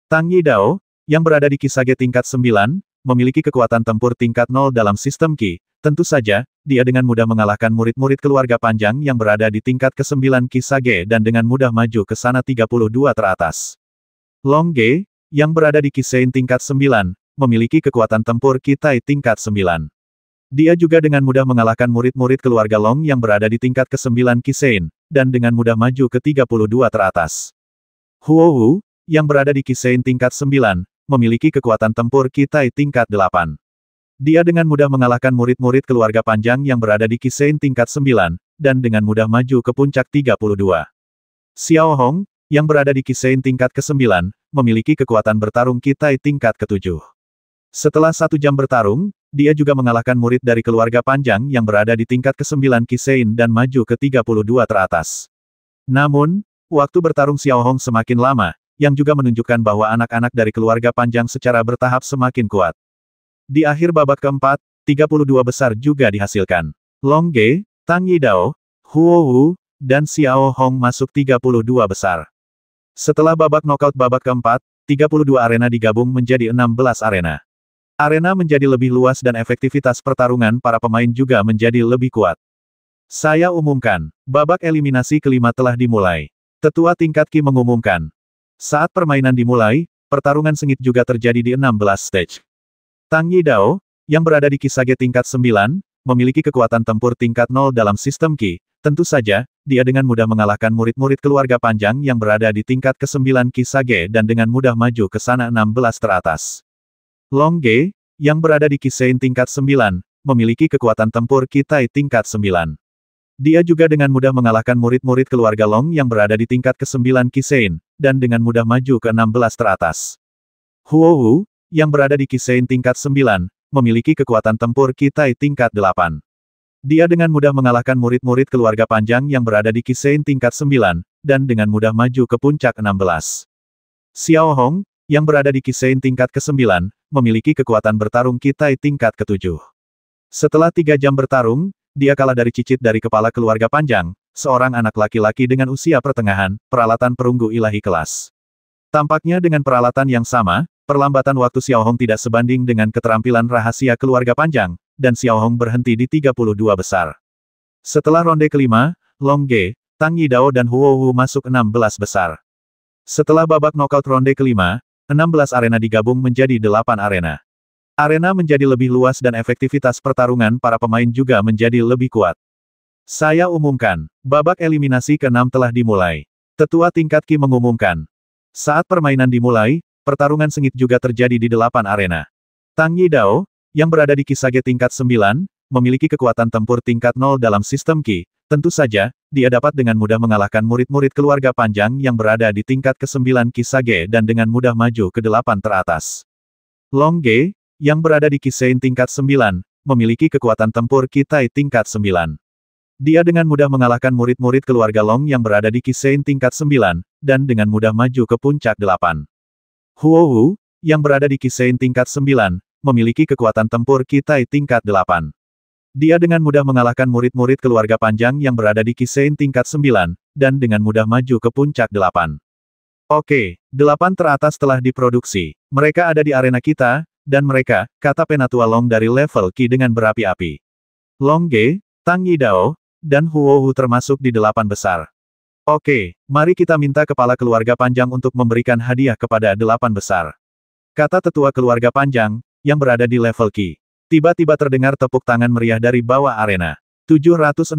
Tang Yidao, yang berada di Kisage tingkat 9, memiliki kekuatan tempur tingkat 0 dalam sistem Qi. Tentu saja, dia dengan mudah mengalahkan murid-murid keluarga Panjang yang berada di tingkat ke-9 Kisage dan dengan mudah maju ke sana 32 teratas. Long Ge, yang berada di Kisein tingkat 9, memiliki kekuatan tempur Kitai tingkat 9. Dia juga dengan mudah mengalahkan murid-murid keluarga Long yang berada di tingkat ke-9 Kisein, dan dengan mudah maju ke 32 teratas. Huo Wu, yang berada di Kisein tingkat 9, memiliki kekuatan tempur Kitai tingkat 8. Dia dengan mudah mengalahkan murid-murid keluarga Panjang yang berada di Kisein tingkat 9, dan dengan mudah maju ke puncak 32. Xiao Hong, yang berada di Kisein tingkat ke-9, memiliki kekuatan bertarung Kitai tingkat ke-7. Setelah 1 jam bertarung, dia juga mengalahkan murid dari keluarga Panjang yang berada di tingkat ke-9 Kisein dan maju ke 32 teratas. Namun, waktu bertarung Xiao Hong semakin lama, yang juga menunjukkan bahwa anak-anak dari keluarga Panjang secara bertahap semakin kuat. Di akhir babak keempat, 32 besar juga dihasilkan. Long Ge, Tang Yidao, Huo Wu, dan Xiao Hong masuk 32 besar. Setelah babak knockout babak keempat, 32 arena digabung menjadi 16 arena. Arena menjadi lebih luas dan efektivitas pertarungan para pemain juga menjadi lebih kuat. Saya umumkan, babak eliminasi kelima telah dimulai. Tetua tingkat Qi mengumumkan. Saat permainan dimulai, pertarungan sengit juga terjadi di 16 stage. Tang Yidao, yang berada di Kisage tingkat 9, memiliki kekuatan tempur tingkat 0 dalam sistem Qi. Tentu saja, dia dengan mudah mengalahkan murid-murid keluarga Panjang yang berada di tingkat ke-9 Kisage dan dengan mudah maju ke sana 16 teratas. Long Ge, yang berada di Kisein tingkat 9, memiliki kekuatan tempur Kitai tingkat 9. Dia juga dengan mudah mengalahkan murid-murid keluarga Long yang berada di tingkat ke-9 Kisein, dan dengan mudah maju ke 16 teratas. Huo Wu, yang berada di Kisein tingkat 9, memiliki kekuatan tempur Kitai tingkat 8. Dia dengan mudah mengalahkan murid-murid keluarga Panjang yang berada di Kisein tingkat 9, dan dengan mudah maju ke puncak 16. Xiao Hong, yang berada di Kisein tingkat ke-9, memiliki kekuatan bertarung Kitai tingkat ke-7. Setelah 3 jam bertarung, dia kalah dari Cicit dari kepala keluarga panjang, seorang anak laki-laki dengan usia pertengahan, peralatan perunggu ilahi kelas. Tampaknya dengan peralatan yang sama, perlambatan waktu Xiao Hong tidak sebanding dengan keterampilan rahasia keluarga panjang, dan Xiao Hong berhenti di 32 besar. Setelah ronde kelima, Long Ge, Tang Yidao dan Huo Wu masuk 16 besar. Setelah babak knockout ronde kelima, 16 arena digabung menjadi 8 arena. Arena menjadi lebih luas dan efektivitas pertarungan para pemain juga menjadi lebih kuat. Saya umumkan, babak eliminasi ke-6 telah dimulai. Tetua tingkat Qi mengumumkan. Saat permainan dimulai, pertarungan sengit juga terjadi di 8 arena. Tang Yidao, yang berada di Kisage tingkat 9, memiliki kekuatan tempur tingkat 0 dalam sistem Qi. Tentu saja, dia dapat dengan mudah mengalahkan murid-murid keluarga panjang yang berada di tingkat ke-9 Kisage dan dengan mudah maju ke 8 teratas. Long Ge, yang berada di Kisein tingkat 9, memiliki kekuatan tempur Kitai tingkat 9. Dia dengan mudah mengalahkan murid-murid keluarga Long yang berada di Kisein tingkat 9, dan dengan mudah maju ke puncak 8. Huo Wu, yang berada di Kisein tingkat 9, memiliki kekuatan tempur Kitai tingkat 8. Dia dengan mudah mengalahkan murid-murid keluarga panjang yang berada di Kisein tingkat 9, dan dengan mudah maju ke puncak 8. Oke, 8 teratas telah diproduksi. Mereka ada di arena kita, dan mereka, kata Penatua Long dari level Qi dengan berapi-api. Long Ge, Tang Yidao, dan Huo Wu termasuk di 8 besar. Oke, mari kita minta kepala keluarga panjang untuk memberikan hadiah kepada 8 besar. Kata tetua keluarga panjang, yang berada di level Qi. Tiba-tiba terdengar tepuk tangan meriah dari bawah arena. 760.